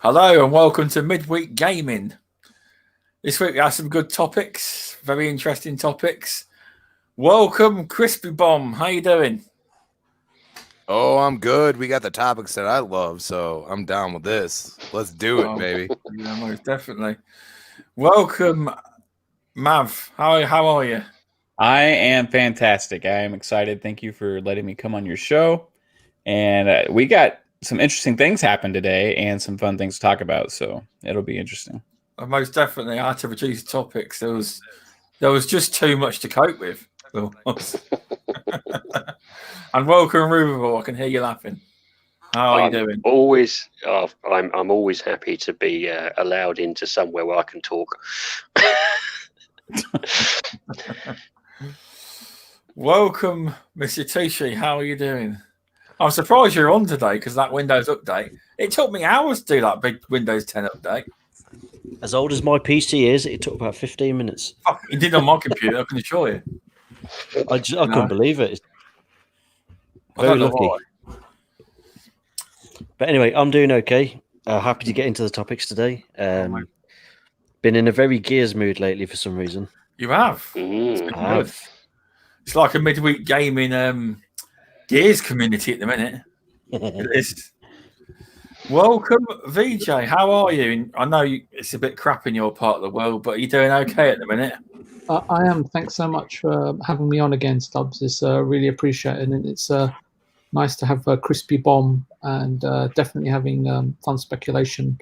Hello and welcome to Midweek Gaming. This week we have some good topics, very interesting topics. Welcome, Crispy Bomb. How you doing? Oh, I'm good. We got the topics that I love, so I'm down with this. Let's do it, baby. Yeah, most definitely. Welcome, Mav. How are you? I am fantastic. I am excited. Thank you for letting me come on your show. And we got some interesting things happen today and some fun things to talk about, so it'll be interesting. Most definitely. I had to reduce topics. There was just too much to cope with. And welcome, Rubable. I can hear you laughing. How are you doing? I'm always happy to be allowed into somewhere where I can talk. Welcome, Mr. Tushy. How are you doing? I'm surprised you're on today because that Windows update. It took me hours to do that big Windows 10 update. As old as my PC is, it took about 15 minutes. Oh, it did on my computer, I can assure you. I couldn't believe it. Very lucky. But anyway, I'm doing okay. Happy to get into the topics today. Been in a very Gears mood lately for some reason. You have? It's been good. It's like a midweek gaming Gears community at the minute. It is. Welcome, VJ. How are you? I know it's a bit crap in your part of the world, but are you doing okay at the minute? I am. Thanks so much for having me on again, Stubbs. It's really appreciated, and it's nice to have a Crispy Bomb and definitely having fun speculation.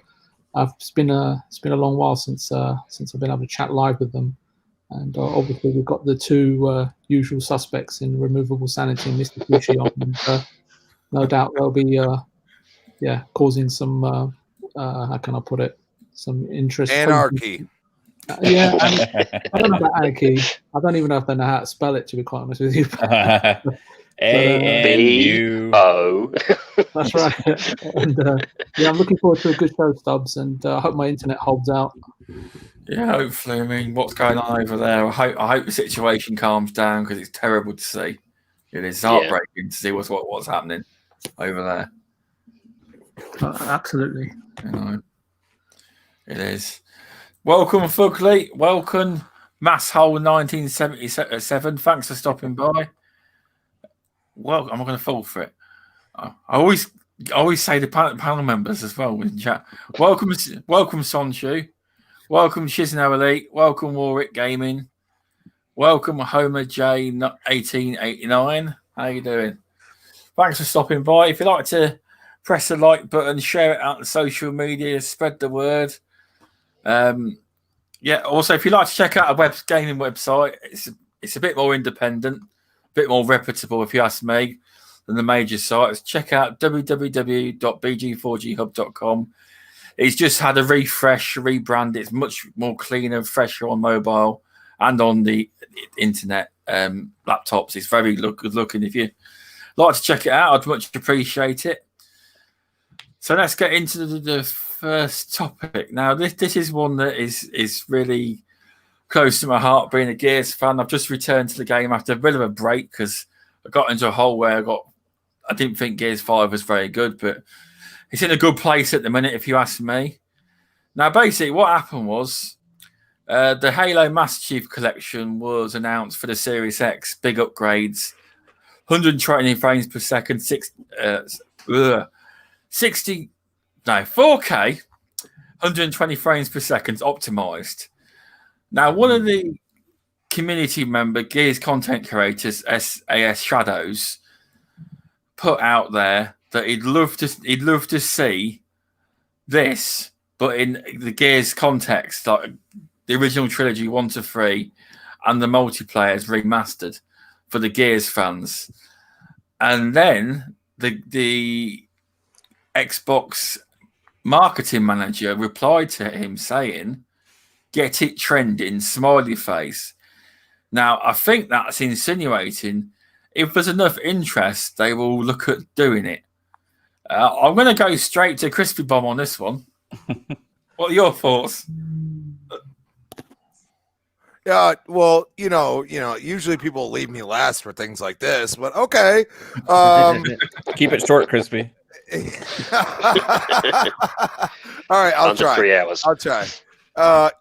It's been a long while since I've been able to chat live with them, and obviously we've got the two usual suspects in Removable Sanity and Mr. Gucci on, and no doubt they'll be causing some how can I put it, some interest. Anarchy. Yeah, I don't know about anarchy. I don't even know if they know how to spell it, to be quite honest with you. A-N-U-O. That's right. And I'm looking forward to a good show, Stubbs, and I hope my internet holds out. Yeah, hopefully. I mean, what's going on over there? I hope the situation calms down because it's terrible to see. It is heartbreaking to see what's happening over there. Absolutely. You know, it is. Welcome, Fugly. Welcome, Masshole 1977. Thanks for stopping by. Well, I'm not going to fall for it. I always say the panel members as well in chat. Welcome, Sonshu. Welcome, Shizno Elite. Welcome, Warwick Gaming. Welcome, Homer J 1889. How you doing? Thanks for stopping by. If you'd like to press the like button, share it out on social media, spread the word. Also, if you'd like to check out a gaming website, it's a bit more independent, a bit more reputable, if you ask me, than the major sites. Check out www.bg4ghub.com. It's just had a rebrand. It's much more cleaner, fresher on mobile and on the internet laptops. It's very good looking. If you'd like to check it out, I'd much appreciate it. So let's get into the first topic. Now, this is one that is really close to my heart, being a Gears fan. I've just returned to the game after a bit of a break because I got into a hole where I didn't think Gears 5 was very good, but it's in a good place at the minute, if you ask me. Now, basically, what happened was the Halo Master Chief Collection was announced for the Series X, big upgrades, 120 frames per second, 4K, 120 frames per second optimized. Now, one of the community member, Gears content creators, SAS Shadows, put out there that he'd love to see this, but in the Gears context, like the original trilogy 1 to 3 and the multiplayers remastered for the Gears fans. And then the Xbox marketing manager replied to him saying, "Get it trending, smiley face." Now, I think that's insinuating if there's enough interest, they will look at doing it. I'm going to go straight to Crispy Bomb on this one. What are your thoughts? Yeah, well, usually people leave me last for things like this, but okay. Keep it short, Crispy. All right, I'll under try. 3 hours. I'll try.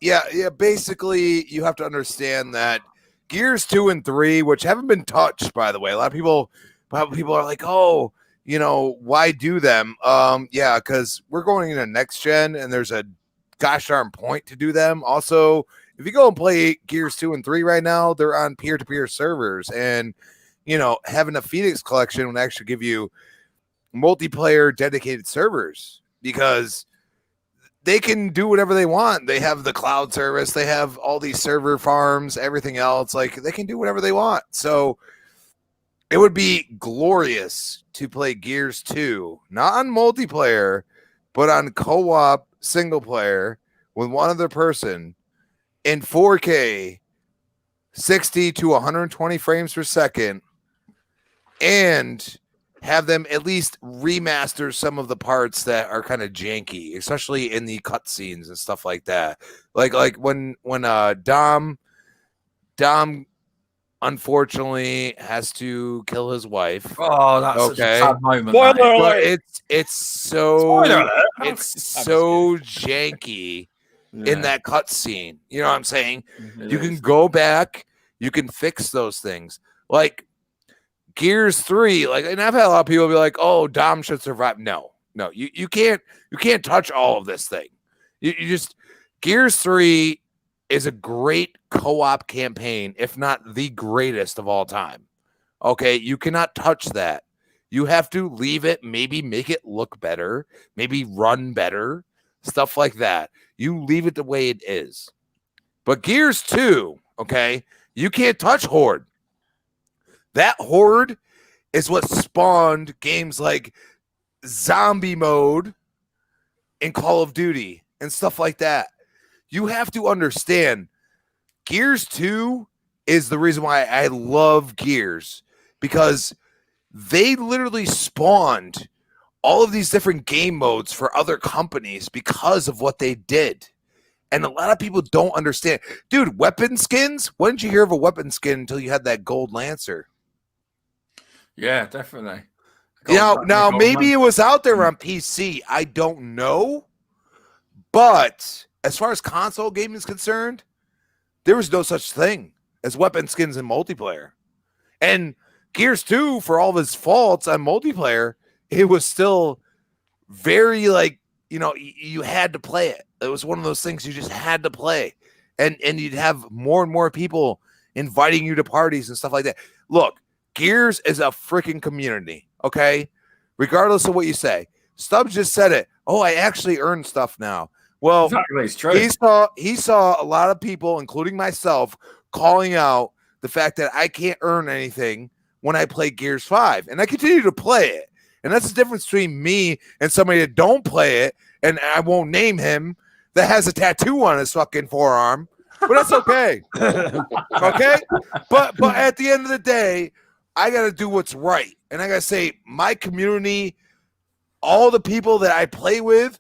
Yeah. Basically, you have to understand that Gears 2 and 3, which haven't been touched, by the way. A lot of people are like, oh, why do them? Yeah, because we're going into next gen, and there's a gosh darn point to do them. Also, if you go and play Gears 2 and 3 right now, they're on peer-to-peer servers, and having a Phoenix collection would actually give you multiplayer dedicated servers because they can do whatever they want. They have the cloud service, they have all these server farms, everything else. Like, they can do whatever they want. So it would be glorious to play Gears 2, not on multiplayer, but on co-op single player with one other person in 4K, 60 to 120 frames per second, and have them at least remaster some of the parts that are kind of janky, especially in the cutscenes and stuff like that. Like when Dom unfortunately has to kill his wife. Oh, that's such a sad moment. Spoiler mate. alert! It's so Spoiler alert. it's so janky in that cutscene. You know what I'm saying? It You is. can go back, you can fix those things. Like Gears 3, and I've had a lot of people be like, "Oh, Dom should survive." No, you can't touch all of this thing. You just Gears 3 is a great co-op campaign, if not the greatest of all time. Okay, you cannot touch that. You have to leave it, maybe make it look better, maybe run better, stuff like that. You leave it the way it is. But Gears 2, okay, you can't touch Horde. That Horde is what spawned games like Zombie Mode in Call of Duty and stuff like that. You have to understand, Gears 2 is the reason why I love Gears, because they literally spawned all of these different game modes for other companies because of what they did. And a lot of people don't understand. Dude, weapon skins? When did you hear of a weapon skin until you had that gold Lancer? Yeah, definitely. Now maybe it was out there on PC. I don't know. But as far as console gaming is concerned, there was no such thing as weapon skins in multiplayer. And Gears 2, for all of its faults on multiplayer, it was still very you had to play it. It was one of those things you just had to play. And you'd have more and more people inviting you to parties and stuff like that. Look, Gears is a freaking community, okay? Regardless of what you say. Stubbs just said it. Oh, I actually earn stuff now. Well, exactly, it's true. he saw a lot of people, including myself, calling out the fact that I can't earn anything when I play Gears 5. And I continue to play it. And that's the difference between me and somebody that don't play it, and I won't name him, that has a tattoo on his fucking forearm. But that's okay. Okay? But at the end of the day, I got to do what's right. And I got to say, my community, all the people that I play with,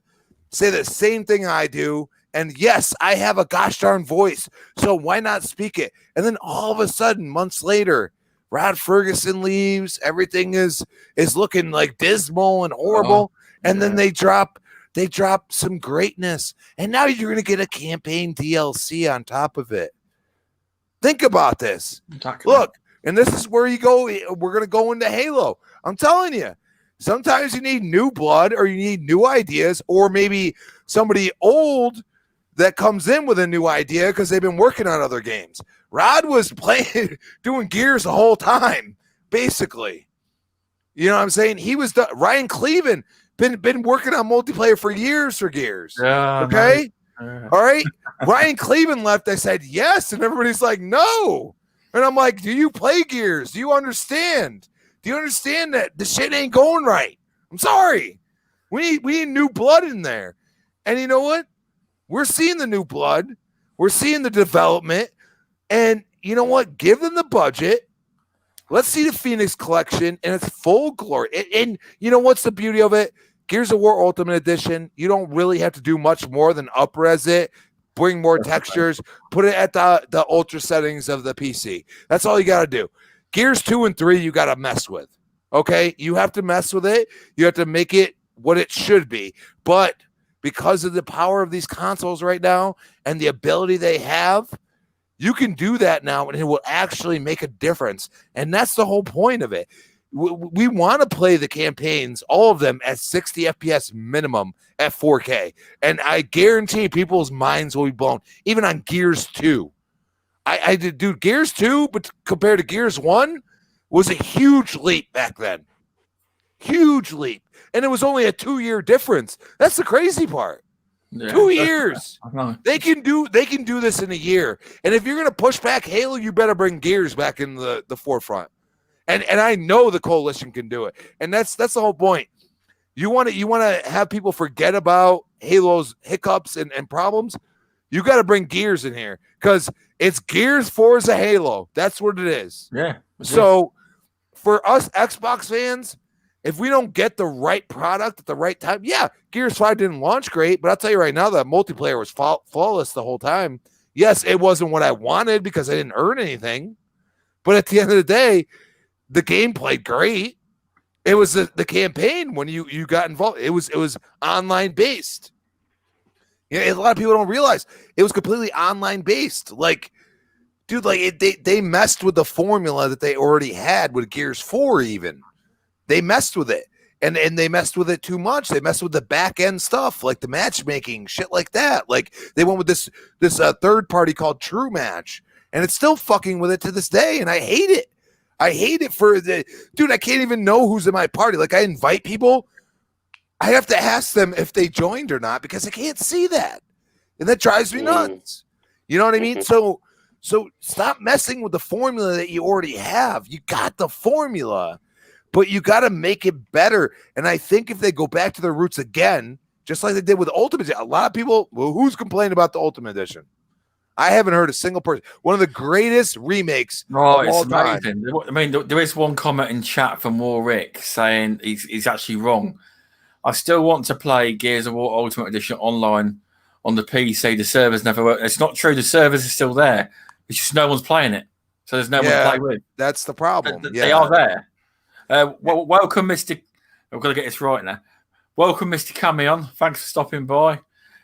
say the same thing I do. And yes, I have a gosh darn voice, so why not speak it? And then all of a sudden, months later, Rod Ferguson leaves. Everything is looking like dismal and horrible. And then they drop some greatness. And now you're going to get a campaign DLC on top of it. Think about this. Exactly. Look, and this is where you go. We're going to go into Halo. I'm telling you. Sometimes you need new blood, or you need new ideas, or maybe somebody old that comes in with a new idea because they've been working on other games. Rod was playing, doing Gears the whole time, basically. You know what I'm saying? He was Ryan Cleven been working on multiplayer for years for Gears. Yeah, okay, all right. Ryan Cleven left. I said yes, and everybody's like no, and I'm like, do you play Gears? Do you understand? Do you understand that the shit ain't going right? I'm sorry. We need new blood in there. And you know what? We're seeing the new blood. We're seeing the development. And you know what? Give them the budget. Let's see the Phoenix collection in its full glory. And you know what's the beauty of it? Gears of War Ultimate Edition. You don't really have to do much more than up-res it, bring more textures, put it at the ultra settings of the PC. That's all you got to do. Gears 2 and 3, you got to mess with. Okay? You have to mess with it. You have to make it what it should be. But because of the power of these consoles right now and the ability they have. You can do that now, and it will actually make a difference. And that's the whole point of it. We want to play the campaigns, all of them, at 60 FPS minimum at 4K. And I guarantee people's minds will be blown, even on Gears 2. I did, dude, Gears 2, but compared to Gears 1, was a huge leap back then. Huge leap. And it was only a 2-year difference. That's the crazy part. Yeah, 2 years. know. They can do this in a year. And if you're gonna push back Halo, you better bring Gears back in the forefront. And I know the coalition can do it. And that's the whole point. You want to have people forget about Halo's hiccups and problems. You got to bring Gears in here because it's Gears Forza Halo. That's what it is. Yeah. So for us Xbox fans, if we don't get the right product at the right time, yeah, Gears 5 didn't launch great, but I'll tell you right now that multiplayer was flawless the whole time. Yes, it wasn't what I wanted because I didn't earn anything, but at the end of the day, the game played great. It was the campaign when you got involved. It was online based. Yeah, a lot of people don't realize it was completely online based. Like, dude, like they messed with the formula that they already had with Gears 4 even. They messed with it, and they messed with it too much. They messed with the back end stuff, like the matchmaking, shit like that. Like they went with this third party called True Match, and it's still fucking with it to this day, and I hate it. I hate it for the dude. I can't even know who's in my party. Like I invite people, I have to ask them if they joined or not because I can't see that, and that drives me nuts. You know what I mean? So stop messing with the formula that you already have. You got the formula. But you got to make it better. And I think if they go back to their roots again, just like they did with Ultimate Edition, a lot of people, well, who's complaining about the Ultimate Edition? I haven't heard a single person. One of the greatest remakes of all time. Amazing. I mean, there is one comment in chat from Warwick saying he's actually wrong. I still want to play Gears of War Ultimate Edition online on the PC. The servers never work. It's not true. The servers are still there. It's just no one's playing it. So there's no one to play with. That's the problem. They are there. Welcome, Mr. I've got to get this right now. Welcome, Mr. Camion. Thanks for stopping by.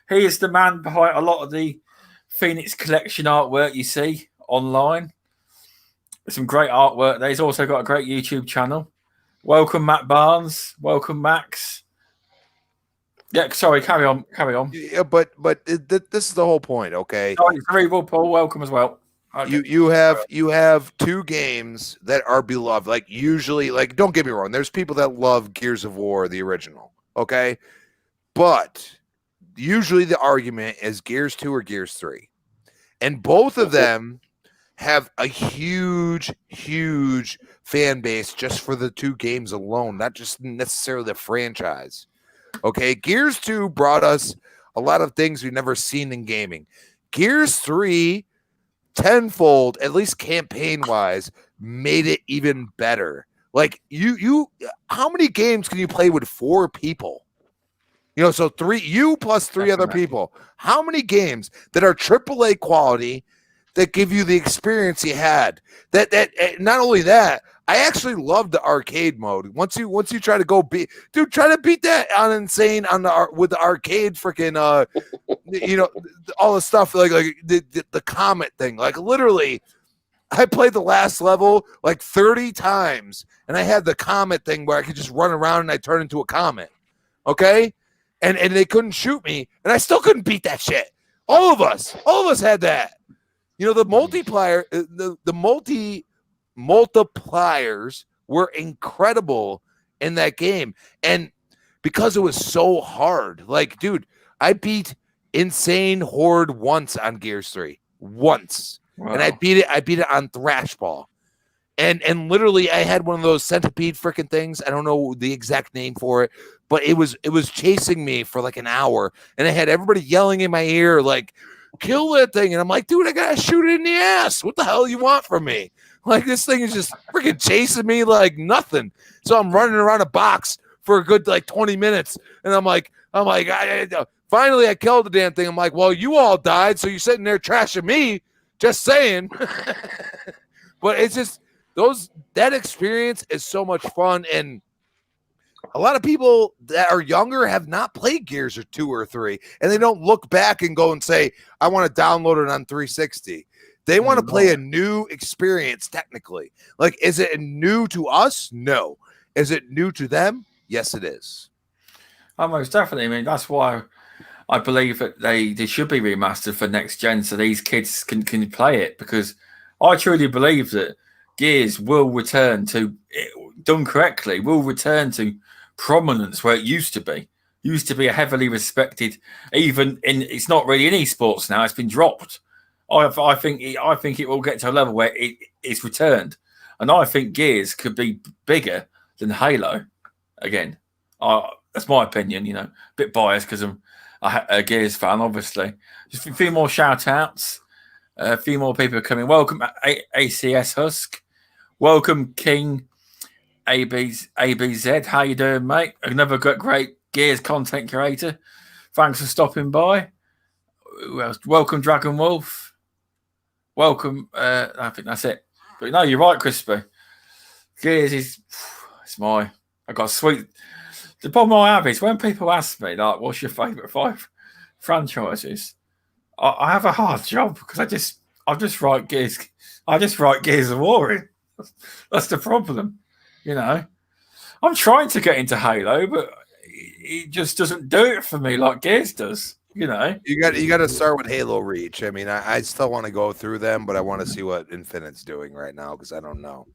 He is the man behind a lot of the Phoenix Collection artwork you see online. Some great artwork there. He's also got a great YouTube channel. Welcome, Matt Barnes. Welcome, Max. Yeah, sorry, carry on. Yeah, but this is the whole point, okay? Sorry, Cerebral Paul, welcome as well. Okay. You have two games that are beloved. Like usually, like don't get me wrong, there's people that love Gears of War, the original, okay? But usually the argument is Gears 2 or Gears 3. And both of them have a huge fan base just for the two games alone, not just necessarily the franchise. Okay, Gears 2 brought us a lot of things we've never seen in gaming. Gears 3 tenfold, at least campaign-wise, made it even better. Like you how many games can you play with 4 people? You know, so 3 you plus 3 other people. How many games that are AAA quality that give you the experience you had? That not only that, I actually love the arcade mode. Once you try to go try to beat that on Insane on with the arcade freaking you know, all the stuff like the comet thing. Like literally, I played the last level like 30 times, and I had the comet thing where I could just run around and I turn into a comet. Okay, and they couldn't shoot me, and I still couldn't beat that shit. All of us had that. You know, the multiplayer, the multipliers were incredible in that game, and because it was so hard, like, dude, I beat Insane Horde once on Gears 3 once. Wow. And I beat it on Thrashball, and literally I had one of those centipede freaking things. I don't know the exact name for it, but it was chasing me for like an hour, and I had everybody yelling in my ear like, kill that thing. And I'm like, dude, I gotta shoot it in the ass. What the hell you want from me? Like, this thing is just freaking chasing me like nothing. So I'm running around a box for a good like 20 minutes, and I'm like, finally I killed the damn thing. I'm like, well, you all died, so you're sitting there trashing me. Just saying. But it's just that experience is so much fun, and A lot of people that are younger have not played Gears 2 or 3, and they don't look back and go and say, I want to download it on 360. They want to play a new experience technically. Like, is it new to us? No. Is it new to them? Yes, it is. Oh, most definitely. I mean, that's why I believe that they should be remastered for next gen so these kids can play it, because I truly believe that Gears will return to, done correctly, will return to prominence where it used to be. Used to be a heavily respected, even in, it's not really in esports now, it's been dropped. I think it will get to a level where it's returned. And I think Gears could be bigger than Halo again. That's my opinion, you know, a bit biased because I'm a Gears fan, obviously. Just a few more shout outs. A few more people are coming. Welcome, ACS Husk. Welcome, King ABZ. How you doing, mate? Another great Gears content creator. Thanks for stopping by. Who else? Welcome, Dragon Wolf. Welcome. I think that's it. But no, you're right, Crispy. Gears is, I got sweet. The problem I have is when people ask me, like, what's your favourite 5 franchises? I have a hard job because I just write Gears. I just write Gears of War in. That's the problem, you know. I'm trying to get into Halo, but it just doesn't do it for me like Gears does. You know, you got to start with Halo Reach. I mean, I still want to go through them, but I want to see what Infinite's doing right now because I don't know.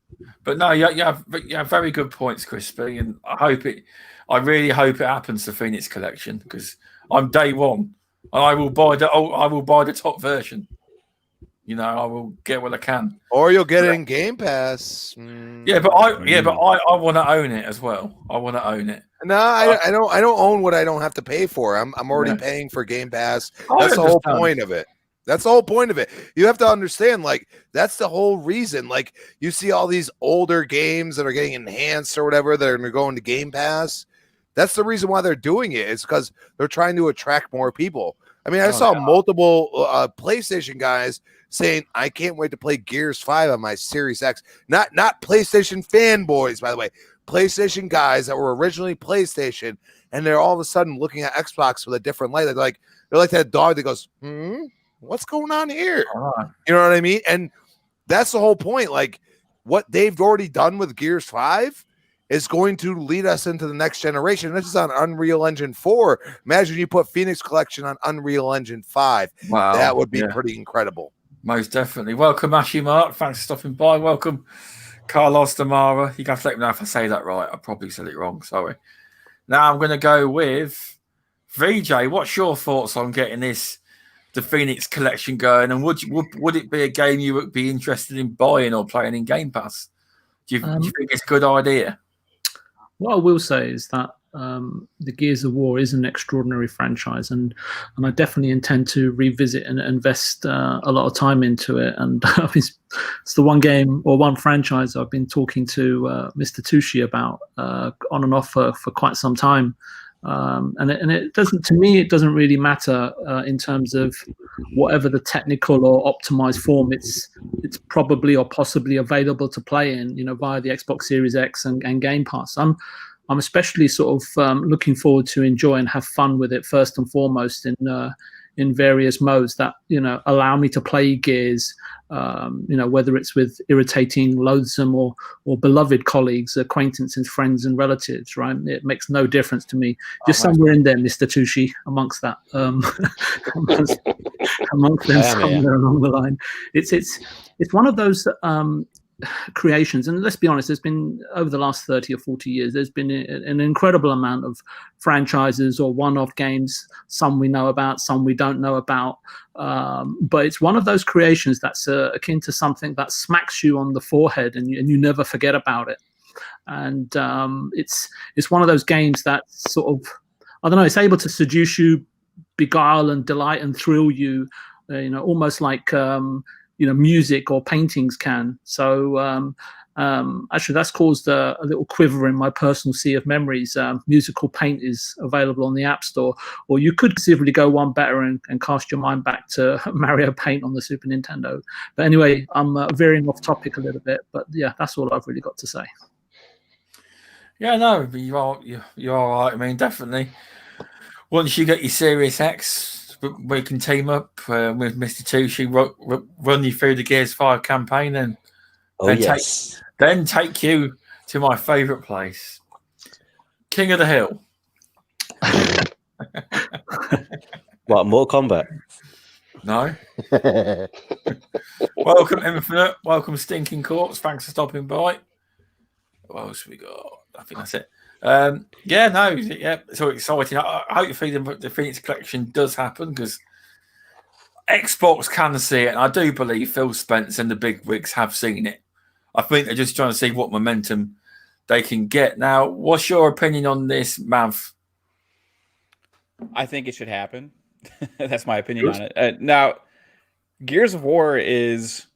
But no, you have very good points, Crispy, and I really hope it happens to Phoenix Collection because I'm day one. And I will buy the top version. You know, I will get what I can. Or you'll get it in Game Pass. Yeah, but I want to own it as well. I want to own it. No, I don't own what I don't have to pay for. I'm already paying for Game Pass. That's the whole point of it. That's the whole point of it. You have to understand, like, that's the whole reason. Like, you see all these older games that are getting enhanced or whatever that are going to Game Pass. That's the reason why they're doing it. It's because they're trying to attract more people. I mean, I saw multiple PlayStation guys saying, I can't wait to play Gears 5 on my Series X. Not PlayStation fanboys, by the way. PlayStation guys that were originally PlayStation, and they're all of a sudden looking at Xbox with a different light. They're like that dog that goes, what's going on here? You know what I mean? And that's the whole point. Like, what they've already done with Gears 5 is going to lead us into the next generation. This is on Unreal Engine 4. Imagine you put Phoenix Collection on Unreal Engine 5. Wow. That would be pretty incredible. Most definitely. Welcome, Ashy Mark. Thanks for stopping by. Welcome, Carlos Damara. You can have to let me know if I say that right. I probably said it wrong. Sorry. Now I'm going to go with VJ. What's your thoughts on getting the Phoenix Collection going? And would it be a game you would be interested in buying or playing in Game Pass? Do you think it's a good idea? What I will say is that the Gears of War is an extraordinary franchise, and I definitely intend to revisit and invest a lot of time into it. And it's the one game or one franchise I've been talking to Mr. Tucci about on and off for quite some time. And it doesn't, to me, it doesn't really matter in terms of whatever the technical or optimized form it's probably or possibly available to play in, you know, via the Xbox Series X and Game Pass. I'm especially sort of looking forward to enjoy and have fun with it first and foremost in various modes that, you know, allow me to play Gears, you know, whether it's with irritating, loathsome or beloved colleagues, acquaintances, friends and relatives, right? It makes no difference to me. Just somewhere in there, Mr. Tucci, amongst that, amongst them somewhere along the line. It's one of those creations, and let's be honest, there's been over the last 30 or 40 years there's been an incredible amount of franchises or one-off games, some we know about, some we don't know about, but it's one of those creations that's akin to something that smacks you on the forehead and you never forget about it. And it's one of those games that sort of, I don't know, it's able to seduce you, beguile and delight and thrill you, you know, almost like you know, music or paintings can. So actually that's caused a little quiver in my personal sea of memories. Musical Paint is available on the App Store, or you could conceivably go one better and cast your mind back to Mario Paint on the Super Nintendo. But anyway, I'm veering off topic a little bit, but yeah, that's all I've really got to say. Yeah, no, but you're all right. I mean, definitely. Once you get your Series X, we can team up with Mr. Tucci, run you through the GEARS5 campaign, and Oh, yes. then take you to my favourite place, King of the Hill. What, Mortal Kombat? No. Welcome, Infinite. Welcome, Stinking Corpse. Thanks for stopping by. What else we got? I think that's it. So exciting. Hopefully the Phoenix Collection does happen because Xbox can see it, and I do believe Phil Spencer and the big wigs have seen it. I think they're just trying to see what momentum they can get. Now, what's your opinion on this, Mav? I think it should happen. That's my opinion on it. Now, Gears of War is,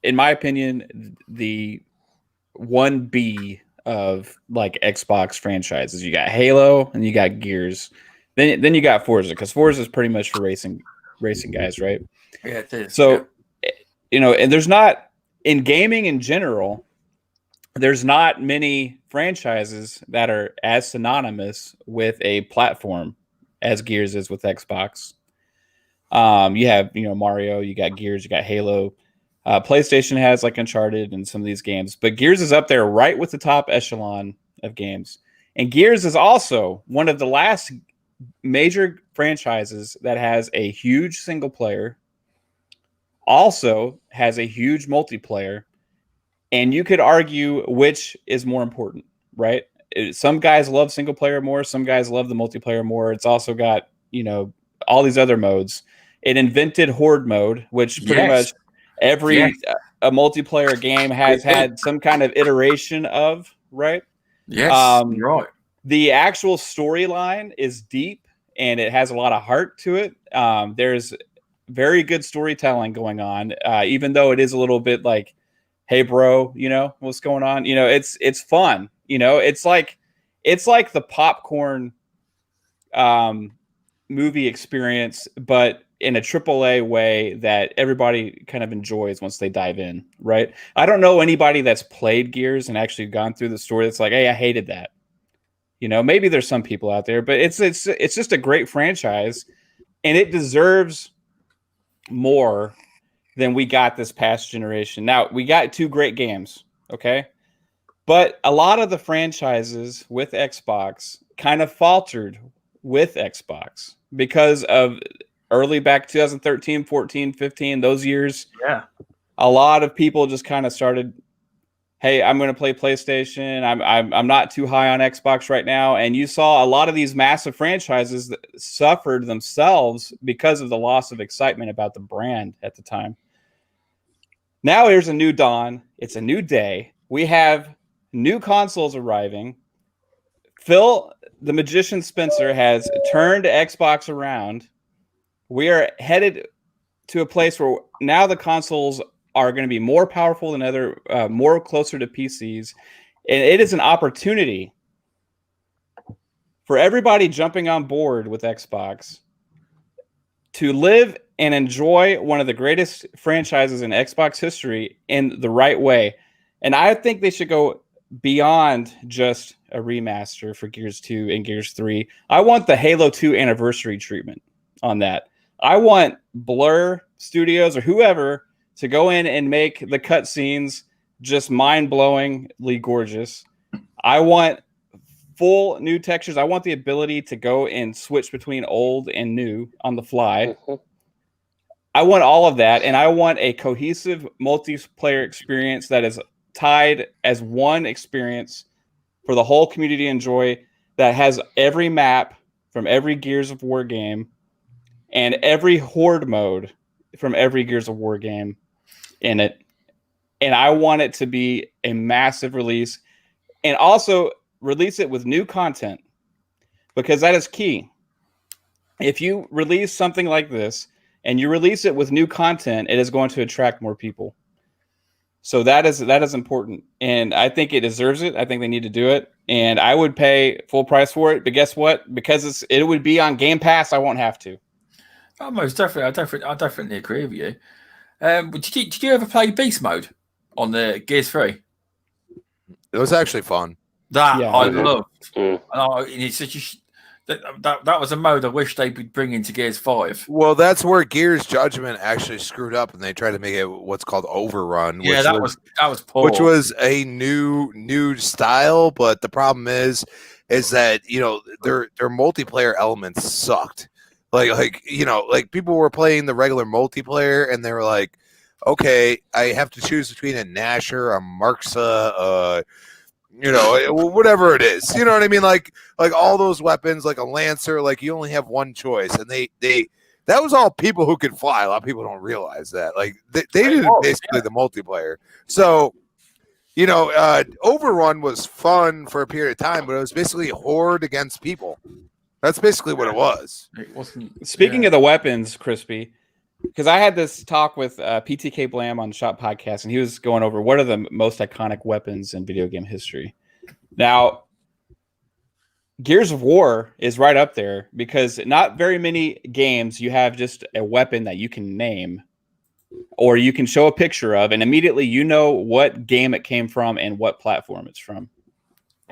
in my opinion, the 1B of like Xbox franchises. You got Halo and you got Gears. Then you got Forza, because Forza is pretty much for racing guys, right? Yeah, it is. So, and there's not, in gaming in general, there's not many franchises that are as synonymous with a platform as Gears is with Xbox. You have, Mario, you got Gears, you got Halo. PlayStation has like Uncharted and some of these games, but Gears is up there right with the top echelon of games. And Gears is also one of the last major franchises that has a huge single player, also has a huge multiplayer, and you could argue which is more important, right? Some guys love single player more, some guys love the multiplayer more. It's also got, all these other modes. It invented Horde mode, which pretty much every a multiplayer game has had some kind of iteration of, right? Yes, you're right. The actual storyline is deep and it has a lot of heart to it. There's very good storytelling going on, even though it is a little bit like, hey, bro, what's going on? It's fun. It's like the popcorn movie experience, but in a AAA way that everybody kind of enjoys once they dive in, right? I don't know anybody that's played Gears and actually gone through the story that's like, hey, I hated that. Maybe there's some people out there, but it's just a great franchise, and it deserves more than we got this past generation. Now, we got 2 great games, okay? But a lot of the franchises with Xbox kind of faltered with Xbox because of early back 2013, 14, 15, those years. Yeah. A lot of people just kind of started, hey, I'm going to play PlayStation. I'm not too high on Xbox right now. And you saw a lot of these massive franchises that suffered themselves because of the loss of excitement about the brand at the time. Now here's a new dawn. It's a new day. We have new consoles arriving. Phil, the magician Spencer, has turned Xbox around. We are headed to a place where now the consoles are going to be more powerful than ever, more closer to PCs. And it is an opportunity for everybody jumping on board with Xbox to live and enjoy one of the greatest franchises in Xbox history in the right way. And I think they should go beyond just a remaster for Gears 2 and Gears 3. I want the Halo 2 anniversary treatment on that. I want Blur Studios or whoever to go in and make the cutscenes just mind-blowingly gorgeous. I want full new textures. I want the ability to go and switch between old and new on the fly. I want all of that, and I want a cohesive multiplayer experience that is tied as one experience for the whole community to enjoy, that has every map from every Gears of War game and every Horde mode from every Gears of War game in it. And I want it to be a massive release, and also release it with new content, because that is key. If you release something like this and you release it with new content, it is going to attract more people. So that is important, and I think it deserves it. I think they need to do it, and I would pay full price for it. But guess what? Because it would be on Game Pass, I won't have to. Oh, most definitely. I definitely agree with you. Did you ever play Beast Mode on the Gears 3? It was actually fun. That Yeah. I loved. Mm. And it's such that was a mode I wish they would bring into Gears 5. Well, that's where Gears Judgment actually screwed up, and they tried to make it what's called Overrun. Yeah, that was poor. Which was a new style, but the problem is that their multiplayer elements sucked. Like people were playing the regular multiplayer, and they were like, okay, I have to choose between a Nasher, a Marksa, whatever it is. You know what I mean? Like all those weapons, like a Lancer, like you only have one choice, and they that was all people who could fly. A lot of people don't realize that. Like they did basically the multiplayer. So, Overrun was fun for a period of time, but it was basically horde against people. That's basically what it was. It wasn't. Speaking of the weapons, Crispy, because I had this talk with PTK Blam on Shop Podcast, and he was going over what are the most iconic weapons in video game history. Now, Gears of War is right up there because not very many games you have just a weapon that you can name or you can show a picture of, and immediately you know what game it came from and what platform it's from.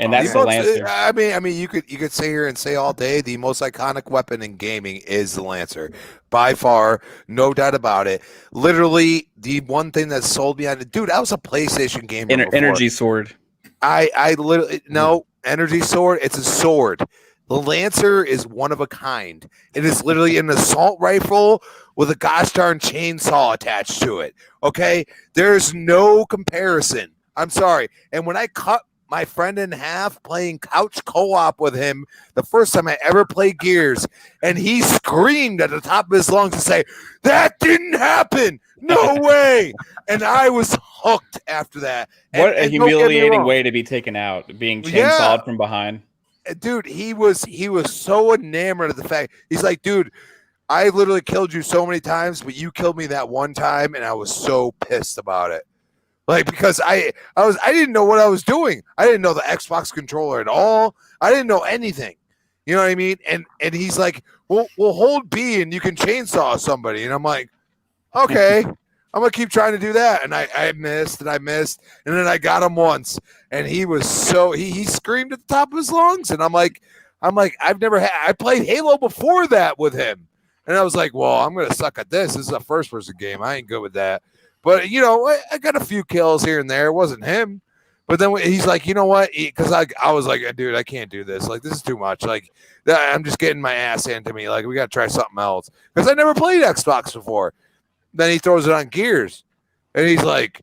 And that's the Lancer. I mean, you could sit here and say all day the most iconic weapon in gaming is the Lancer, by far, no doubt about it. Literally, the one thing that sold me on it, dude. I was a PlayStation gamer. Energy sword. I literally no energy sword. It's a sword. The Lancer is one of a kind. It is literally an assault rifle with a gosh darn chainsaw attached to it. Okay, there's no comparison. I'm sorry. And when I cut my friend in half playing couch co-op with him the first time I ever played Gears, and he screamed at the top of his lungs to say, "That didn't happen! No way!" And I was hooked after that. What a humiliating way to be taken out, being chainsawed from behind. Dude, he was so enamored of the fact. He's like, dude, I literally killed you so many times, but you killed me that one time, and I was so pissed about it. Like, because I didn't know what I was doing. I didn't know the Xbox controller at all. I didn't know anything. You know what I mean? And he's like, well, hold B and you can chainsaw somebody. And I'm like, okay, I'm gonna keep trying to do that. And I missed and I missed, and then I got him once, and he was so he screamed at the top of his lungs, and I'm like, I played Halo before that with him, and I was like, well, I'm gonna suck at this. This is a first person game. I ain't good with that. But, I got a few kills here and there. It wasn't him. But then he's like, you know what? Because I was like, dude, I can't do this. Like, this is too much. Like, I'm just getting my ass handed to me. Like, we got to try something else. Because I never played Xbox before. Then he throws it on Gears. And he's like,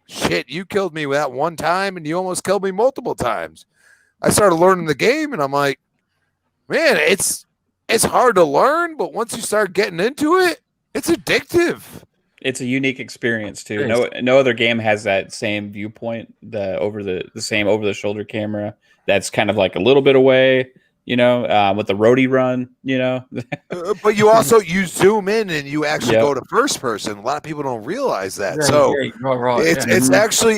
shit, you killed me that one time, and you almost killed me multiple times. I started learning the game, and I'm like, man, it's hard to learn. But once you start getting into it, it's addictive. It's a unique experience too. No other game has that same viewpoint, the same over the shoulder camera. That's kind of like a little bit away, with the roadie run, But you zoom in and you actually go to first person. A lot of people don't realize that.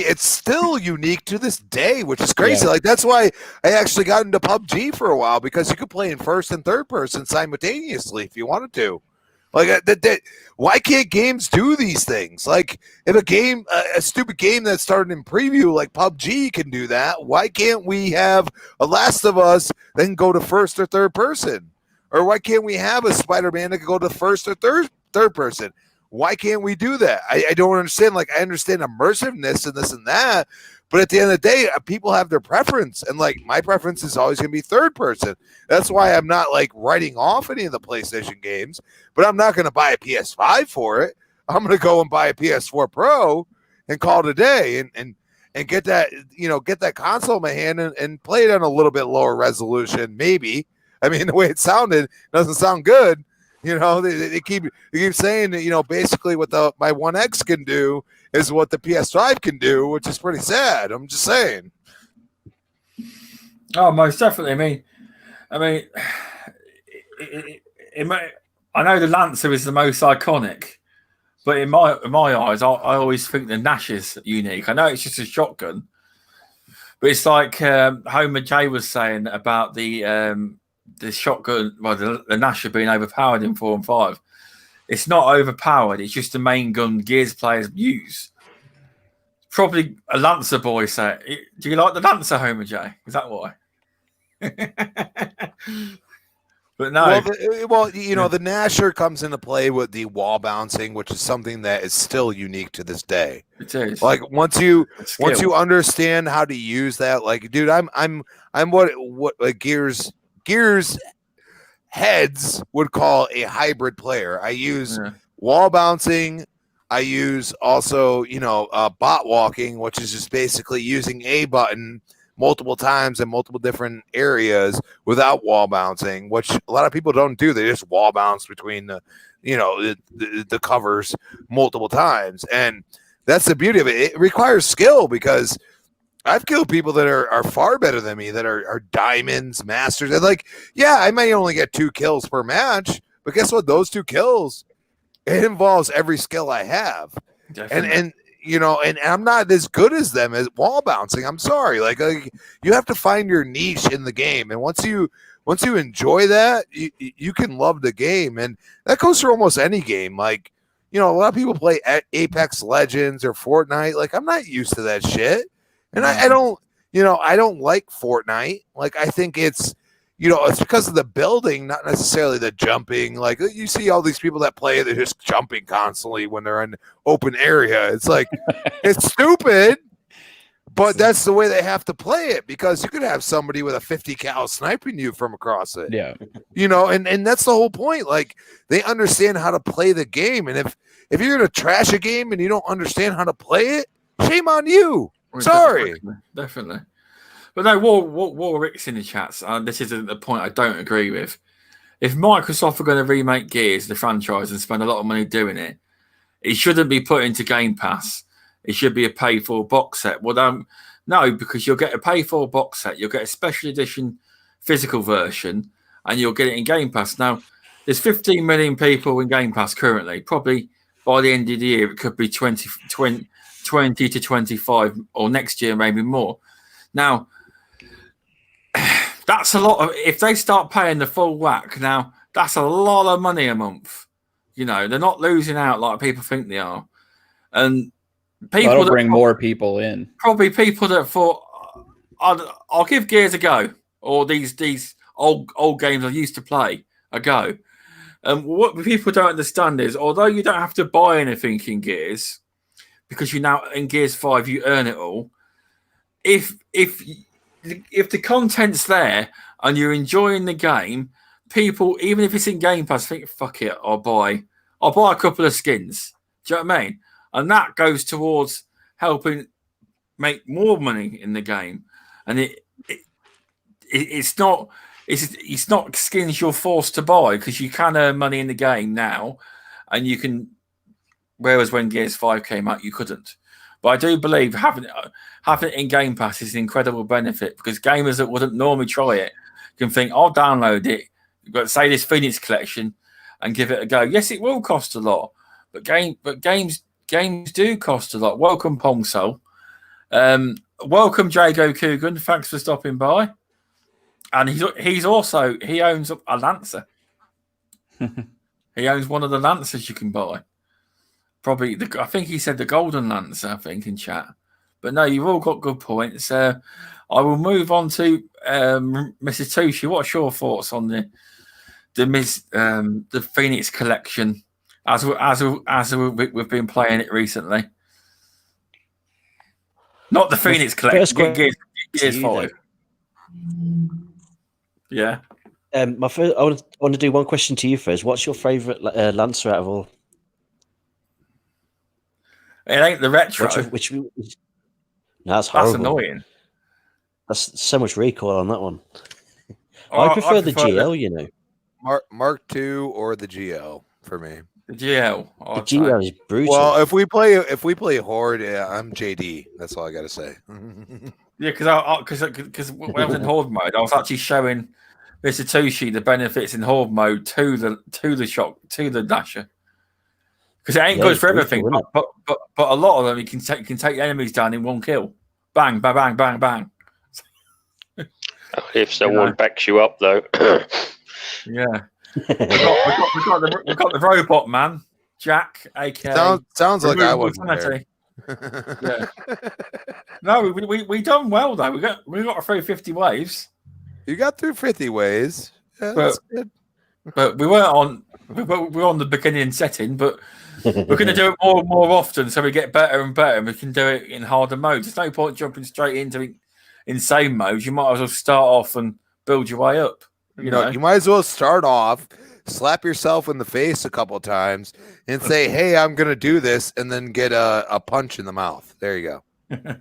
It's still unique to this day, which is crazy. Yeah. Like that's why I actually got into PUBG for a while, because you could play in first and third person simultaneously if you wanted to. Like, why can't games do these things? Like, if a stupid game that started in preview like PUBG can do that, why can't we have a Last of Us then go to first or third person? Or why can't we have a Spider-Man that can go to first or third person? Why can't we do that? I don't understand. Like, I understand immersiveness and this and that, but at the end of the day, people have their preference, and like my preference is always going to be third person. That's why I'm not like writing off any of the PlayStation games, but I'm not going to buy a PS5 for it. I'm going to go and buy a PS4 Pro and call it a day, and get that get that console in my hand and play it on a little bit lower resolution. Maybe, I mean, the way it sounded doesn't sound good. They keep saying that, basically what my One X can do is what the PS5 can do, which is pretty sad. I'm just saying. Oh, most definitely. I mean, I know the Lancer is the most iconic, but in my eyes, I always think the Nash is unique. I know it's just a shotgun, but it's like Homer J was saying about the shotgun, well, the Nash being overpowered in 4 and 5. It's not overpowered. It's just the main gun Gears players use. Probably a Lancer boy set. Do you like the Lancer, Homer J? Is that why? But no. Well, the Nasher comes into play with the wall bouncing, which is something that is still unique to this day. It is. Like once you understand how to use that, like, dude, I'm what like Gears heads would call a hybrid player. I use wall bouncing. I use also, bot walking, which is just basically using a button multiple times in multiple different areas without wall bouncing, which a lot of people don't do. They just wall bounce between the covers multiple times. And that's the beauty of it. It requires skill because I've killed people that are far better than me, that are diamonds, masters. And I may only get 2 kills per match, but guess what? Those 2 kills, it involves every skill I have. Definitely. And I'm not as good as them as wall bouncing. I'm sorry. Like you have to find your niche in the game. And once you enjoy that, you can love the game. And that goes for almost any game. Like, a lot of people play Apex Legends or Fortnite. Like, I'm not used to that shit. And I don't like Fortnite. Like, I think it's because of the building, not necessarily the jumping. Like, you see all these people that play, they're just jumping constantly when they're in open area. It's like, it's stupid, but that's the way they have to play it, because you could have somebody with a 50 cal sniping you from across it. Yeah. And that's the whole point. Like, they understand how to play the game. And if you're going to trash a game and you don't understand how to play it, shame on you. Sorry. Definitely. But no, Warwick's in the chats. This isn't the point I don't agree with. If Microsoft are going to remake Gears, the franchise, and spend a lot of money doing it, it shouldn't be put into Game Pass. It should be a pay-for box set. Well, no, because you'll get a pay-for box set. You'll get a special edition physical version, and you'll get it in Game Pass. Now, there's 15 million people in Game Pass currently. Probably by the end of the year, it could be 20 to 25, or next year, maybe more. Now, that's a lot of. If they start paying the full whack now, that's a lot of money a month. They're not losing out like people think they are, and people that'll bring more people in. Probably people that thought, I'll give Gears a go, or these old games I used to play a go. And what people don't understand is, although you don't have to buy anything in Gears, because you now in Gears 5 you earn it all. If the content's there and you're enjoying the game, people, even if it's in Game Pass, think, fuck it, I'll buy a couple of skins. Do you know what I mean? And that goes towards helping make more money in the game. And it's not skins you're forced to buy, because you can earn money in the game now, and you can. Whereas when Gears 5 came out, you couldn't. But I do believe having it in Game Pass is an incredible benefit, because gamers that wouldn't normally try it can think, I'll download it, but say this Phoenix Collection, and give it a go. Yes, it will cost a lot, but games do cost a lot. Welcome, Pong Soul. Welcome, Jago Coogan. Thanks for stopping by. And he owns a Lancer. He owns one of the Lancers you can buy. Probably, I think he said the Golden Lancer, I think, in chat. But no, you've all got good points. I will move on to Mrs. Tushi. What's your thoughts on the Phoenix Collection as we've been playing it recently? Not the Phoenix Collection. Gears 5. Yeah. I want to do one question to you first. What's your favourite Lancer out of all? It ain't the retro. No, that's horrible. That's annoying. That's so much recoil on that one. I prefer the GL, Mark II or the GL for me. The GL. The GL is brutal. Well, if we play Horde, yeah, I'm JD. That's all I got to say. Yeah, because when I was in Horde mode, I was actually showing Mr. Tushi the benefits in Horde mode to the Dasher. Because it ain't good for everything, but a lot of them you can take enemies down in one kill. Bang, bang, bang, bang, bang. If someone backs you up, though. Yeah. we got the robot man, Jack, aka sounds like I wasn't there. Yeah. No, we done well though. We got through 50 waves. You got through 50 ways. Yeah, But- that's good. But we weren't on. We were on the beginning setting, but we're going to do it more and more often, so we get better and better. And we can do it in harder modes. There's no point jumping straight into insane modes. You might as well start off and build your way up. You know, You might as well start off, slap yourself in the face a couple of times, and say, "Hey, I'm going to do this," and then get a punch in the mouth. There you go.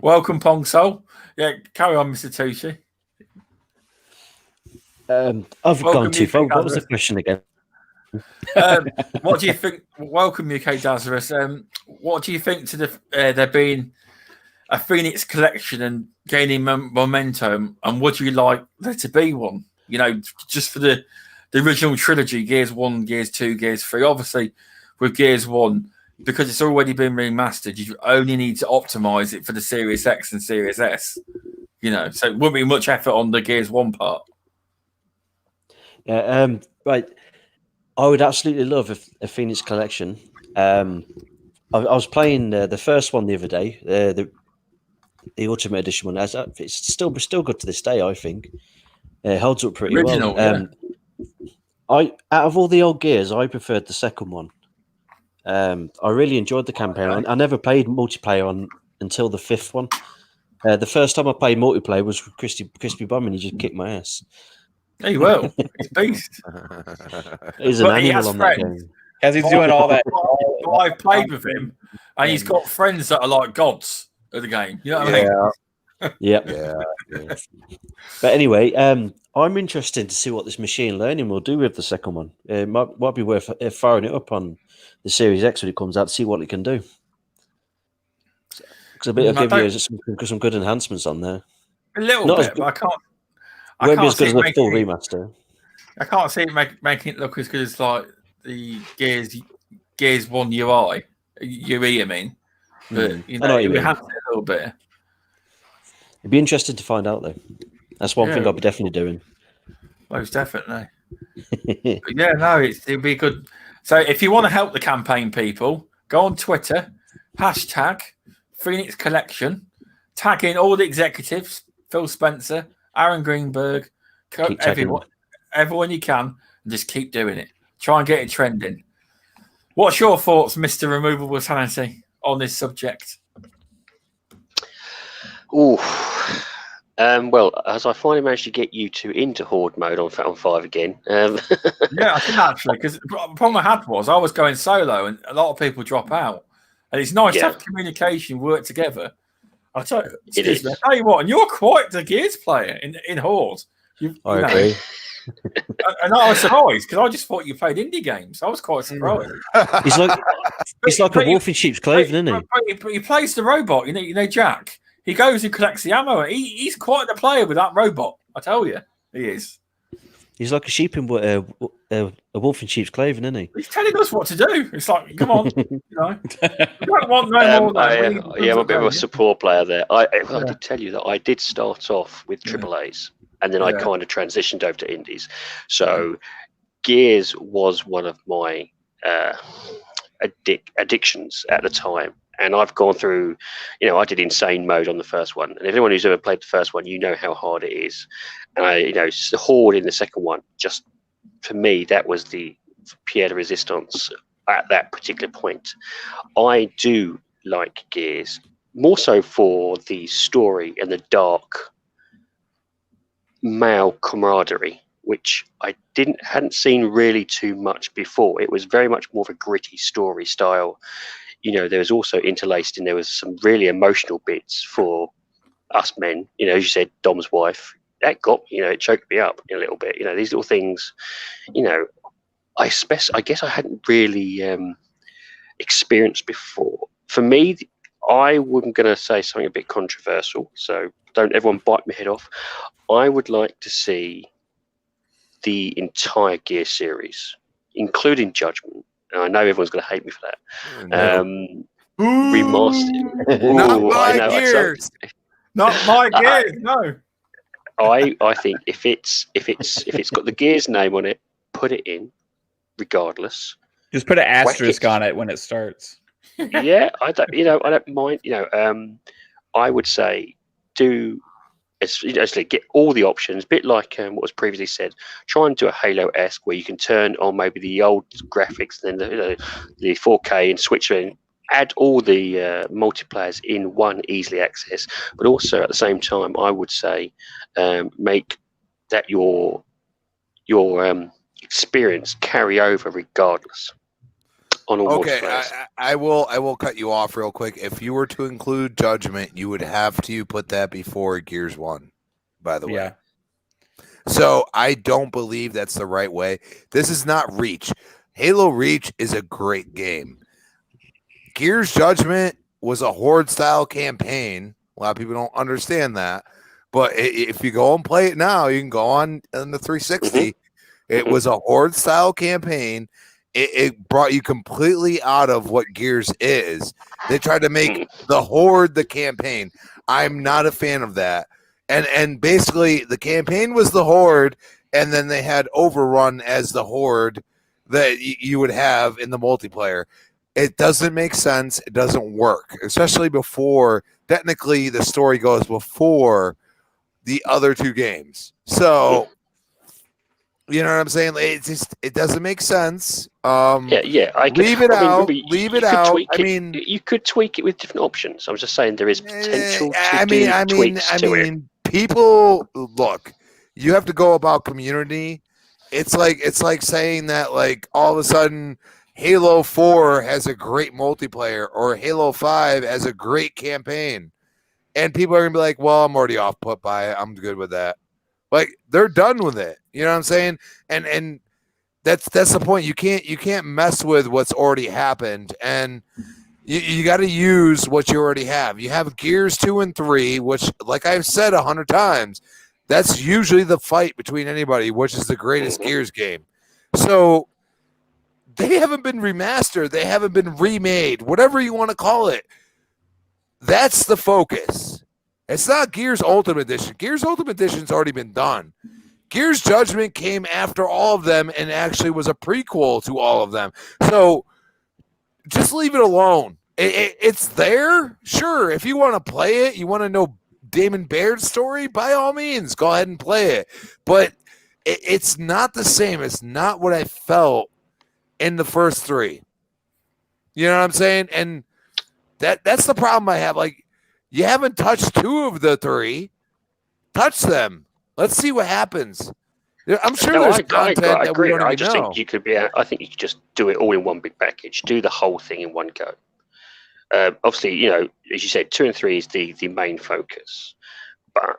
Welcome, Pong Soul. Yeah, carry on, Mr. Tucci. I've gone too far. What was the question again? What do you think? Welcome, UK Lazarus. What do you think to there being a Phoenix collection and gaining momentum? And would you like there to be one? You know, just for the original trilogy, Gears 1, Gears 2, Gears 3. Obviously, with Gears 1, because it's already been remastered, you only need to optimize it for the Series X and Series S. You know, so it wouldn't be much effort on the Gears 1 part. Yeah, right. I would absolutely love a Phoenix collection. I was playing the first one the other day, the Ultimate Edition one. It's still good to this day. I think it holds up pretty Original, well. Out of all the old Gears, I preferred the second one. I really enjoyed the campaign. Okay. I never played multiplayer until the fifth one. The first time I played multiplayer was with Crispy Bomb, and he just kicked my ass. He will. He's a beast. He's an But he animal has on that friends. game. As he's doing all that. I've played with him, and he's got friends that are like gods of the game. You know what I mean? Yep. Yeah. But anyway, I'm interested to see what this machine learning will do with the second one. It might be worth firing it up on the Series X when it comes out to see what it can do. Because it'll give you some good enhancements on there. A little bit, but I can't. It won't be as see good as it the full making remaster. I can't see it making it look as good as like the Gears 1 UI. UE, I mean. But, you I know know, what you we mean. have to a little bit. It'd be interesting to find out, though. That's one thing I'll be definitely doing. Most definitely. But yeah, no, it'd be good. So if you want to help the campaign, people, go on Twitter, hashtag Phoenix Collection, tag in all the executives, Phil Spencer, Aaron Greenberg, everyone you can, and just keep doing it. Try and get it trending. What's your thoughts, Mr. Removable Sanity, on this subject? Well, as I finally managed to get you two into Horde mode on 5 again. Yeah, I think actually, because the problem I had was I was going solo and a lot of people drop out. And it's nice to have communication, work together. I tell you what, and you're quite the Gears player in Horde. I agree. And I was surprised because I just thought you played indie games. I was quite surprised. He's like a wolf in sheep's clothing, isn't he? But he plays the robot, you know, Jack. He goes and collects the ammo. He's quite the player with that robot. I tell you, he is. He's like a sheep in a wolf in sheep's clothing, isn't he? He's telling us what to do. It's like, come on, you know. We don't want no more. I'm a bit of a support player there. I did tell you that I did start off with AAAs, and then I kind of transitioned over to indies. So Gears was one of my addictions at the time. And I've gone through, I did insane mode on the first one. And everyone who's ever played the first one, you know how hard it is. And the Horde in the second one, just for me, that was the pied de resistance at that particular point. I do like Gears, more so for the story and the dark male camaraderie, which I hadn't seen really too much before. It was very much more of a gritty story style. There was also interlaced in there was some really emotional bits for us men. As you said, Dom's wife, that got it choked me up a little bit. These little things. I guess I hadn't really experienced before. For me, I'm going to say something a bit controversial, so don't everyone bite my head off. I would like to see the entire Gear series, including Judgment. And I know everyone's going to hate me for that. Remastered. Not my Gears. Not my Gears. No. I think if it's got the Gears name on it, put it in, regardless. Just put an asterisk on it when it starts. Yeah, I don't. I don't mind. I would say do actually get all the options. A bit like what was previously said. Try and do a Halo-esque where you can turn on maybe the old graphics, then the 4K, and switch in. Add all the multiplayers in one easily access, but also at the same time, I would say make that your experience carry over regardless on all Okay, multiplayers. I will cut you off real quick. If you were to include Judgment, you would have to put that before Gears 1, by the way. Yeah. So I don't believe that's the right way. This is not Reach. Halo Reach is a great game. Gears Judgment was a horde-style campaign. A lot of people don't understand that. But if you go and play it now, you can go on the 360. It was a horde-style campaign. It brought you completely out of what Gears is. They tried to make the horde the campaign. I'm not a fan of that. And basically, the campaign was the horde, and then they had Overrun as the horde that you would have in the multiplayer. It doesn't make sense. It doesn't work, especially before, technically, the story goes before the other two games. So, you know what I'm saying? It doesn't make sense. Yeah. Leave it out. Leave it out. I mean, you could tweak it with different options. I'm just saying there is potential to do tweaks to it. People look. You have to go about community. It's like saying that like all of a sudden Halo 4 has a great multiplayer or Halo 5 has a great campaign, and people are gonna be like, "Well, I'm already off put by it. I'm good with that." Like they're done with it. You know what I'm saying? And that's the point. You can't mess with what's already happened, and you got to use what you already have. You have Gears 2 and 3, which, like I've said 100 times, that's usually the fight between anybody, which is the greatest Gears game. So they haven't been remastered. They haven't been remade, whatever you want to call it. That's the focus. It's not Gears Ultimate Edition. Gears Ultimate Edition's already been done. Gears Judgment came after all of them and actually was a prequel to all of them. So just leave it alone. It's there. Sure, if you want to play it, you want to know Damon Baird's story, by all means, go ahead and play it. But it's not the same. It's not what I felt in the first three. You know what I'm saying? And that's the problem I have. Like, you haven't touched two of the three. Touch them. Let's see what happens. I'm sure there's content that we don't even know. Think you could be. I think you could just do it all in one big package. Do the whole thing in one go. Obviously, as you said, 2 and 3 is the main focus. But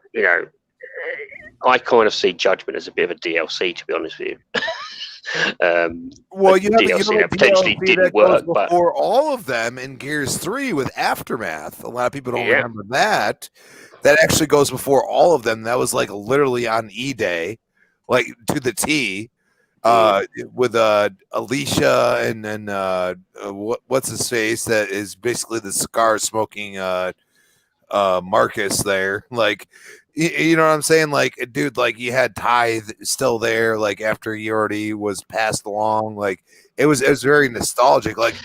I kind of see Judgment as a bit of a DLC, to be honest with you. Well, you have DLC potentially didn't work, but for all of them in Gears 3 with Aftermath, a lot of people don't remember that. That actually goes before all of them. That was like literally on E-Day, like to the T, with Alicia and then what's his face that is basically the cigar smoking Marcus there. Like, you know what I'm saying? Like, dude, like you had Tithe still there, like after he already was passed along. Like it was very nostalgic. Like,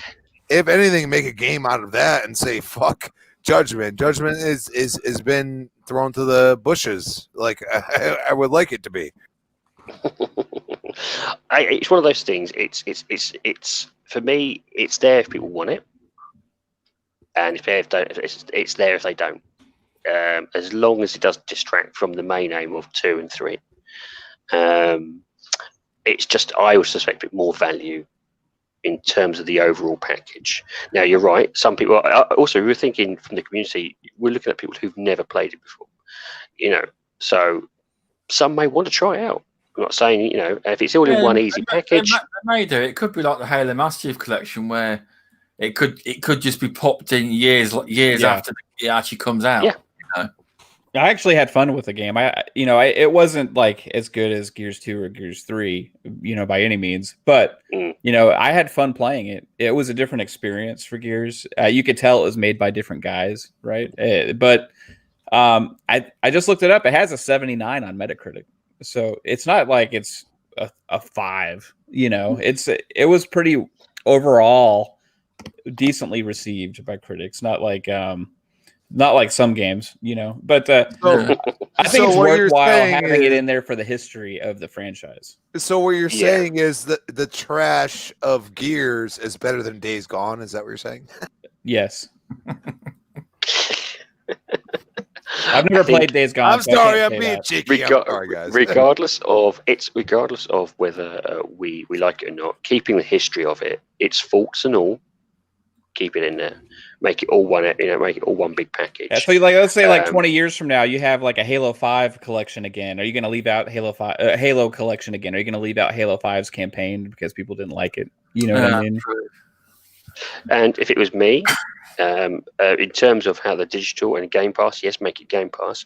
if anything, make a game out of that and say fuck Judgment. Judgment is been thrown to the bushes. Like I would like it to be. It's one of those things. It's for me. It's there if people want it, and if they don't, it's there if they don't. As long as it doesn't distract from the main aim of 2 and 3. It's just I would suspect a bit more value in terms of the overall package. Now you're right. Some people also we were thinking from the community. We're looking at people who've never played it before. So some may want to try it out. I'm not saying if it's all in one easy package. They may do. It could be like the Halo Master Chief Collection, where it could just be popped in years after it actually comes out. Yeah. I actually had fun with the game. It wasn't like as good as Gears 2 or Gears 3, by any means. But I had fun playing it. It was a different experience for Gears. You could tell it was made by different guys, right? But I just looked it up. It has a 79 on Metacritic, so it's not like it's a 5. It was pretty overall decently received by critics. Not like some games, But I think it's what you're worthwhile saying having it is- in there for the history of the franchise. So what you're Yeah. saying is that the trash of Gears is better than Days Gone? Is that what you're saying? Yes. I've never played Days Gone. I'm so I sorry, can't I'm say being that. cheeky. I'm sorry, guys. regardless of whether we like it or not, keeping the history of it, its faults and all, keep it in there. Make it all one, make it all one big package. Yeah, so let's say 20 Um, years from now, you have like a Halo 5 collection again. Are you going to leave out Halo collection again? Are you going to leave out Halo 5's campaign because people didn't like it? You know what I mean? And if it was me, in terms of how the digital and Game Pass, yes, make it Game Pass.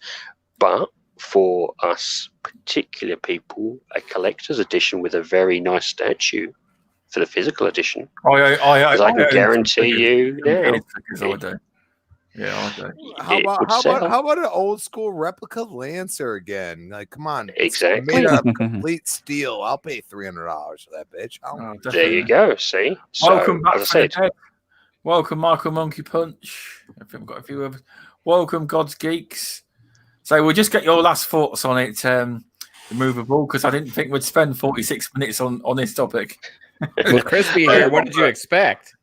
But for us particular people, a collector's edition with a very nice statue for the physical edition. Because I can guarantee you now. I do. Yeah, I do. How would sell. about an old school replica Lancer again? Like, come on, it's Exactly. made out of complete steel. I'll pay $300 for that bitch. There you go. See, so Welcome back, as I said, welcome Michael Monkey Punch. I think we've got a few others. Welcome God's Geeks. So we'll just get your last thoughts on it, Immovable, because I didn't think we'd spend 46 minutes on this topic. With Crispy here, what did you expect?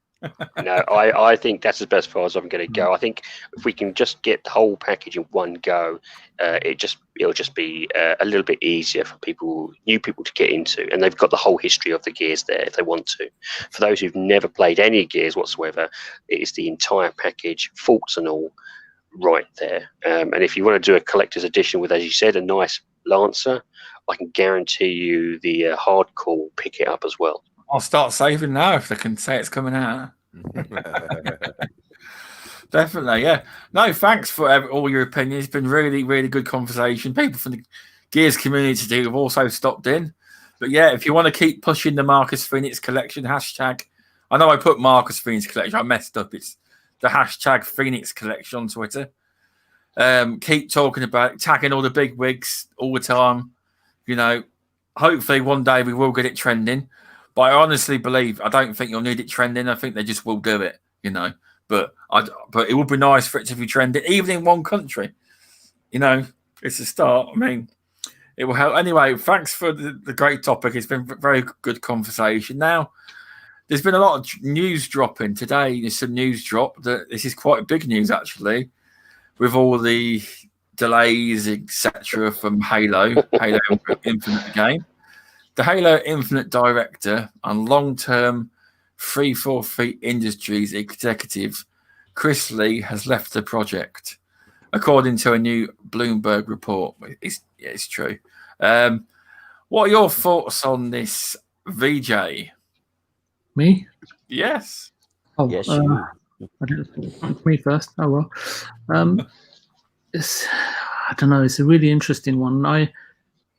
no, I think that's as best far as I'm going to go. I think if we can just get the whole package in one go, it'll just be a little bit easier for new people to get into, and they've got the whole history of the Gears there if they want to. For those who've never played any Gears whatsoever, it is the entire package, faults and all, right there. And if you want to do a collector's edition with, as you said, a nice Lancer, I can guarantee you the hardcore will pick it up as well. I'll start saving now if they can say it's coming out. Definitely, yeah. No, thanks for all your opinions. It's been really, really good conversation. People from the Gears community have also stopped in. But yeah, if you want to keep pushing the Marcus Phoenix Collection hashtag, I know I put Marcus Phoenix Collection. I messed up. It's the hashtag Phoenix Collection on Twitter. Keep talking about it, tagging all the big wigs all the time. Hopefully one day we will get it trending. But I honestly believe I don't think you'll need it trending. I think they just will do it, But it would be nice for it to be trending, even in one country. It's a start. I mean, it will help. Anyway, thanks for the great topic. It's been a very good conversation. Now, there's been a lot of news dropping today. There's some news drop that this is quite big news actually, with all the delays, etc., from Halo Infinite game. The Halo Infinite director and long-term 343 Industries executive Chris Lee has left the project, according to a new Bloomberg report. It's true. What are your thoughts on this, VJ? Me? Yes. Oh, Yes, I didn't me first. Oh well. I don't know. It's a really interesting one.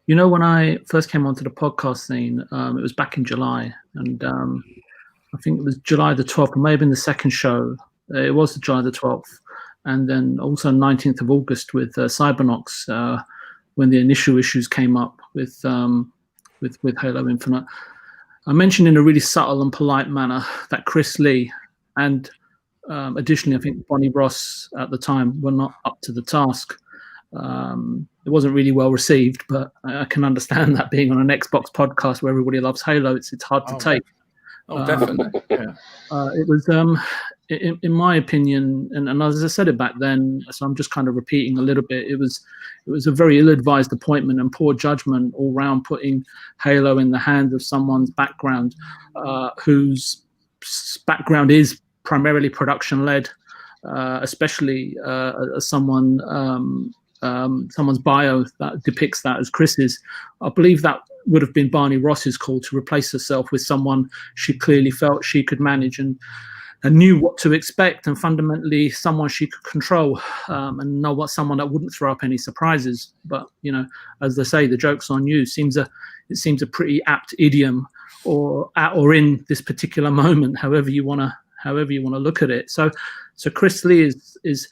When I first came onto the podcast scene, it was back in July, and I think it was July the 12th, or maybe in the second show. It was July the 12th, and then also 19th of August with Cybernox, when the initial issues came up with Halo Infinite. I mentioned in a really subtle and polite manner that Chris Lee and additionally, I think Bonnie Ross at the time were not up to the task. It wasn't really well received, but I can understand that being on an Xbox podcast where everybody loves Halo, it's hard to take. Definitely. Yeah. It was, in my opinion, and as I said it back then, so I'm just kind of repeating a little bit. It was a very ill-advised appointment and poor judgment all round, putting Halo in the hands of someone's background, whose background is primarily production-led, especially as someone's bio that depicts that as Chris's. I believe that would have been Barney Ross's call to replace herself with someone she clearly felt she could manage and knew what to expect, and fundamentally someone she could control, and know what someone that wouldn't throw up any surprises. But as they say, the joke's on you. It seems a pretty apt idiom, or in this particular moment, however you want to look at it. So Chris Lee is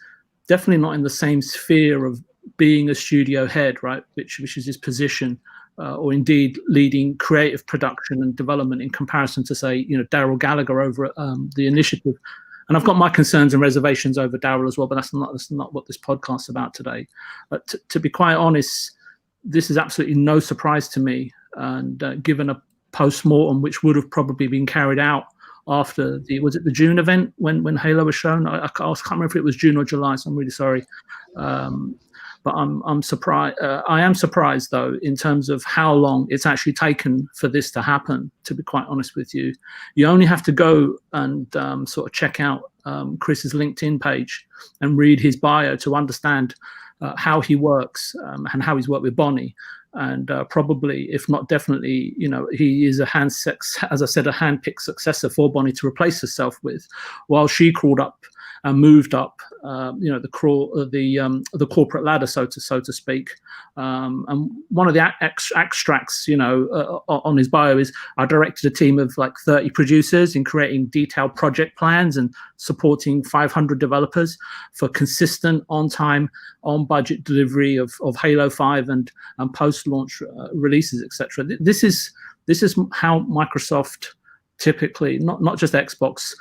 definitely not in the same sphere of being a studio head, right? Which is his position. or indeed leading creative production and development in comparison to, say, Daryl Gallagher over at the initiative. And I've got my concerns and reservations over Daryl as well, but that's not what this podcast's about today. To be quite honest, this is absolutely no surprise to me. And given a post-mortem which would have probably been carried out after was it the June event when Halo was shown? I can't remember if it was June or July, so I'm really sorry. But I'm surprised. I am surprised, though, in terms of how long it's actually taken for this to happen. To be quite honest with you, you only have to go and sort of check out Chris's LinkedIn page and read his bio to understand how he works and how he's worked with Bonnie. And probably, if not definitely, he is a hand-picked successor for Bonnie to replace herself with, while she crawled up and moved up, the corporate ladder, so to speak. And one of the extracts, on his bio is, I directed a team of like 30 producers in creating detailed project plans and supporting 500 developers for consistent, on-time, on-budget delivery of Halo 5 and post-launch releases, etc. This is how Microsoft typically, not just Xbox.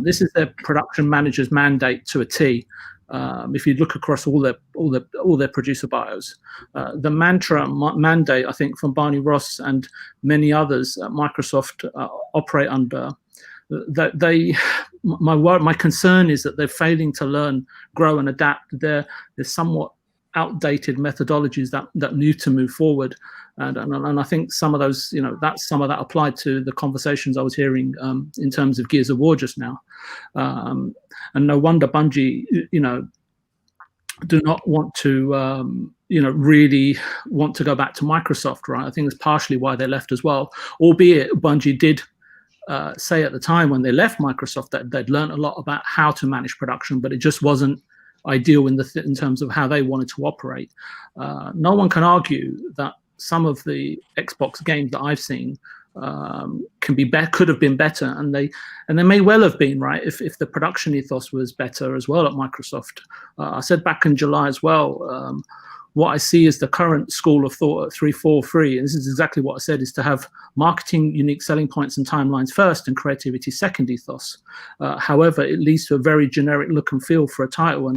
This is their production manager's mandate to a T. If you look across all their producer bios, the mandate, I think, from Barney Ross and many others at Microsoft operate under. My concern is that they're failing to learn, grow, and adapt. They're somewhat outdated methodologies that need to move forward. And I think some of those, some of that applied to the conversations I was hearing in terms of Gears of War just now. And no wonder Bungie, do not want to, really want to go back to Microsoft, right? I think that's partially why they left as well. Albeit Bungie did say at the time when they left Microsoft that they'd learned a lot about how to manage production, but it just wasn't ideal in terms of how they wanted to operate. No one can argue that some of the Xbox games that I've seen could have been better, and they may well have been, right, if the production ethos was better as well at Microsoft. I said back in July as well, what I see is the current school of thought at 343, and this is exactly what I said, is to have marketing unique selling points and timelines first and creativity second ethos. However, it leads to a very generic look and feel for a title,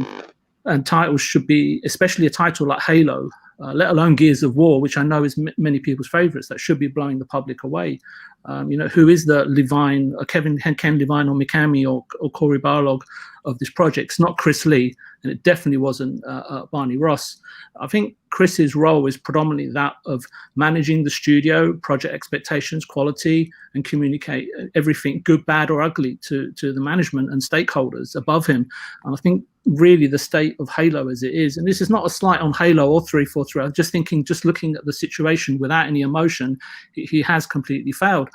and titles should be, especially a title like Halo, let alone Gears of War, which I know is many people's favorites, that should be blowing the public away. Who is the Levine, Ken Levine or Mikami or Corey Barlog of this project? It's not Chris Lee, and it definitely wasn't Barney Ross. I think Chris's role is predominantly that of managing the studio, project expectations, quality, and communicate everything, good, bad, or ugly, to the management and stakeholders above him. And I think really the state of Halo as it is, and this is not a slight on Halo or 343, I'm just thinking, just looking at the situation without any emotion, he has completely failed.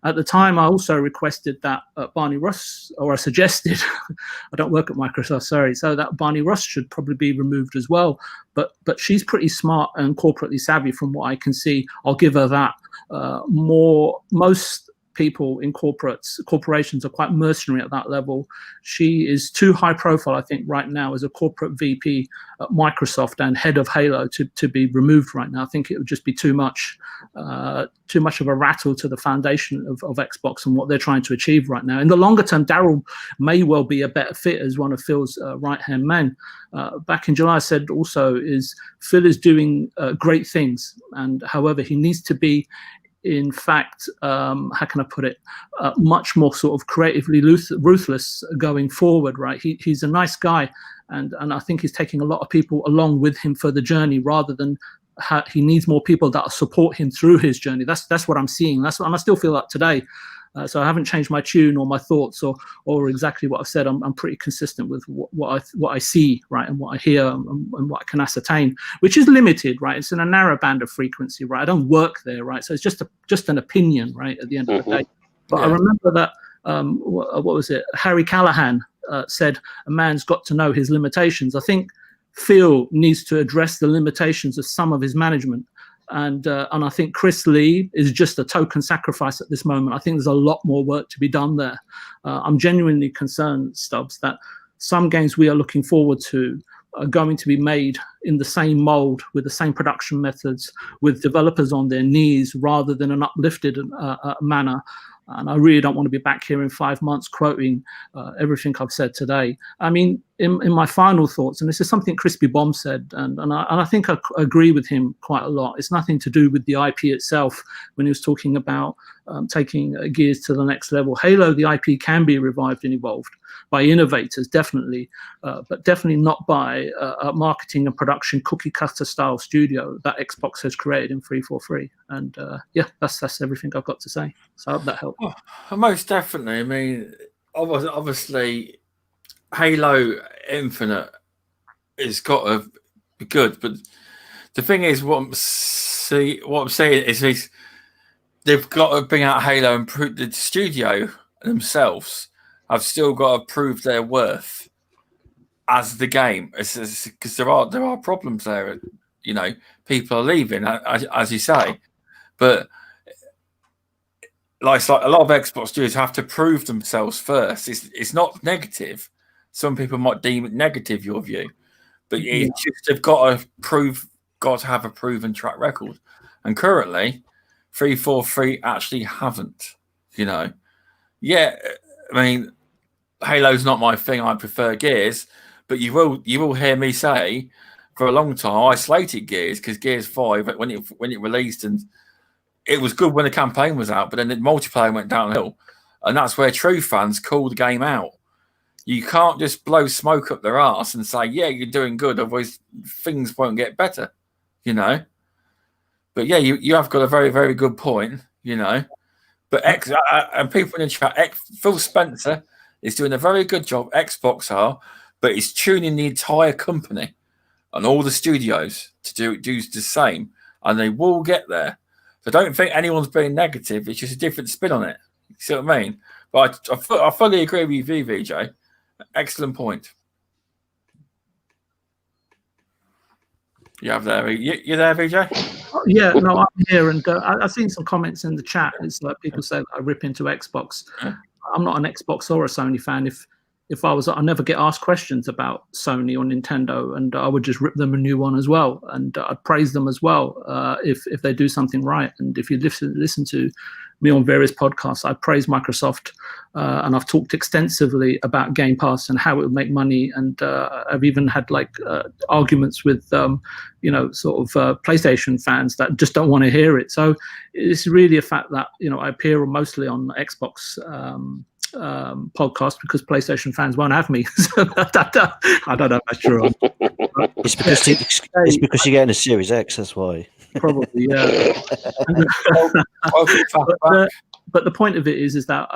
At the time, I also requested that Barney Ross, or I suggested, I don't work at Microsoft, sorry, so that Barney Ross should probably be removed as well. But she's pretty smart and corporately savvy from what I can see. I'll give her that. Most people in corporations are quite mercenary at that level. She is too high profile, I think, right now as a corporate VP at Microsoft and head of Halo to be removed right now. I think it would just be too much of a rattle to the foundation of Xbox and what they're trying to achieve right now. In the longer term, Daryl may well be a better fit as one of Phil's right-hand men. Back in July, I said also is Phil is doing great things, and however, he needs to be, in fact, how can I put it, much more sort of creatively ruthless going forward, right? He's a nice guy, and I think he's taking a lot of people along with him for the journey, rather than he needs more people that support him through his journey. That's what I'm seeing. And I still feel that today. So I haven't changed my tune or my thoughts or exactly what I've said. I'm pretty consistent with what I see, right, and what I hear and what I can ascertain, which is limited, right? It's in a narrow band of frequency, right? I don't work there, right? So it's just an opinion, right, at the end of the day. But I remember that, what was it? Harry Callahan said, a man's got to know his limitations. I think Phil needs to address the limitations of some of his management. And I think Chris Lee is just a token sacrifice at this moment. I think there's a lot more work to be done there. I'm genuinely concerned, Stubbs, that some games we are looking forward to are going to be made in the same mold with the same production methods, with developers on their knees rather than an uplifted manner. And I really don't want to be back here in 5 months quoting everything I've said today. I mean, in my final thoughts, and this is something Crispy Bomb said, and I think I agree with him quite a lot. It's nothing to do with the IP itself when he was talking about taking Gears to the next level. Halo, the IP can be revived and evolved by innovators, definitely, but definitely not by a marketing and production cookie cutter style studio that Xbox has created in 343. And yeah, that's everything I've got to say. So I hope that helped. Oh, most definitely. I mean, obviously, Halo Infinite has got to be good, but the thing is, what I'm saying is they've got to bring out Halo and prove the studio themselves have still got to prove their worth as the game, because there are problems there. You know, people are leaving, as you say, but like a lot of Xbox studios have to prove themselves first. It's not negative. Some people might deem it negative, your view, but it's just they've got to have a proven track record, and currently 343 actually haven't. You know, yeah, I mean, Halo's not my thing. I prefer Gears, but you will hear me say for a long time I slated Gears because Gears 5 when it released, and it was good when the campaign was out, but then the multiplayer went downhill, and that's where true fans call the game out. You can't just blow smoke up their ass and say, yeah, you're doing good, otherwise things won't get better, you know. But yeah, you have got a very, very good point, you know. But and people in the chat, Phil Spencer is doing a very good job, Xbox are, but he's tuning the entire company and all the studios to do the same, and they will get there. So I don't think anyone's being negative. It's just a different spin on it. You see what I mean? But I fully agree with you, VJ. Excellent point. You there, VJ? Yeah, no, I'm here, and I've seen some comments in the chat. It's like people say that I rip into Xbox. I'm not an Xbox or a Sony fan. If I was, I never get asked questions about Sony or Nintendo, and I would just rip them a new one as well, and I'd praise them as well if they do something right. And if you listen to me on various podcasts, I praise Microsoft, and I've talked extensively about Game Pass and how it would make money, and I've even had arguments with sort of PlayStation fans that just don't want to hear it. So it's really a fact that I appear mostly on Xbox podcast because PlayStation fans won't have me. So I don't know if that's true. It's because you're getting a Series X, that's why. Probably, yeah. But the point of it is that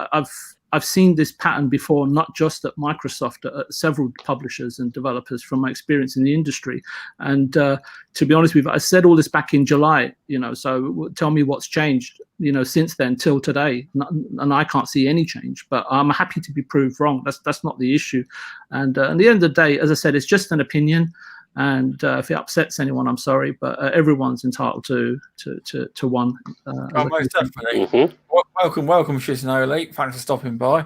I've seen this pattern before, not just at Microsoft, at several publishers and developers from my experience in the industry. And to be honest with you, I said all this back in July, so tell me what's changed, since then till today. And I can't see any change, but I'm happy to be proved wrong. That's not the issue. And at the end of the day, as I said, it's just an opinion. And if it upsets anyone, I'm sorry, but everyone's entitled to one. Most definitely. Welcome, Shiznoli. Thanks for stopping by.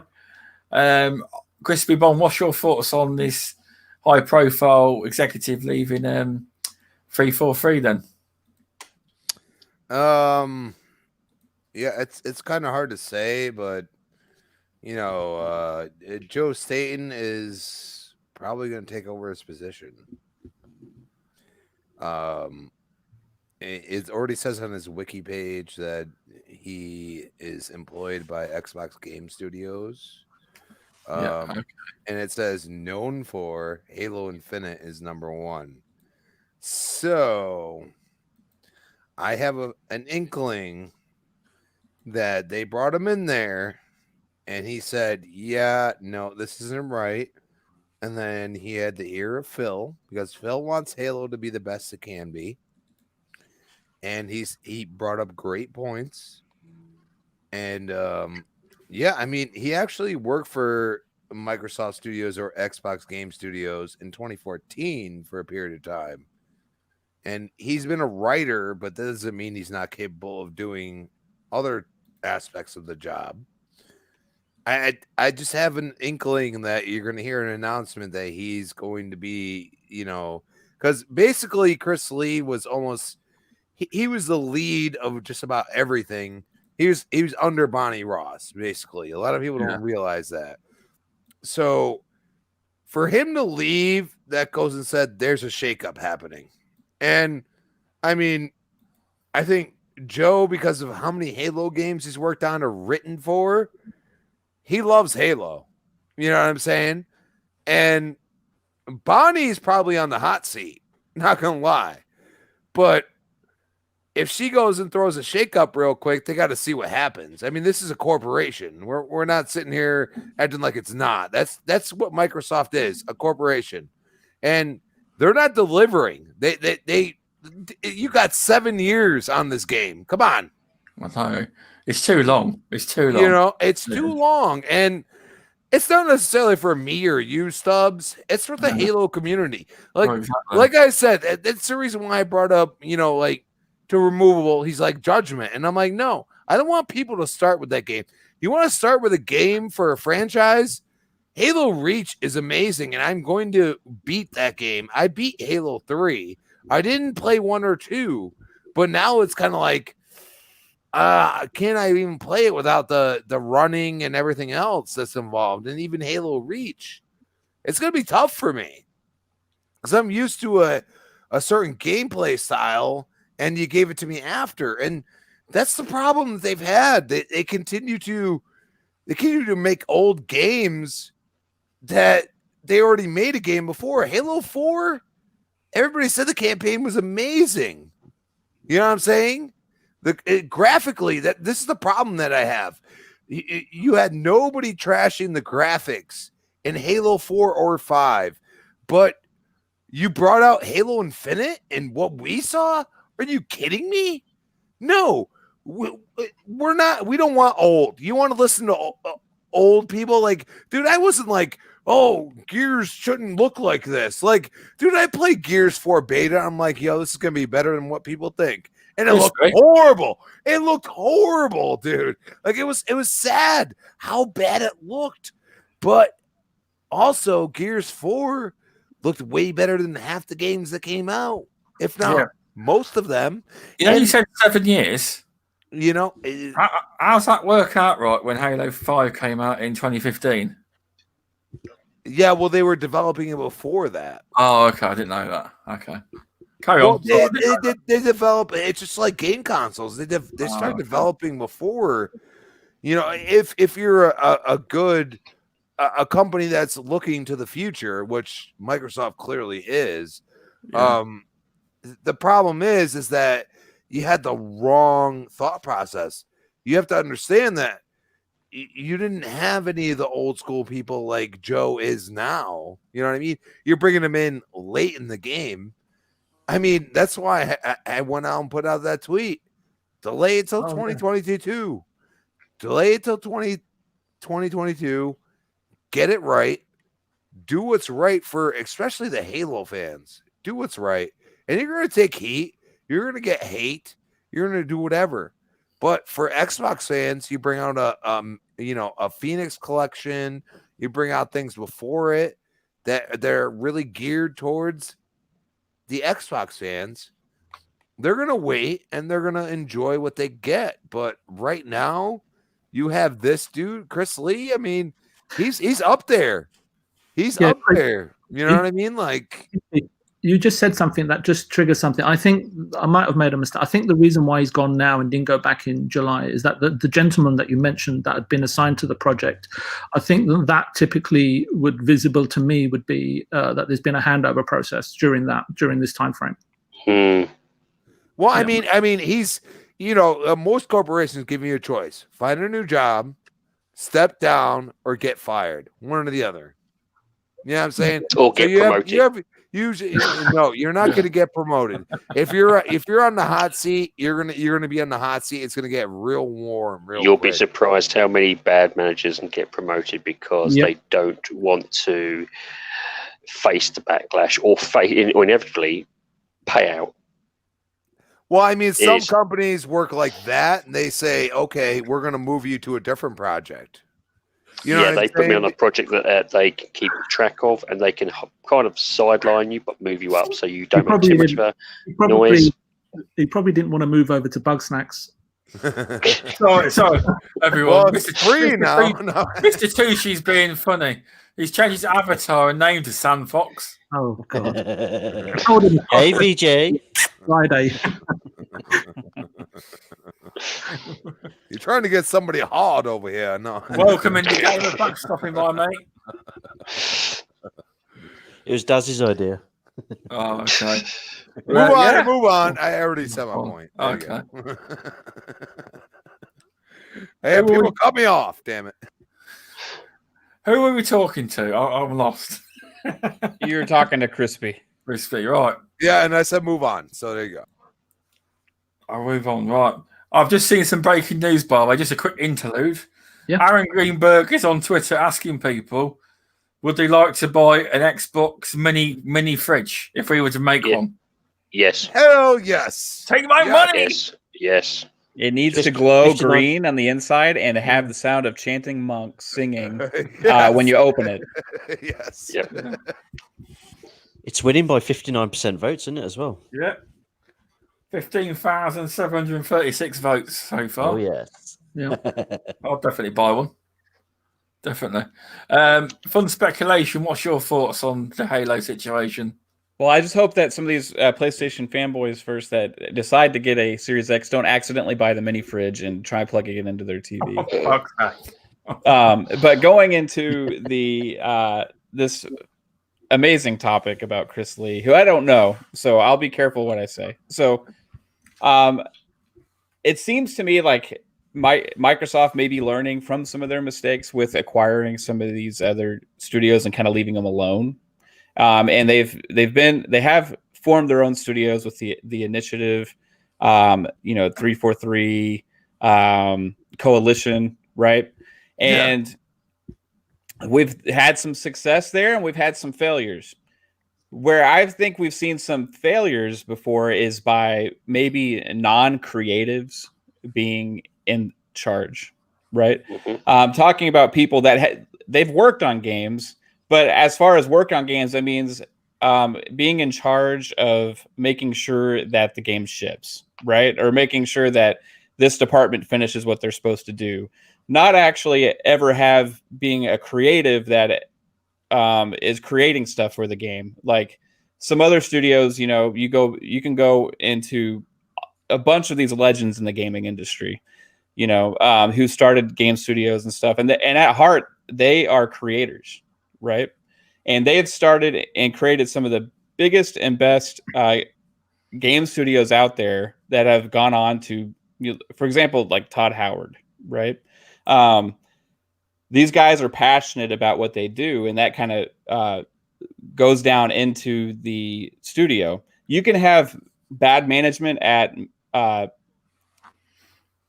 Crispy Bomb, what's your thoughts on this high-profile executive leaving 343 then? Yeah, it's kind of hard to say, but Joe Staten is probably going to take over his position. It already says on his wiki page that he is employed by Xbox Game Studios. And it says known for Halo Infinite is #1. So I have an inkling that they brought him in there and he said, yeah, no, this isn't right. And then he had the ear of Phil because Phil wants Halo to be the best it can be. And he brought up great points. And I mean, he actually worked for Microsoft Studios or Xbox Game Studios in 2014 for a period of time. And he's been a writer, but that doesn't mean he's not capable of doing other aspects of the job. I just have an inkling that you're going to hear an announcement that he's going to be, because basically Chris Lee was almost he was the lead of just about everything. He was under Bonnie Ross, basically. A lot of people don't realize that. So for him to leave, that goes and said there's a shakeup happening. And I mean, I think Joe, because of how many Halo games he's worked on or written for, he loves Halo. You know what I'm saying? And Bonnie's probably on the hot seat, not gonna lie. But if she goes and throws a shakeup real quick, they got to see what happens. I mean, this is a corporation. We're not sitting here acting like it's not. That's what Microsoft is, a corporation. And they're not delivering. They you got 7 years on this game. Come on. I know. It's too long. It's too long. It's too long. And it's not necessarily for me or you, Stubbs. It's for the Halo community. Like I said, that's the reason why I brought up, to removable. He's like Judgment. And I'm like, no, I don't want people to start with that game. You want to start with a game for a franchise? Halo Reach is amazing, and I'm going to beat that game. I beat Halo 3. I didn't play 1 or 2, but now it's kind of like, can I even play it without the running and everything else that's involved, and even Halo Reach? It's going to be tough for me because I'm used to a certain gameplay style, and you gave it to me after, and that's the problem that they've had. They continue to make old games that they already made a game before. Halo 4, everybody said the campaign was amazing. You know what I'm saying? Graphically, this is the problem that I have. You had nobody trashing the graphics in Halo 4 or 5, but you brought out Halo Infinite and what we saw? Are you kidding me? No, we're not. We don't want old. You want to listen to old people? Like, dude, I wasn't like, oh, Gears shouldn't look like this. Like, dude, I played Gears 4 beta. I'm like, yo, this is going to be better than what people think. And it looked horrible. It looked horrible, dude. Like, it was sad how bad it looked. But also, Gears 4 looked way better than half the games that came out, if not most of them. You said 7 years. How's that work out right when Halo 5 came out in 2015? Yeah, well, they were developing it before that. Oh, okay. I didn't know that. Okay. Carry on. They develop. It's just like game consoles. They start developing before. If you're a company that's looking to the future, which Microsoft clearly is, the problem is that you had the wrong thought process. You have to understand that you didn't have any of the old school people like Joe is now. You know what I mean? You're bringing them in late in the game. I mean, that's why I went out and put out that tweet. Delay it till 2022. Delay it till 2022. Get it right. Do what's right for especially the Halo fans. Do what's right. And you're going to take heat. You're going to get hate. You're going to do whatever. But for Xbox fans, you bring out a Phoenix collection. You bring out things before it that they're really geared towards the Xbox fans. They're going to wait and they're going to enjoy what they get. But right now, you have this dude, Chris Lee. I mean, he's up there. He's up there. You know what I mean? Like, you just said something that just triggered something. I think I might have made a mistake. I think the reason why he's gone now and didn't go back in July is that the gentleman that you mentioned that had been assigned to the project, I think that typically visible to me would be that there's been a handover process during this time frame. Well, I mean, he's, most corporations give you a choice: find a new job, step down, or get fired. One or the other. You know what I'm saying? Or get promoted. Usually, no, you're not going to get promoted. If you're on the hot seat, you're gonna be on the hot seat. It's gonna get real warm. You'll be surprised how many bad managers can get promoted because they don't want to face the backlash or inevitably pay out. Well, I mean, some companies work like that, and they say, "Okay, we're going to move you to a different project." You know yeah, what I'm they put me on a saying? project that they can keep track of, and they can kind of sideline you but move you up, so you don't make too much of a noise. He probably didn't want to move over to Bug Snacks. Sorry, everyone. Well, it's free now. No. Mr. Tushy's being funny. He's changed his avatar and name to Sandfox. Oh God! Hey, VJ. Friday. You're trying to get somebody hard over here. No. Welcome in the game of backstopping, my mate. It was Daz's idea. Oh, okay. Move on. I already said my point. There you Okay. go. Hey, people cut me off, damn it. Who were we talking to? I'm lost. You're talking to Crispy. Crispy, right. Yeah, and I said move on. So there you go. I'll move on. Right. I've just seen some breaking news, by the way. Just a quick interlude. Yeah. Aaron Greenberg is on Twitter asking people, would they like to buy an Xbox mini fridge if we were to make one? Yes. Hell yes. Take my Yeah. money. Yes. Yes. It needs Just to glow 59 green on the inside and have the sound of chanting monks singing Yes. when you open it. Yes. Yeah. It's winning by 59% votes, isn't it, as well? Yeah. 15,736 votes so far. Oh, yes. Yeah. I'll definitely buy one. Definitely. Fun speculation. What's your thoughts on the Halo situation? Well, I just hope that some of these PlayStation fanboys first that decide to get a Series X don't accidentally buy the mini fridge and try plugging it into their TV. Okay. But going into the this amazing topic about Chris Lee, who I don't know, so I'll be careful what I say. So it seems to me like Microsoft may be learning from some of their mistakes with acquiring some of these other studios and kind of leaving them alone. And they have formed their own studios with the initiative, 343 coalition, right? And we've had some success there and we've had some failures. Where I think we've seen some failures before is by maybe non-creatives being in charge, right? Talking about people that they've worked on games. But as far as work on games, that means being in charge of making sure that the game ships, right? Or making sure that this department finishes what they're supposed to do. Not actually ever being a creative that is creating stuff for the game. Like some other studios, you can go into a bunch of these legends in the gaming industry, who started game studios and stuff. And at heart, they are creators. Right. And they've started and created some of the biggest and best game studios out there that have gone on to, for example, like Todd Howard. Right. These guys are passionate about what they do. And that kind of goes down into the studio. You can have bad management at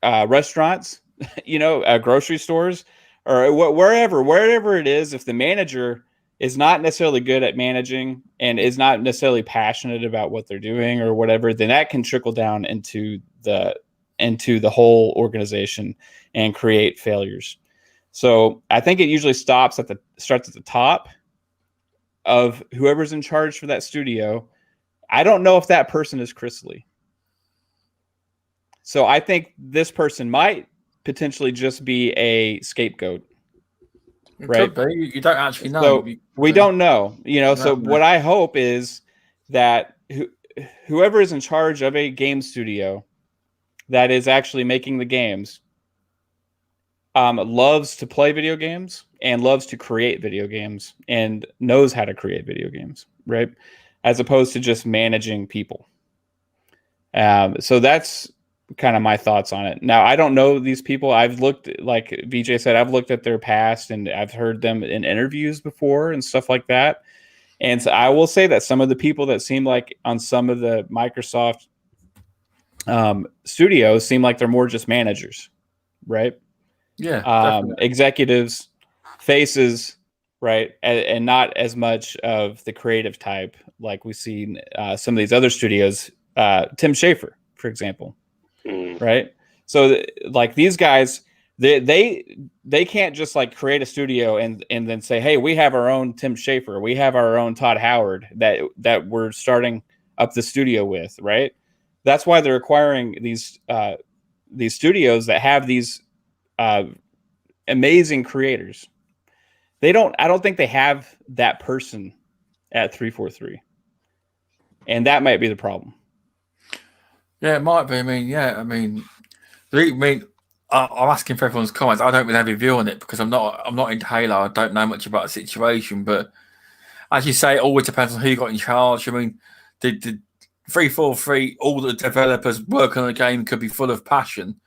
restaurants, grocery stores, or wherever it is. If the manager is not necessarily good at managing and is not necessarily passionate about what they're doing or whatever, then that can trickle down into the whole organization and create failures. So I think it usually starts at the top of whoever's in charge for that studio. I don't know if that person is Chris Lee. So I think this person might potentially just be a scapegoat. Right. Could be. You don't actually know. So we don't know, so what I hope is that whoever is in charge of a game studio that is actually making the games loves to play video games and loves to create video games and knows how to create video games, right? As opposed to just managing people. So that's kind of my thoughts on it. Now, I don't know these people. I've looked, like VJ said, I've looked at their past and I've heard them in interviews before and stuff like that. And so I will say that some of the people that seem like on some of the Microsoft studios seem like they're more just managers, right? Yeah. Executives, faces, right? And not as much of the creative type like we see some of these other studios, Tim Schafer, for example. Right. So like these guys They can't just like create a studio and then say, hey, we have our own Tim Schafer, we have our own Todd Howard that we're starting up the studio with, right? That's why they're acquiring these studios that have these amazing creators. I don't think they have that person at 343, and that might be the problem. Yeah, it might be. I'm asking for everyone's comments. I don't really have a view on it because I'm not into Halo. I don't know much about the situation, but as you say, it always depends on who you got in charge. I mean, the 343, all the developers working on the game could be full of passion,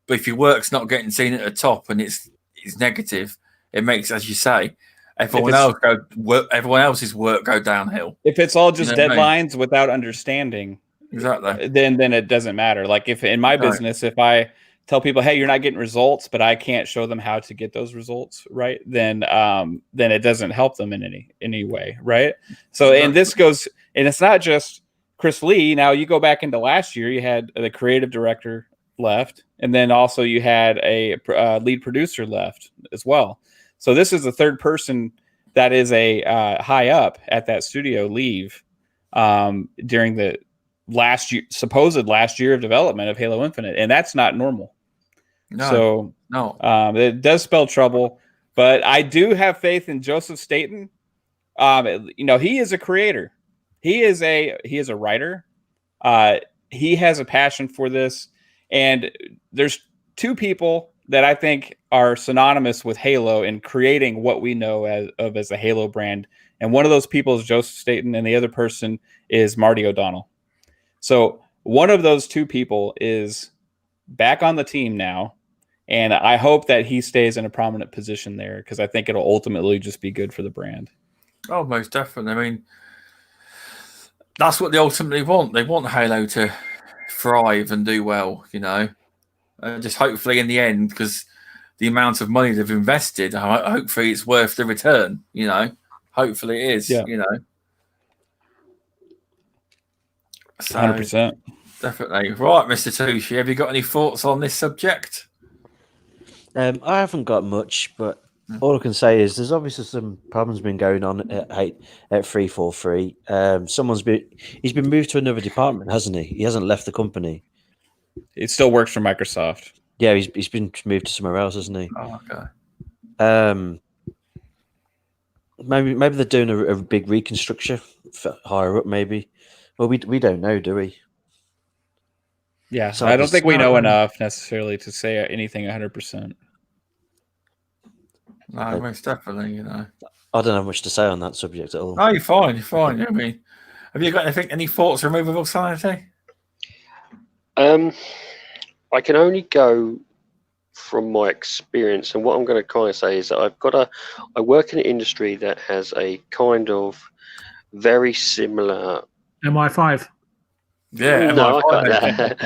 but if your work's not getting seen at the top and it's negative, it makes, as you say, everyone else's work go downhill. If it's all just deadlines without understanding, exactly, then it doesn't matter. Like if in my business, if I tell people, hey, you're not getting results, but I can't show them how to get those results, right? Then it doesn't help them in any way, right? So, and this goes, and it's not just Chris Lee. Now you go back into last year, you had the creative director left, and then also you had a lead producer left as well. So this is the third person that is a high up at that studio leave during the supposed last year of development of Halo Infinite, and that's not normal. No. It does spell trouble, but I do have faith in Joseph Staten. He is a creator. He is a writer. He has a passion for this, and there's two people that I think are synonymous with Halo in creating what we know as a Halo brand. And one of those people is Joseph Staten, and the other person is Marty O'Donnell. So one of those two people is back on the team now, and I hope that he stays in a prominent position there because I think it'll ultimately just be good for the brand. Oh, most definitely. I mean, that's what they ultimately want. They want Halo to thrive and do well, just hopefully in the end, because the amount of money they've invested, hopefully it's worth the return, hopefully it is, So 100%. Definitely. Right, Mr. Tucci, have you got any thoughts on this subject? I haven't got much, but all I can say is there's obviously some problems been going on at 343. He's been moved to another department, hasn't he? He hasn't left the company. It still works for Microsoft. Yeah, he's been moved to somewhere else, hasn't he? Oh, okay. Maybe they're doing a big reconstruction for higher up. Maybe. Well, we don't know, do we? Yeah, so I don't think we know enough necessarily to say anything 100%. No, most definitely, I don't have much to say on that subject at all. No, you're fine. I mean, have you got any thoughts on removable sanity? I can only go from my experience, and what I'm going to kind of say is that I work in an industry that has a kind of very similar MI5. Yeah, no, I got that.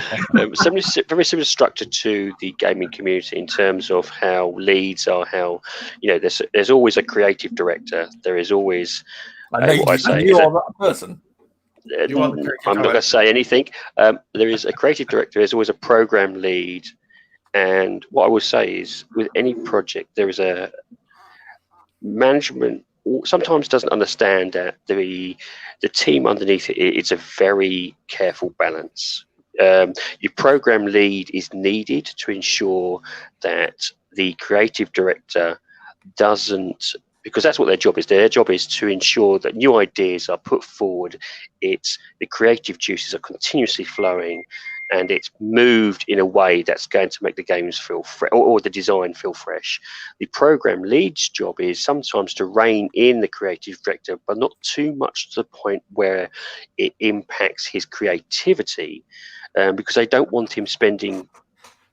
Very similar structure to the gaming community in terms of how leads are, how there's always a creative director. There is always you are that person. I'm not going to say anything. There is a creative director. There's always a program lead, and what I will say is, with any project, there is a management. Sometimes doesn't understand that the team underneath it. It's a very careful balance. Your program lead is needed to ensure that the creative director doesn't, because that's what their job is. Their job is to ensure that new ideas are put forward. The creative juices are continuously flowing, and it's moved in a way that's going to make the games feel fresh, or the design feel fresh. The program lead's job is sometimes to rein in the creative director, but not too much to the point where it impacts his creativity, because they don't want him spending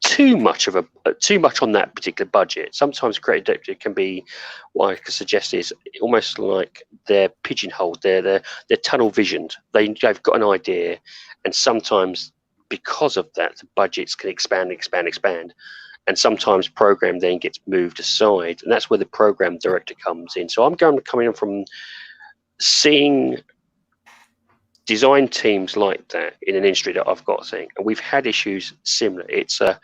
too much on that particular budget. Sometimes creative director can be, what I could suggest is almost like they're pigeonholed, they're tunnel visioned. They've got an idea, and sometimes because of that, the budgets can expand, and sometimes program then gets moved aside, and that's where the program director comes in. So I'm coming in from seeing design teams like that in an industry that I've got thing, and we've had issues similar. It's a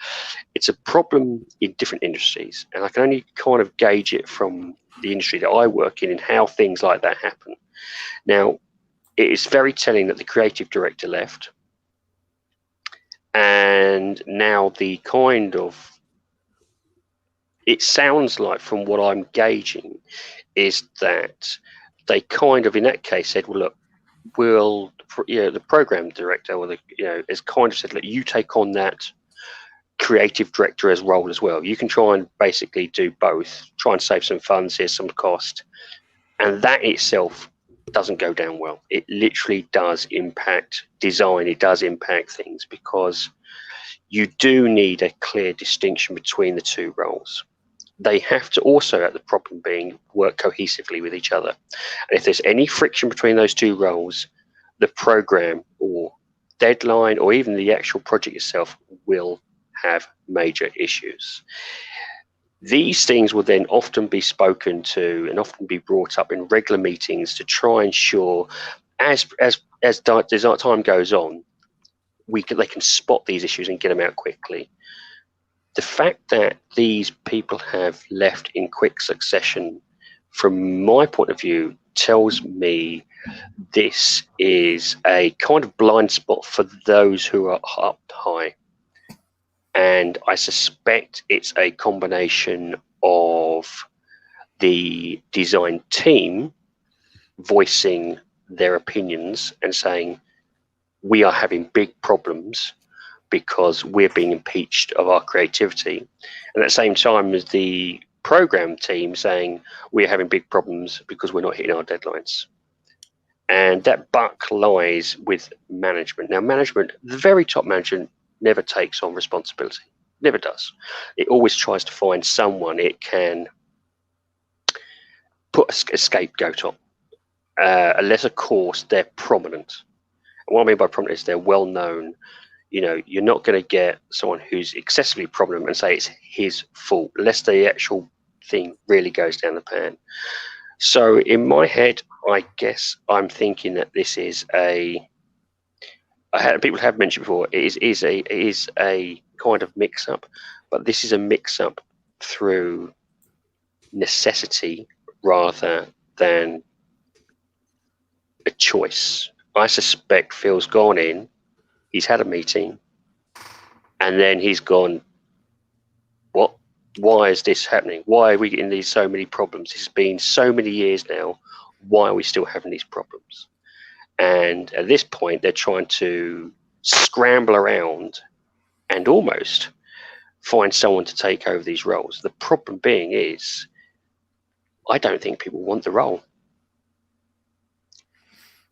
problem in different industries, and I can only kind of gauge it from the industry that I work in and how things like that happen. Now, it is very telling that the creative director left, and now the kind of, it sounds like from what I'm gauging is that they kind of in that case said, well, look, the program director or has kind of said, look, you take on that creative director as role as well. You can try and basically do both, try and save some funds, here's some cost. And that itself doesn't go down well. It literally does impact design. It does impact things, because you do need a clear distinction between the two roles. They have to also, at the problem being, work cohesively with each other. And if there's any friction between those two roles, the program or deadline or even the actual project itself will have major issues. These things will then often be spoken to and often be brought up in regular meetings to try and ensure, as time goes on, they can spot these issues and get them out quickly. The fact that these people have left in quick succession, from my point of view, tells me this is a kind of blind spot for those who are up high. And I suspect it's a combination of the design team voicing their opinions and saying, we are having big problems because we're being impeached of our creativity. And at the same time as the program team saying, we're having big problems because we're not hitting our deadlines. And that buck lies with management. Now, management, the very top management, never takes on responsibility. Never does. It always tries to find someone it can put a scapegoat on, unless, of course, they're prominent. And what I mean by prominent is they're well known. You're not going to get someone who's excessively prominent and say it's his fault, unless the actual thing really goes down the pan. So in my head, I guess I'm thinking that this is people have mentioned before, it is a kind of mix-up, but this is a mix-up through necessity rather than a choice. I suspect Phil's gone in, he's had a meeting, and then he's gone, what? Why is this happening? Why are we getting these so many problems? It's been so many years now. Why are we still having these problems? And at this point, they're trying to scramble around and almost find someone to take over these roles. The problem being is, I don't think people want the role.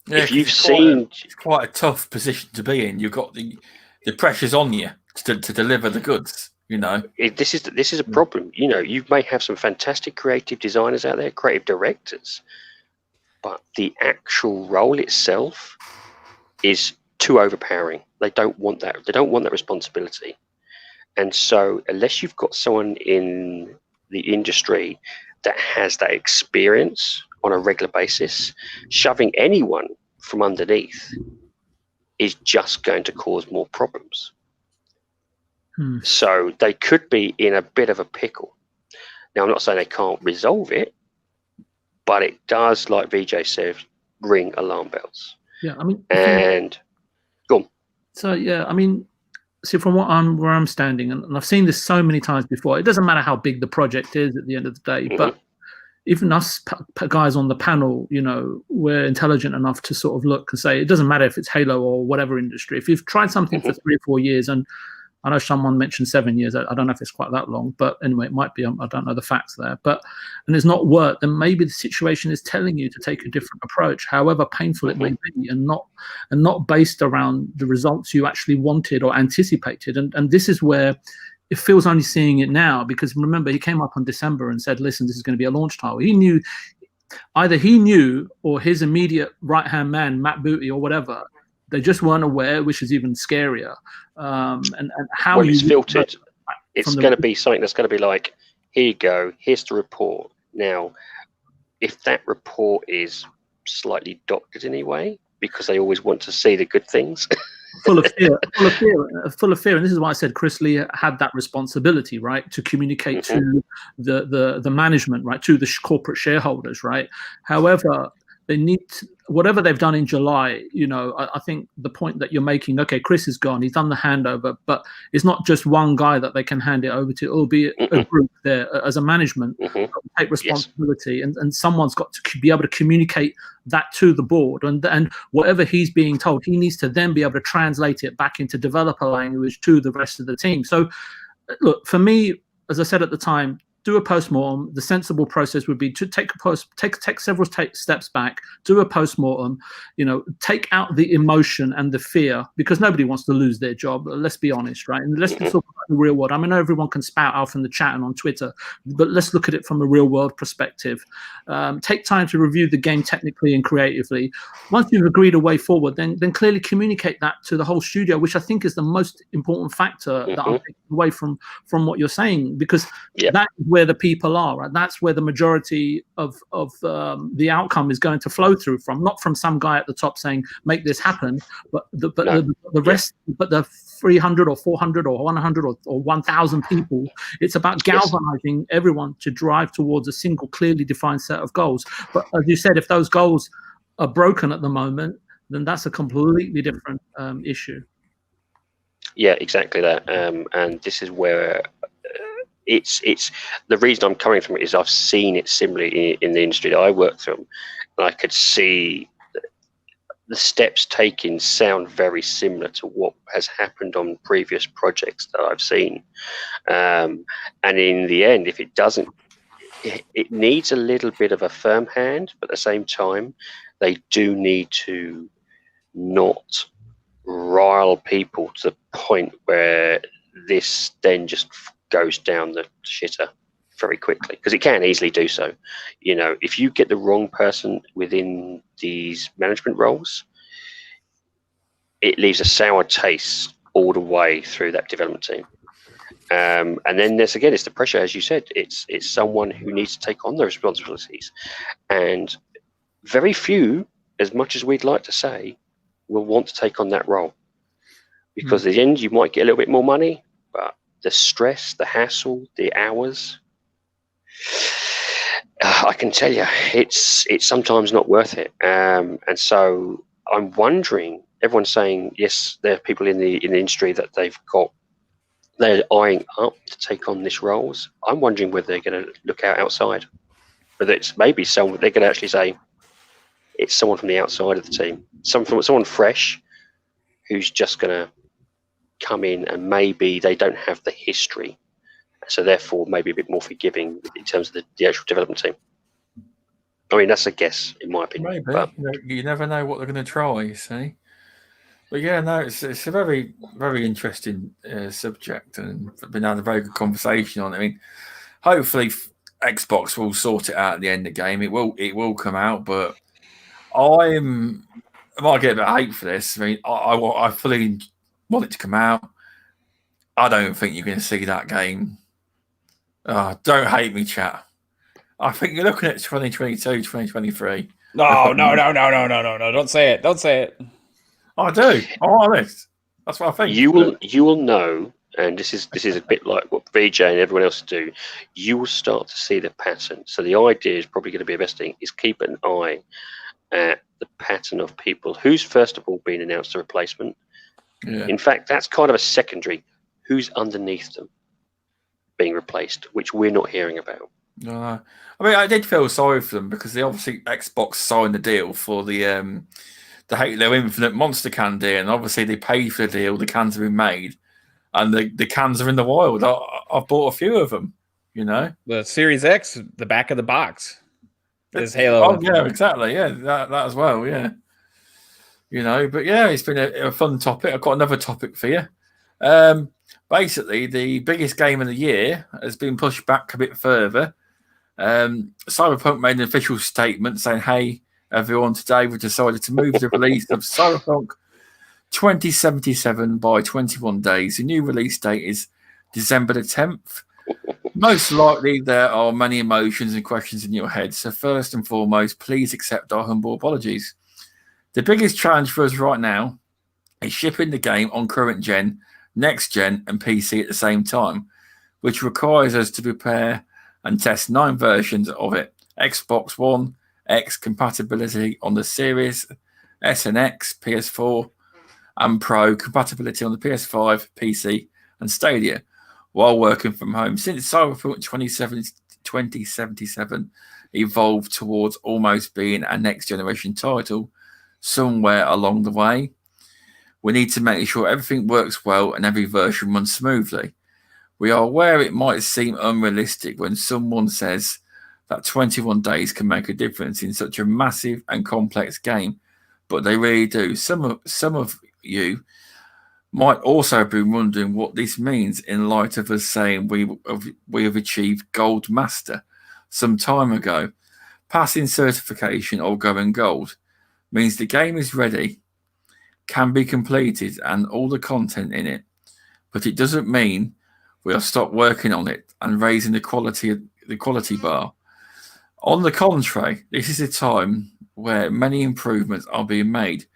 Yeah, if you've seen, it's quite a tough position to be in. You've got the pressure's on you to deliver the goods. This is a problem. You may have some fantastic creative designers out there, creative directors, but the actual role itself is too overpowering. They don't want that. They don't want that responsibility. And so unless you've got someone in the industry that has that experience on a regular basis, shoving anyone from underneath is just going to cause more problems. So they could be in a bit of a pickle. Now, I'm not saying they can't resolve it, but it does, like VJ said, ring alarm bells. Yeah, I mean, and go on. So yeah, I mean, see, from where I'm standing, and I've seen this so many times before. It doesn't matter how big the project is at the end of the day, but even us guys on the panel, we're intelligent enough to sort of look and say, it doesn't matter if it's Halo or whatever industry. If you've tried something for 3 or 4 years, and I know someone mentioned 7 years. I don't know if it's quite that long, but anyway, it might be. I don't know the facts there. And it's not worked, then maybe the situation is telling you to take a different approach, however painful it may be, and not based around the results you actually wanted or anticipated. And this is where it feels only seeing it now, because remember, he came up on December and said, listen, this is going to be a launch title. He knew, either he knew or his immediate right-hand man, Matt Booty or whatever, they just weren't aware, which is even scarier. And how when it's filtered, it's going to be something that's going to be like, here you go, here's the report. Now, if that report is slightly doctored in any way, because they always want to see the good things. full of fear. And this is why I said Chris Lee had that responsibility, right, to communicate to the management, right, to the corporate shareholders, right. However, they need whatever they've done in July. I think the point that you're making, okay, Chris is gone, he's done the handover, but it's not just one guy that they can hand it over to. It'll be a group there as a management take responsibility, and someone's got to be able to communicate that to the board, and whatever he's being told, he needs to then be able to translate it back into developer language to the rest of the team. So, look, for me, as I said at the time, do a post-mortem. The sensible process would be to take several steps back, do a post-mortem, take out the emotion and the fear, because nobody wants to lose their job. Let's be honest, right? And let's talk about the real world. I mean, everyone can spout out from the chat and on Twitter, but let's look at it from a real world perspective. Take time to review the game technically and creatively. Once you've agreed a way forward, then clearly communicate that to the whole studio, which I think is the most important factor that I'm taking away from what you're saying, because that is where the people are, right? That's where the majority of the outcome is going to flow through from, not from some guy at the top saying make this happen, but the rest, but the 300 or 400 or 100 or 1,000 people. It's about galvanizing everyone to drive towards a single clearly defined set of goals. But as you said, if those goals are broken at the moment, then that's a completely different issue. Yeah, exactly that. And this is where it's the reason I'm coming from it is I've seen it similarly in the industry that I work through, and I could see the steps taken sound very similar to what has happened on previous projects that I've seen. And in the end, if it doesn't, it needs a little bit of a firm hand, but at the same time, they do need to not rile people to the point where this then just goes down the shitter very quickly, because it can easily do so. If you get the wrong person within these management roles, it leaves a sour taste all the way through that development team. And then it's the pressure, as you said. It's someone who needs to take on those responsibilities, and very few, as much as we'd like to say, will want to take on that role, because at the end you might get a little bit more money, but the stress, the hassle, the hours, I can tell you, it's sometimes not worth it. And so I'm wondering, everyone's saying, yes, there are people in the industry that they're eyeing up to take on these roles. I'm wondering whether they're going to look outside, whether it's maybe someone they're going to actually say it's someone from the outside of the team, someone fresh who's just going to come in, and maybe they don't have the history, so therefore maybe a bit more forgiving in terms of the actual development team. I mean, that's a guess in my opinion. Maybe, but you never know what they're going to try, you see. But yeah, no, it's a very, very interesting subject, and we've been having a very good conversation on it. I mean, hopefully Xbox will sort it out at the end of the game. It will come out, but I might get a bit of hate for this. I mean, I fully want it to come out. I don't think you're going to see that game. Don't hate me, chat. I think you're looking at 2022, 2023. No. Don't say it. Don't say it. I do. I'm honest. That's what I think. You will know, and this is a bit like what VJ and everyone else do. You will start to see the pattern. So the idea is probably going to be the best thing is keep an eye at the pattern of people who's first of all been announced a replacement. Yeah. In fact, that's kind of a secondary. Who's underneath them being replaced, which we're not hearing about. I mean, I did feel sorry for them because they obviously Xbox signed the deal for the Halo Infinite Monster Can deal, and obviously they paid for the deal. The cans have been made, and the cans are in the wild. I've bought a few of them. The Series X, the back of the box is Halo. Oh yeah, exactly. Yeah, that as well. Yeah. But yeah, it's been a fun topic. I've got another topic for you. Basically, the biggest game of the year has been pushed back a bit further. Cyberpunk made an official statement saying, hey, everyone, today we've decided to move the release of Cyberpunk 2077 by 21 days. The new release date is December the 10th. Most likely, there are many emotions and questions in your head. So first and foremost, please accept our humble apologies. The biggest challenge for us right now is shipping the game on current gen, next gen, and PC at the same time, which requires us to prepare and test 9 versions of it. Xbox One X compatibility on the Series S and X, PS4 and Pro, compatibility on the PS5, PC, and Stadia, while working from home. Since Cyberpunk 2077 evolved towards almost being a next generation title somewhere along the way, we need to make sure everything works well and every version runs smoothly. We are aware it might seem unrealistic when someone says that 21 days can make a difference in such a massive and complex game, but they really do. Some of you might also be wondering what this means in light of us saying we have achieved Gold Master some time ago. Passing certification or going gold means the game is ready, can be completed, and all the content in it, but it doesn't mean we'll stop working on it and raising the quality bar. On the contrary, this is a time where many improvements are being made,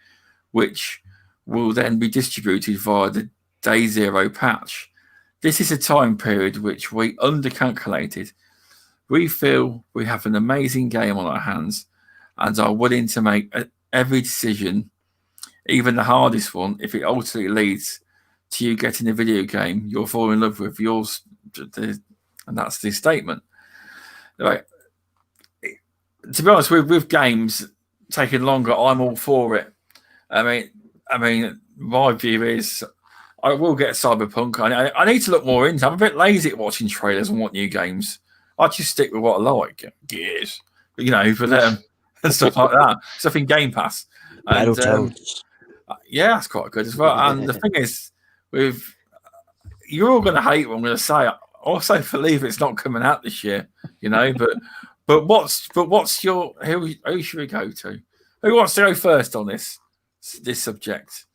which will then be distributed via the Day Zero patch. This is a time period which we undercalculated. We feel we have an amazing game on our hands and are willing to make every decision, even the hardest one, if it ultimately leads to you getting a video game you'll fall in love with. Yours, and that's the statement. Right. To be honest, with games taking longer, I'm all for it. I mean, my view is I will get Cyberpunk. I need to look more into it. I'm a bit lazy at watching trailers and what new games. I just stick with what I like. Gears, for them and stuff like that. Stuff in Game Pass. And yeah, that's quite good as well. And the thing is, you're all going to hate what I'm going to say. I also believe it's not coming out this year, But what's your who should we go to? Who wants to go first on this subject?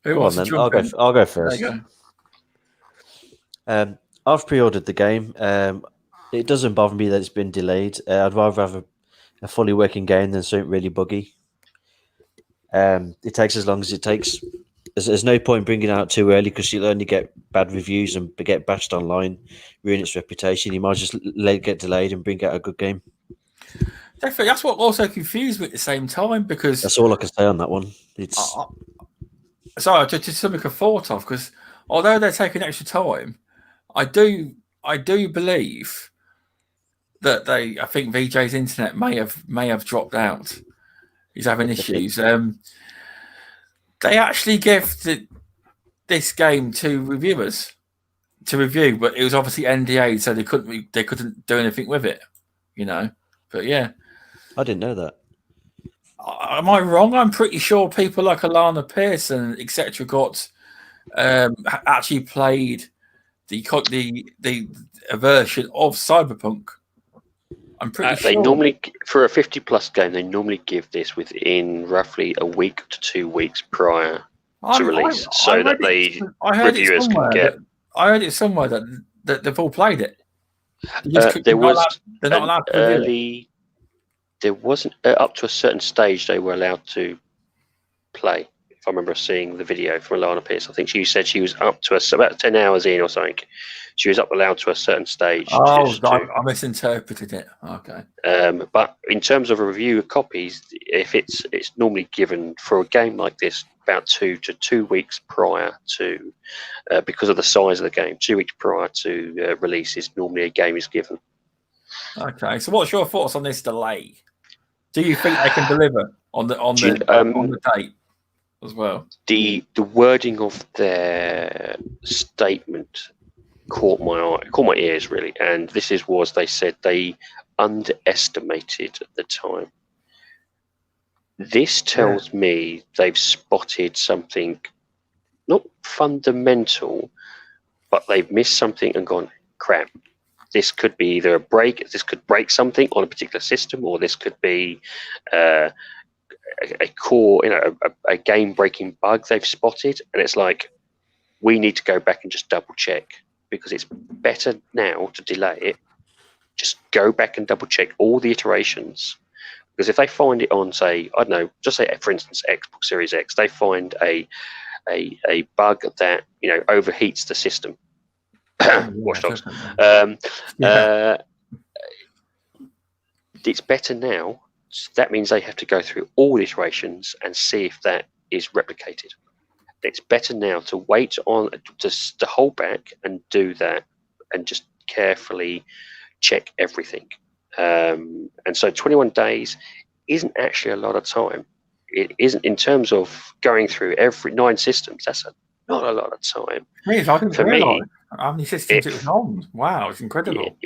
Who wants to jump in? I'll go first. I've pre-ordered the game. It doesn't bother me that it's been delayed. I'd rather have a fully working game than something really buggy. It takes as long as it takes. There's no point bringing it out too early because you'll only get bad reviews and get bashed online, ruin its reputation. You might just let it get delayed and bring out a good game. Definitely, that's what also confused me at the same time, because that's all I can say on that one. It's sorry, just something I thought of, because although they're taking extra time, I do believe that I think VJ's internet may have dropped out. He's having issues. They actually gave this game to reviewers to review, but it was obviously NDA, so they couldn't do anything with it, But yeah, I didn't know that. Am I wrong? I'm pretty sure people like Alana Pearson, etc., got actually played the version of Cyberpunk. I'm pretty sure. They normally, for a 50+ game, they normally give this within roughly a week to 2 weeks prior to release, so that reviewers can get. I heard it somewhere that they've all played it. There was they're not allowed to early. There wasn't up to a certain stage they were allowed to play. If I remember seeing the video from Alana Pierce, I think she said she was up to about 10 hours in or something. She was allowed to a certain stage. I misinterpreted it. Okay. But in terms of a review of copies, if it's normally given for a game like this about 2 to 2 weeks prior to, because of the size of the game, 2 weeks prior to release is normally a game is given. Okay. So what's your thoughts on this delay? Do you think they can deliver on the date as well? The wording of their statement caught my ears really, and this was they said they underestimated the time. This tells me they've spotted something not fundamental, but they've missed something and gone, crap. This could be either a break. This could break something on a particular system, or this could be a core, a game-breaking bug they've spotted. And it's like, we need to go back and just double check, because it's better now to delay it. Just go back and double check all the iterations Because if they find it on, say, I don't know, just say for instance Xbox Series X, they find a bug that overheats the system. Watch Dogs. It's better now. That means they have to go through all iterations and see if that is replicated. It's better now to wait on to hold back and do that and just carefully check everything. And so 21 days isn't actually a lot of time. It isn't in terms of going through every 9 systems. That's not a lot of time. I didn't realise how many systems it was on. Wow, it's incredible.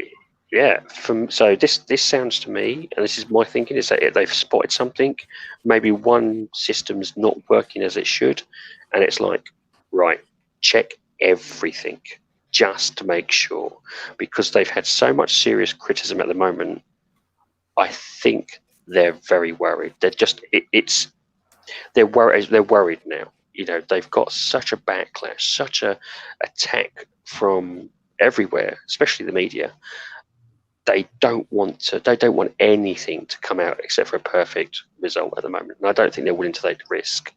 Yeah. So this sounds to me, and this is my thinking, is that they've spotted something. Maybe one system's not working as it should, and it's like, right, check everything just to make sure, because they've had so much serious criticism at the moment. I think they're very worried. They're just they're worried now. They've got such a backlash, such a attack from everywhere, especially the media. They don't want anything to come out except for a perfect result at the moment. And I don't think they're willing to take the risk.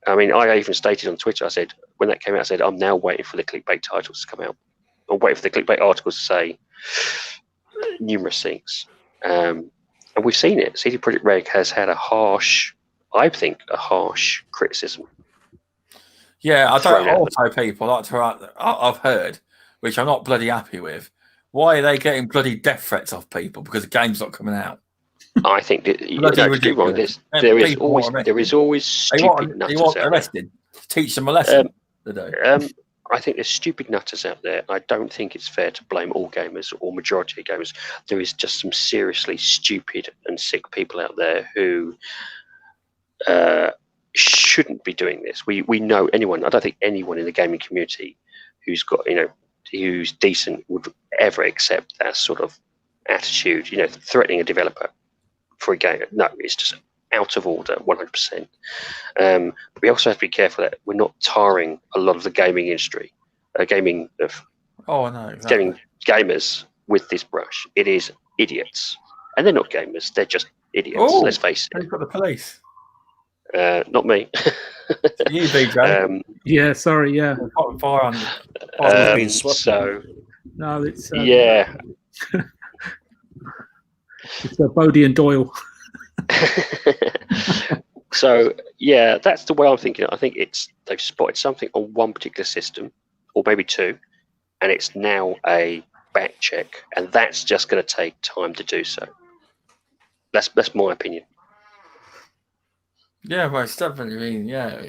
I mean, I even stated on Twitter, I said, when that came out, I said, I'm now waiting for the clickbait titles to come out. I'm waiting for the clickbait articles to say numerous things. And we've seen it. CD Projekt Red has had a harsh criticism. Yeah, I don't also people like to, I've heard, which I'm not bloody happy with. Why are they getting bloody death threats off people because the game's not coming out? I think that there is always stupid nutters out there. Teach them a lesson. I think there's stupid nutters out there. I don't think it's fair to blame all gamers or majority of gamers. There is just some seriously stupid and sick people out there who shouldn't be doing this. We know anyone. I don't think anyone in the gaming community who's got who's decent would ever accept that sort of attitude, threatening a developer for a game. No, it's just out of order, 100%. But we also have to be careful that we're not tarring a lot of the gaming industry, gaming gamers with this brush. It is idiots. And they're not gamers, they're just idiots, let's face it. You've got the police. Not me. You, BJ. Yeah, sorry, yeah. Fire on. So no, it's yeah. It's Bodie and Doyle. So yeah, that's the way I'm thinking. I think they've spotted something on one particular system, or maybe 2, and it's now a back check, and that's just going to take time to do so. That's my opinion. Yeah, well, it's definitely. Yeah,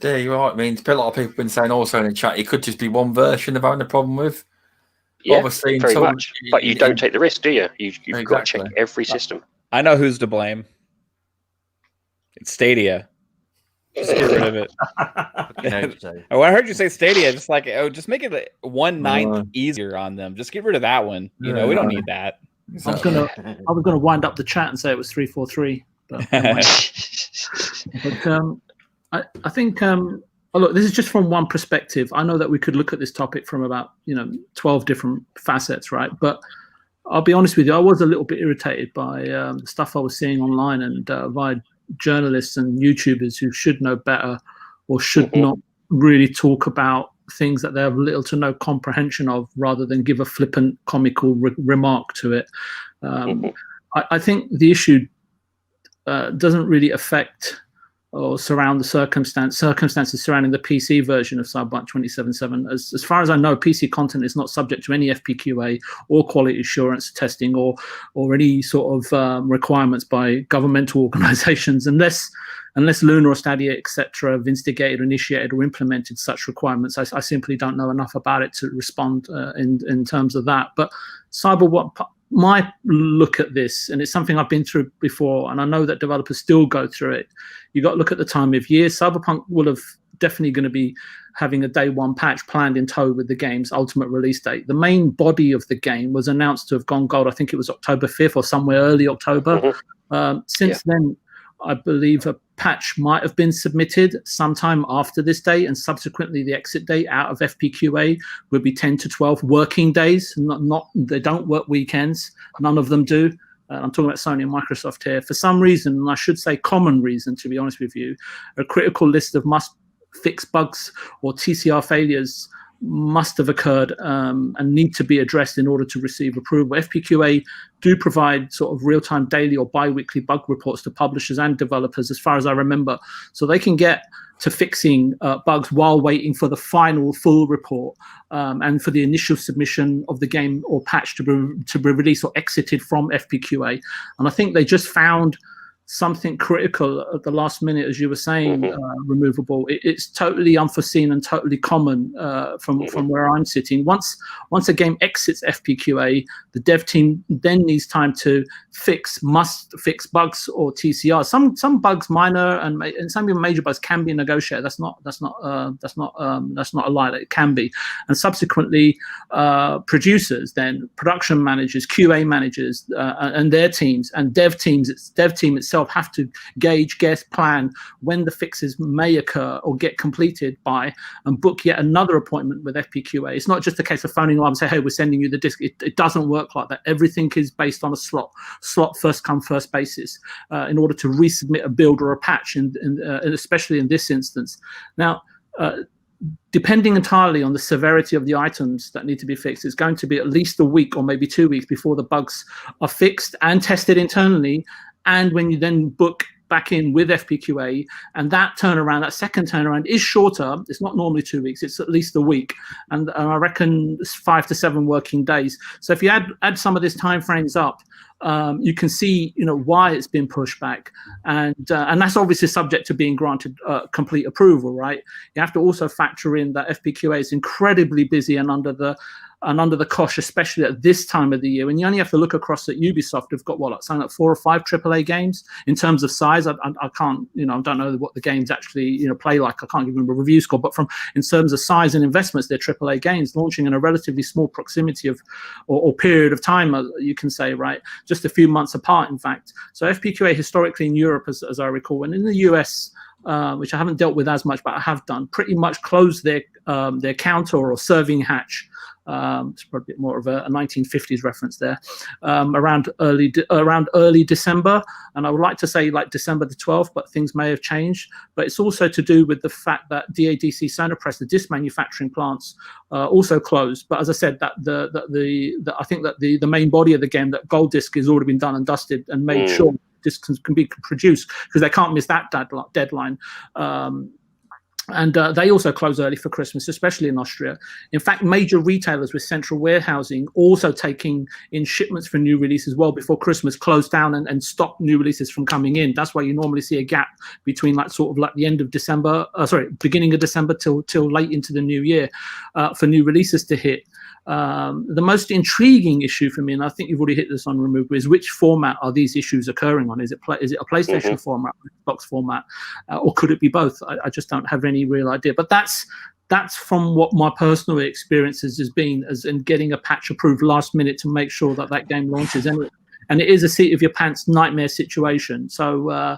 you're right. I mean, a lot of people have been saying also in the chat, it could just be one version of having a problem with. Yeah, obviously, very much. But you don't take the risk, do you? You've got to check every system. I know who's to blame. It's Stadia. Just get rid of it. When I heard you say Stadia, just make it 1/9 easier on them. Just get rid of that one. We don't need that. I was gonna wind up the chat and say it was 343. But anyway. I think look, this is just from one perspective. I know that we could look at this topic from about 12 different facets, right? But I'll be honest with you, I was a little bit irritated by the stuff I was seeing online and via journalists and YouTubers who should know better or should not really talk about things that they have little to no comprehension of, rather than give a flippant, comical remark to it. I think the issue doesn't really affect or surround the circumstances surrounding the PC version of Cyberpunk 2077. As far as I know, PC content is not subject to any FPQA or quality assurance testing or any sort of requirements by governmental organizations, unless Luna or Stadia, etc., have instigated, initiated, or implemented such requirements. I simply don't know enough about it to respond in terms of that. But my look at this, and it's something I've been through before, and I know that developers still go through it. You got to look at the time of year. Cyberpunk will have definitely going to be having a day one patch planned in tow with the game's ultimate release date. The main body of the game was announced to have gone gold. I think it was October 5th or somewhere early October. Since then, I believe a patch might have been submitted sometime after this date, and subsequently the exit date out of FPQA would be 10 to 12 working days. Not they don't work weekends. None of them do. I'm talking about Sony and Microsoft here, for some reason, and I should say common reason, to be honest with you, a critical list of must-fix bugs or TCR failures must have occurred and need to be addressed in order to receive approval. FPQA do provide sort of real-time daily or bi-weekly bug reports to publishers and developers, as far as I remember, so they can get to fixing bugs while waiting for the final full report and for the initial submission of the game or patch to be released or exited from FPQA. And I think they just found something critical at the last minute, as you were saying, removable. It's totally unforeseen and totally common from where I'm sitting. Once a game exits FPQA, the dev team then needs time to must fix bugs or TCR. Some bugs, minor and some even major bugs, can be negotiated. That's not a lie. That it can be. And subsequently, producers, then production managers, QA managers, and their teams, and dev team itself have to guess, plan when the fixes may occur or get completed by, and book yet another appointment with FPQA. It's not just a case of phoning them up and say, hey, we're sending you the disk. It doesn't work like that. Everything is based on a slot first come first basis in order to resubmit a build or a patch, and especially in this instance. Now, depending entirely on the severity of the items that need to be fixed, it's going to be at least a week or maybe 2 weeks before the bugs are fixed and tested internally. And when you then book back in with FPQA, and that second turnaround is shorter. It's not normally 2 weeks. It's at least a week. And I reckon it's 5 to 7 working days. So if you add some of these time frames up, you can see, why it's been pushed back, and that's obviously subject to being granted complete approval, right? You have to also factor in that FPQA is incredibly busy and under the cosh, especially at this time of the year. And you only have to look across at Ubisoft. They've got something like 4 or 5 AAA games in terms of size. I can't, I don't know what the games actually, play like. I can't give them a review score, but in terms of size and investments, they're AAA games launching in a relatively small proximity of, or period of time, you can say, right? Just a few months apart, in fact. So FPQA historically in Europe, as I recall, and in the US, which I haven't dealt with as much, but I have done, pretty much closed their counter or serving hatch. It's probably a bit more of a 1950s reference there, around early December, and I would like to say like December the 12th, but things may have changed. But it's also to do with the fact that DADC Sonopress, the disc manufacturing plants, also closed. But as I said, that I think that the main body of the game, that gold disc, has already been done and dusted and made sure discs can be produced, because they can't miss that deadline. And they also close early for Christmas, especially in Austria. In fact, major retailers with central warehousing also taking in shipments for new releases well before Christmas closed down and stopped new releases from coming in. That's why you normally see a gap between the end of December, beginning of December till late into the new year for new releases to hit. The most intriguing issue for me, and I think you've already hit this on removal, is which format are these issues occurring on? Is it a PlayStation format, Xbox format, or could it be both? I just don't have any real idea. But that's from what my personal experiences has been, as in getting a patch approved last minute to make sure that game launches. And it is a seat of your pants nightmare situation. So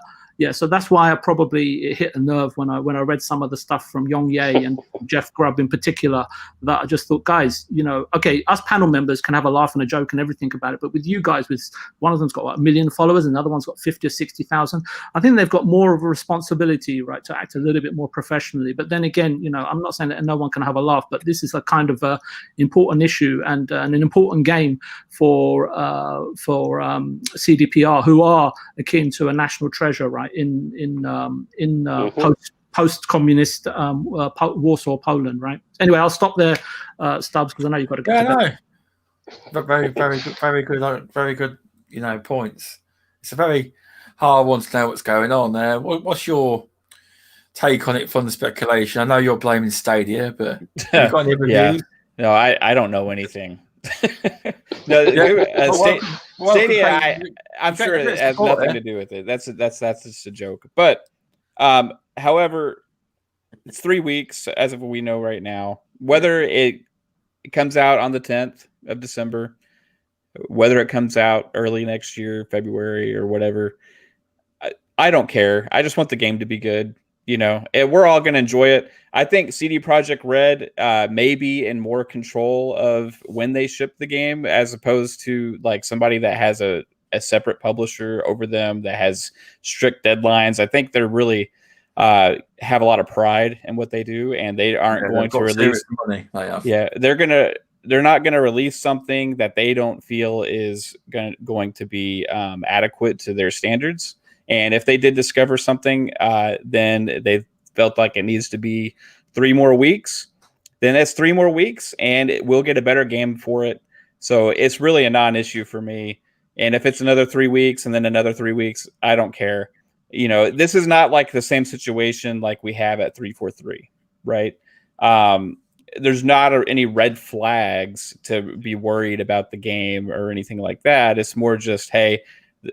so that's why it hit a nerve when I read some of the stuff from Yong Ye and Jeff Grubb in particular, that I just thought, guys, okay, us panel members can have a laugh and a joke and everything about it, but with you guys, with one of them's got 1 million followers and the other one's got 50 or 60,000, I think they've got more of a responsibility, right, to act a little bit more professionally. But then again, I'm not saying that no one can have a laugh, but this is a kind of important issue and an important game for CDPR, who are akin to a national treasure, right? In post-communist Warsaw, Poland, right? Anyway, I'll stop there, Stubbs, because I know you've got to go. But very good, very good. Points. It's a very hard one to know what's going on there. What's your take on it from the speculation? I know you're blaming Stadia, but have you got any reviews? No, I don't know anything. Stadia, I'm sure it has nothing to do with it. That's just a joke. But however, it's 3 weeks as of we know right now. Whether it comes out on the 10th of December, whether it comes out early next year, February or whatever, I don't care. I just want the game to be good. We're all going to enjoy it. I think CD Projekt Red may be in more control of when they ship the game, as opposed to like somebody that has a a separate publisher over them that has strict deadlines. I think they're really have a lot of pride in what they do, and they aren't going to release money. Yeah, they're not going to release something that they don't feel is going to be adequate to their standards. And if they did discover something, then they felt like it needs to be 3 more weeks, then that's 3 more weeks, and we'll get a better game for it. So it's really a non-issue for me. And if it's another 3 weeks and then another 3 weeks, I don't care. This is not like the same situation like we have at 343, right? There's not any red flags to be worried about the game or anything like that. It's more just, hey,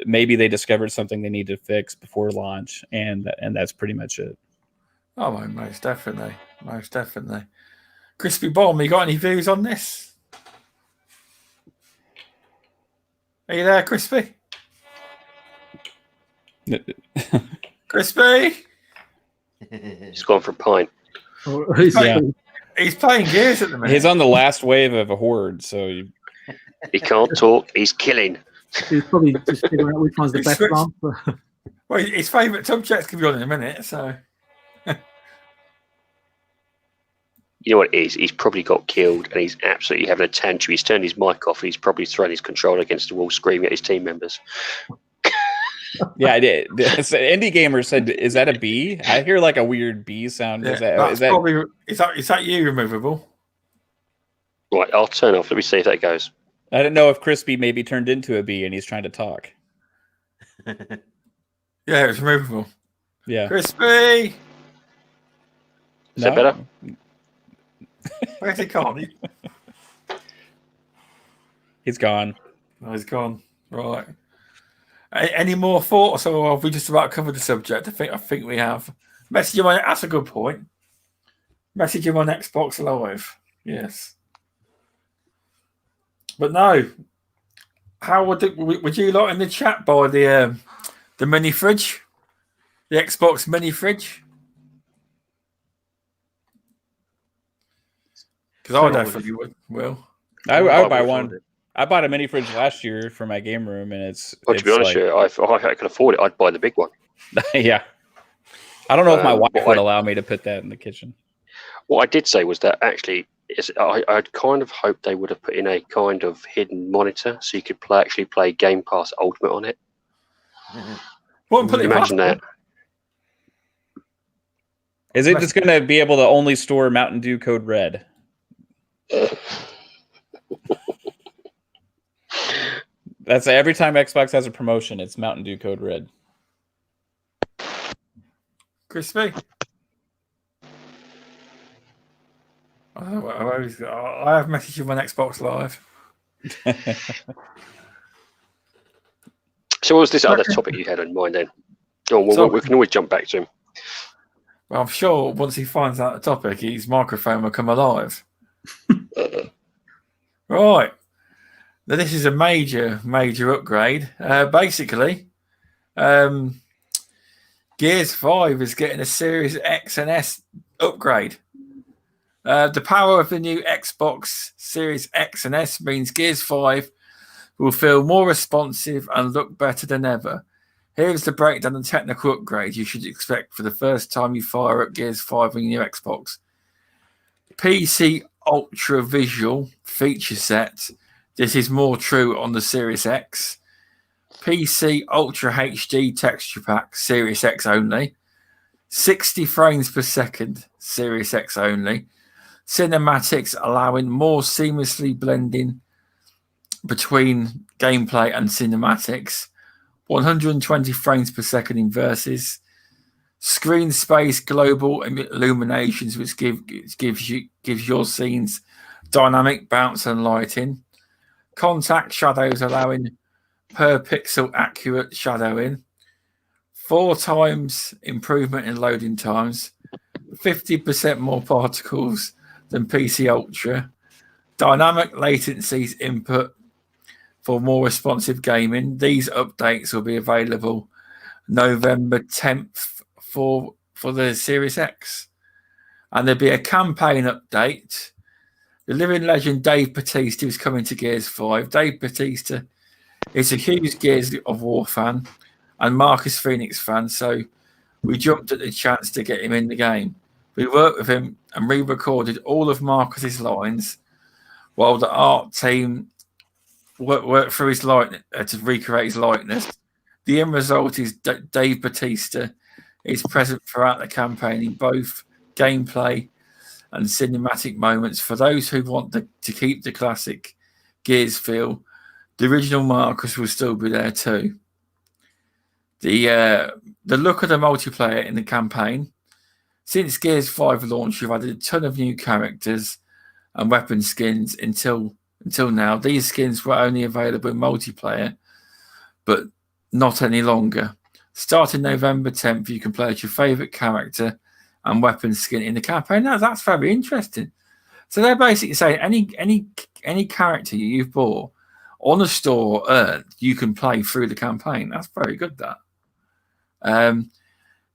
maybe they discovered something they need to fix before launch, and that's pretty much it. Oh, most definitely. Crispy Bomb, you got any views on this? Are you there, Crispy? Crispy? He's gone for a pint. He's playing Gears at the minute. He's on the last wave of a horde, so he can't talk. He's killing. He's probably just figuring out which one's the best one. Well, his favourite subjects can be on in a minute, so. You know what it is? He's probably got killed and he's absolutely having a tantrum. He's turned his mic off and he's probably thrown his controller against the wall, screaming at his team members. Yeah, I did. Indie Gamer said, "Is that a bee? I hear like a weird bee sound." Yeah, is that probably is that you removable? Right, I'll turn off. Let me see if that goes. I don't know if Crispy maybe turned into a bee and he's trying to talk. Yeah, it's removable. Yeah, Is Crispy. that better? Where's he gone? He's gone. Oh, he's gone. Right. Any more thoughts, or have we just about covered the subject? I think we have. Message him on. That's a good point. Message him on Xbox Live. Yes. But no. How would you lot in the chat buy the mini fridge, the Xbox mini fridge? Because I definitely would. Will. I would buy one. I bought a mini fridge last year for my game room, and it's. Well, to be honest, if I could afford it, I'd buy the big one. Yeah. I don't know if my wife would allow me to put that in the kitchen. What I did say was that actually, I'd kind of hoped they would have put in a kind of hidden monitor so you could actually play Game Pass Ultimate on it. Imagine that. Is it just going to be able to only store Mountain Dew Code Red? That's every time Xbox has a promotion, it's Mountain Dew Code Red. Crispy. I have messaged you on Xbox Live. So what was this other topic you had in mind then? Oh, well, we can always jump back to him. Well, I'm sure once he finds out the topic, his microphone will come alive. Right. Now, this is a major upgrade. Basically, Gears 5 is getting a Series X and S upgrade. The power of the new Xbox Series X and S means Gears 5 will feel more responsive and look better than ever. Here's the breakdown of technical upgrades you should expect for the first time you fire up Gears 5 on your Xbox. PC Ultra Visual feature set. This is more true on the Series X. PC Ultra HD texture pack, Series X only. 60 frames per second, Series X only. Cinematics allowing more seamlessly blending between gameplay and cinematics. 120 frames per second in Versus. Screen space global illuminations, which gives your scenes dynamic bounce and lighting. Contact shadows allowing per pixel accurate shadowing. 4 times improvement in loading times. 50% more particles than PC Ultra. Dynamic latencies input for more responsive gaming. These updates will be available November 10th for the Series X. And there'll be a campaign update. The living legend Dave Bautista is coming to Gears 5. Dave Bautista He's a huge Gears of War fan and Marcus Phoenix fan, so we jumped at the chance to get him in the game. We worked with him and re-recorded all of Marcus's lines while the art team worked through his likeness to recreate his likeness. The end result is Dave Bautista is present throughout the campaign in both gameplay and cinematic moments. For those who want to keep the classic Gears feel, the original Marcus will still be there too. The look of the multiplayer in the campaign. Since Gears 5 launch, you've added a ton of new characters and weapon skins until now. These skins were only available in multiplayer, but not any longer. Starting November 10th, you can play as your favourite character and weapon skin in the campaign. Now, that's very interesting. So they're basically saying any character you've bought on the store earned, you can play through the campaign. That's very good, that.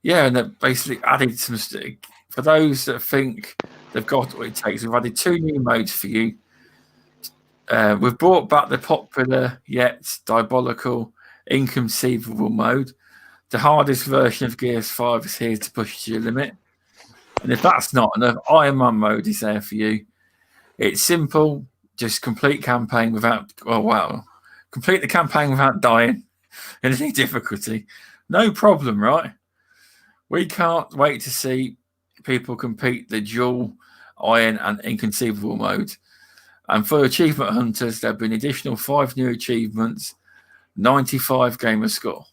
Yeah, and they've basically added some... For those that think they've got what it takes, we've added 2 new modes for you. We've brought back the popular yet diabolical inconceivable mode. The hardest version of Gears 5 is here to push to your limit. And if that's not enough, Iron Man mode is there for you. It's simple, just complete campaign without... Oh, wow. Complete the campaign without dying in any difficulty. No problem, right? We can't wait to see people compete the dual iron and inconceivable mode. And for achievement hunters, there have been additional 5 new achievements, 95 gamer score.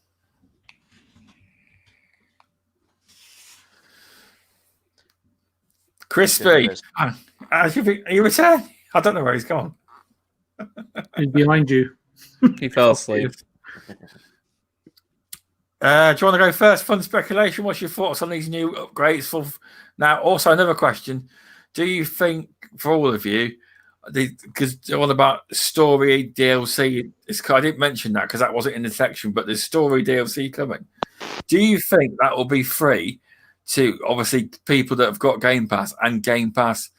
Crispy, are you returned? I don't know where he's gone. He's behind you. He fell asleep. Do you want to go first? Fun speculation. What's your thoughts on these new upgrades? Now, also another question: do you think, for all of you, because all about story DLC? I didn't mention that because that wasn't in the section, but there's story DLC coming. Do you think that will be free to obviously people that have got Game Pass and Game Pass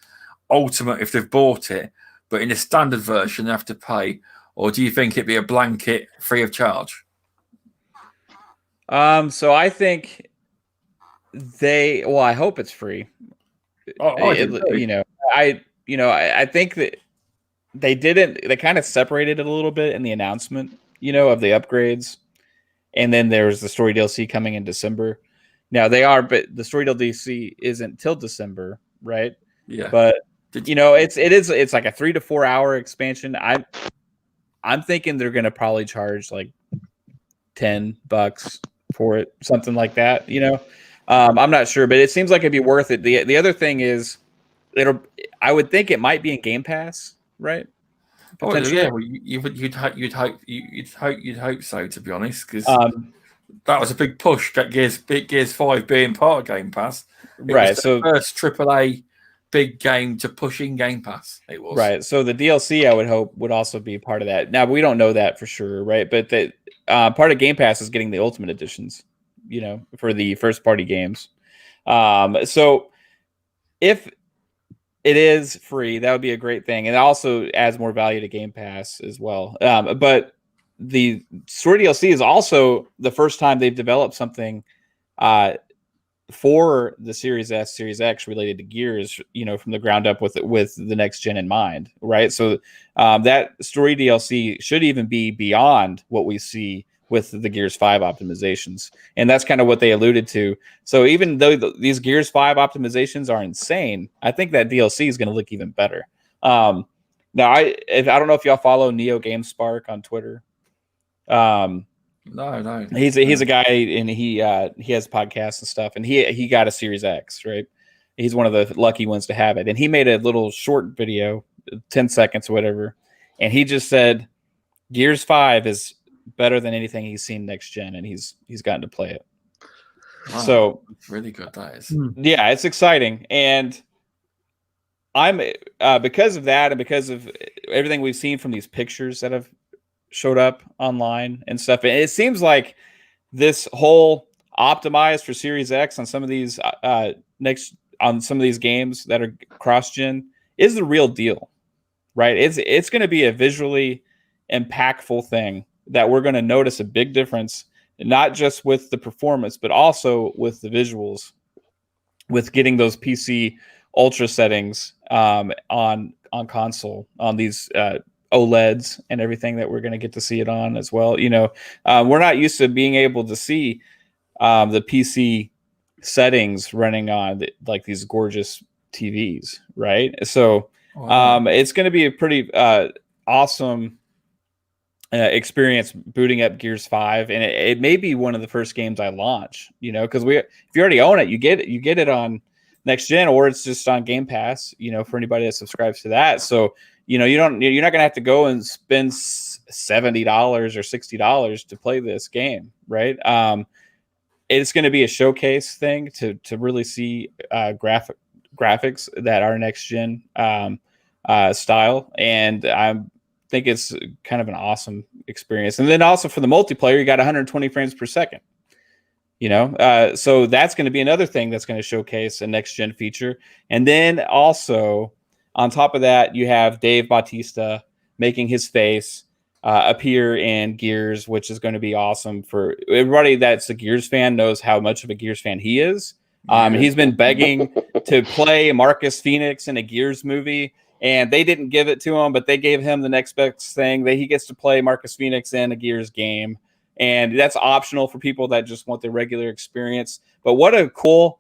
Ultimate if they've bought it, but in the standard version they have to pay, or do you think it'd be a blanket free of charge? So I think I hope it's free. I think that they kind of separated it a little bit in the announcement, of the upgrades. And then there's the story DLC coming in December. Now but the story DLC isn't till December, right? Yeah. But it's like a 3 to 4 hour expansion. I'm thinking they're going to probably charge like $10 for it, something like that. I'm not sure, but it seems like it'd be worth it. The other thing is, I would think it might be in Game Pass, right? Oh yeah, well, you'd hope so, to be honest, because that was a big push. That Gears 5 being part of Game Pass, right? So first AAA big game to push in Game Pass. It was right. So the DLC, I would hope, would also be part of that. Now we don't know that for sure, right? But that part of Game Pass is getting the Ultimate Editions, for the first party games. So if it is free, that would be a great thing, and it also adds more value to Game Pass as well. But the story DLC is also the first time they've developed something for the Series S, Series X related to Gears, from the ground up with the next gen in mind, right? So that story DLC should even be beyond what we see with the Gears 5 optimizations, and that's kind of what they alluded to. So even though these Gears 5 optimizations are insane, I think that DLC is going to look even better. Now, I don't know if y'all follow Neo Game Spark on Twitter. No. He's a guy, and he has podcasts and stuff, and he got a Series X, right? He's one of the lucky ones to have it, and he made a little short video, 10 seconds or whatever, and he just said Gears 5 is better than anything he's seen next gen, and he's gotten to play it. Wow, so really good, that is. Yeah, it's exciting, and I'm because of that, and because of everything we've seen from these pictures that have showed up online and stuff, and it seems like this whole optimized for Series X on some of these some of these games that are cross-gen is the real deal, right? It's going to be a visually impactful thing that we're going to notice a big difference, not just with the performance, but also with the visuals, with getting those PC ultra settings on console, on these OLEDs and everything that we're going to get to see it on as well. You know, we're not used to being able to see the PC settings running on like these gorgeous TVs, right? So it's going to be a pretty awesome experience booting up Gears 5, and it may be one of the first games I launch, you know, because if you already own it, you get it on next gen, or it's just on Game Pass, you know, for anybody that subscribes to that. So, you know, you're not gonna have to go and spend $70 or $60 to play this game, right? It's going to be a showcase thing to really see graphics that are next gen style, and I think it's kind of an awesome experience. And then also for the multiplayer, you got 120 frames per second. You know, so that's going to be another thing that's going to showcase a next gen feature. And then also on top of that, you have Dave Bautista making his face appear in Gears, which is going to be awesome for everybody that's a Gears fan. Knows how much of a Gears fan he is. He's been begging to play Marcus Phoenix in a Gears movie, and they didn't give it to him, but they gave him the next best thing that he gets to play Marcus Phoenix in a Gears game. And that's optional for people that just want the regular experience. But what a cool,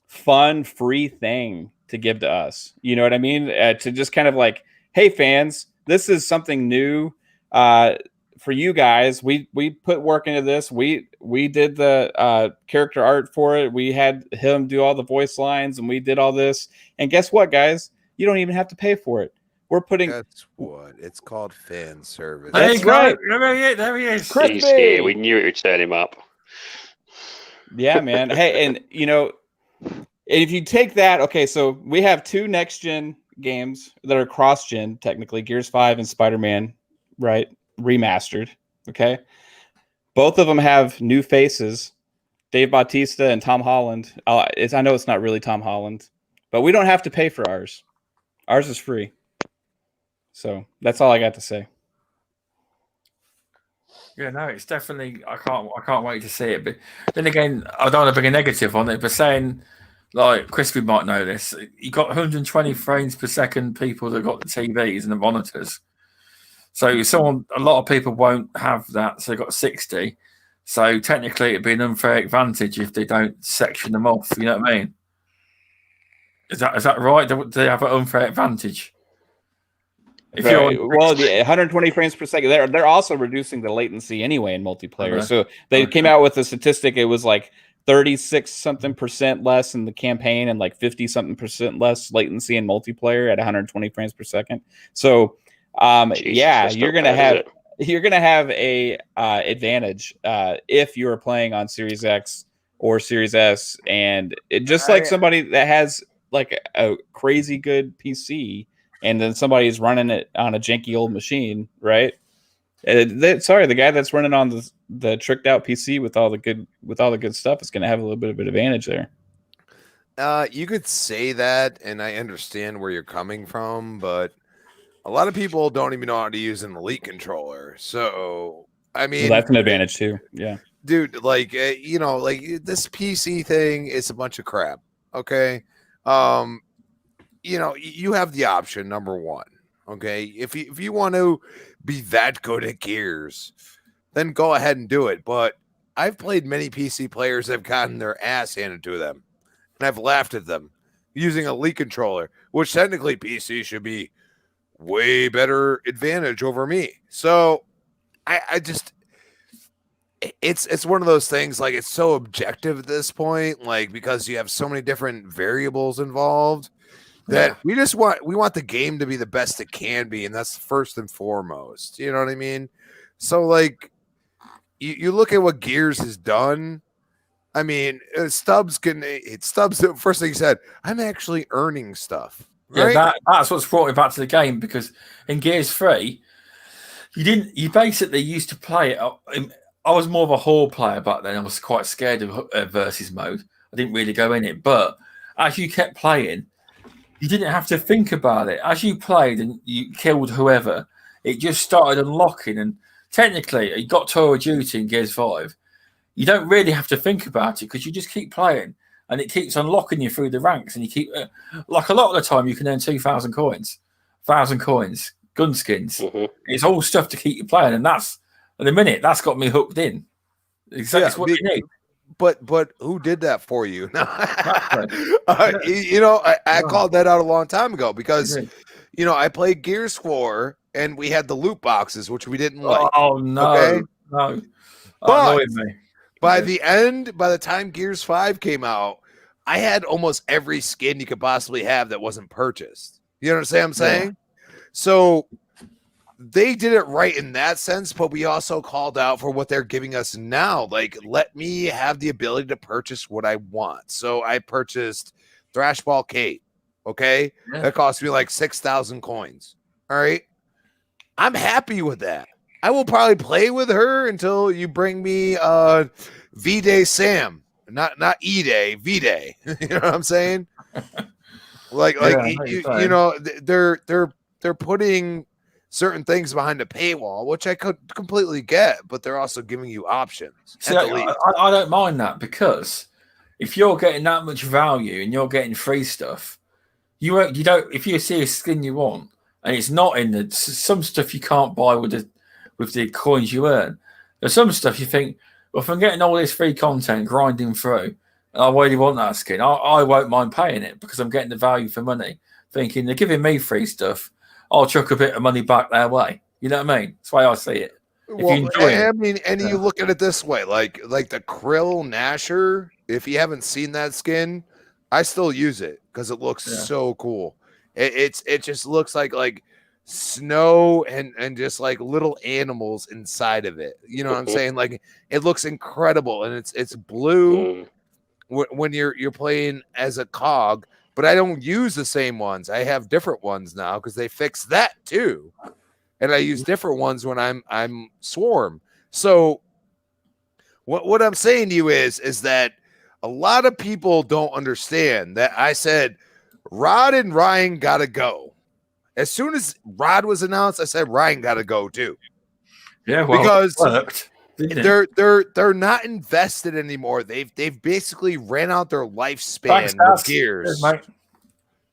fun, free thing to give to us. You know what I mean? To just kind of like, hey, fans, this is something new for you guys. We put work into this. We did the character art for it. We had him do all the voice lines, and we did all this. And guess what, guys? You don't even have to pay for it. We're putting. That's what it's called, fan service. That's right. There he is. He's here. We knew it would turn him up. Yeah, man. Hey, and you know, if you take that, okay, so we have 2 next gen games that are cross gen, technically, Gears 5 and Spider-Man, right? Remastered. Okay. Both of them have new faces, Dave Bautista and Tom Holland. I know it's not really Tom Holland, but we don't have to pay for ours. Ours is free. So that's all I got to say. Yeah, no, it's definitely. I can't wait to see it. But then again, I don't want to bring a negative on it. But saying, like, Crispy might know this. You got 120 frames per second people that got the TVs and the monitors. So a lot of people won't have that. So they got 60. So technically, it'd be an unfair advantage if they don't section them off. You know what I mean? Is that right? Do they have an unfair advantage? Well, the 120 frames per second. They're also reducing the latency anyway in multiplayer. Okay. So they came out with a statistic. It was like 36% less in the campaign, and like 50% less latency in multiplayer at 120 frames per second. So, Jesus, you're gonna have a advantage if you're playing on Series X or Series S, and like somebody that has like a crazy good PC. And then somebody's running it on a janky old machine, right? The guy that's running on the tricked out PC with all the good stuff is going to have a little bit of an advantage there. You could say that, and I understand where you're coming from, but a lot of people don't even know how to use an Elite controller. So, I mean, that's an advantage too. Yeah, dude. Like, you know, like this PC thing is a bunch of crap. Okay. You know, you have the option, number one, okay? If you want to be that good at Gears, then go ahead and do it. But I've played many PC players that have gotten their ass handed to them, and I've laughed at them using a Elite controller, which technically PC should be way better advantage over me. So I just... It's one of those things, like, it's so objective at this point, like, because you have so many different variables involved. That we want the game to be the best it can be, and that's first and foremost. You know what I mean? So, like, you look at what Gears has done. I mean, Stubbs, the first thing he said, I'm actually earning stuff. Right? Yeah, that's what's brought me back to the game, because in Gears 3, you basically used to play it. I was more of a horde player back then. I was quite scared of versus mode. I didn't really go in it, but as you kept playing, you didn't have to think about it. As you played and you killed whoever, it just started unlocking, and technically, you got Tour of Duty in Gears 5. You don't really have to think about it because you just keep playing and it keeps unlocking you through the ranks. And you keep, like a lot of the time, you can earn 2,000 coins, 1,000 coins, gun skins. It's all stuff to keep you playing. And that's, at the minute, that's got me hooked in. Exactly what you need. But who did that for you? You know, I called that out a long time ago because, you know, I played Gears 4 and we had the loot boxes, which we didn't like. Oh, no. Okay? No. But by the time Gears 5 came out, I had almost every skin you could possibly have that wasn't purchased. You understand what I'm saying? Yeah. So they did it right in that sense, but we also called out for what they're giving us now. Like, let me have the ability to purchase what I want. So I purchased Thrashball Kate. Okay. Yeah. That cost me like 6,000 coins. All right. I'm happy with that. I will probably play with her until you bring me V-Day Sam. Not E-Day, V-Day. You know what I'm saying? You know, they're putting certain things behind a paywall, which I could completely get, but they're also giving you options. See, I don't mind that because if you're getting that much value and you're getting free stuff, you don't. If you see a skin you want and it's not in the some stuff you can't buy with the coins you earn. There's some stuff you think, well, if I'm getting all this free content grinding through, and I really want that skin, I won't mind paying it because I'm getting the value for money. Thinking they're giving me free stuff, I'll chuck a bit of money back their way. You know what I mean? That's the way I see it. You look at it this way, like the Krill Nasher. If you haven't seen that skin, I still use it because it looks so cool. It just looks like snow and just like little animals inside of it. You know what I'm saying? Like it looks incredible, and it's blue when you're playing as a cog. But I don't use the same ones. I have different ones now because they fixed that too, and I use different ones when I'm Swarm. So what I'm saying to you is that a lot of people don't understand that I said Rod and Ryan gotta go. As soon as Rod was announced, I said Ryan got to go too. Yeah, well, because they're not invested anymore. They've basically ran out their lifespan with Gears.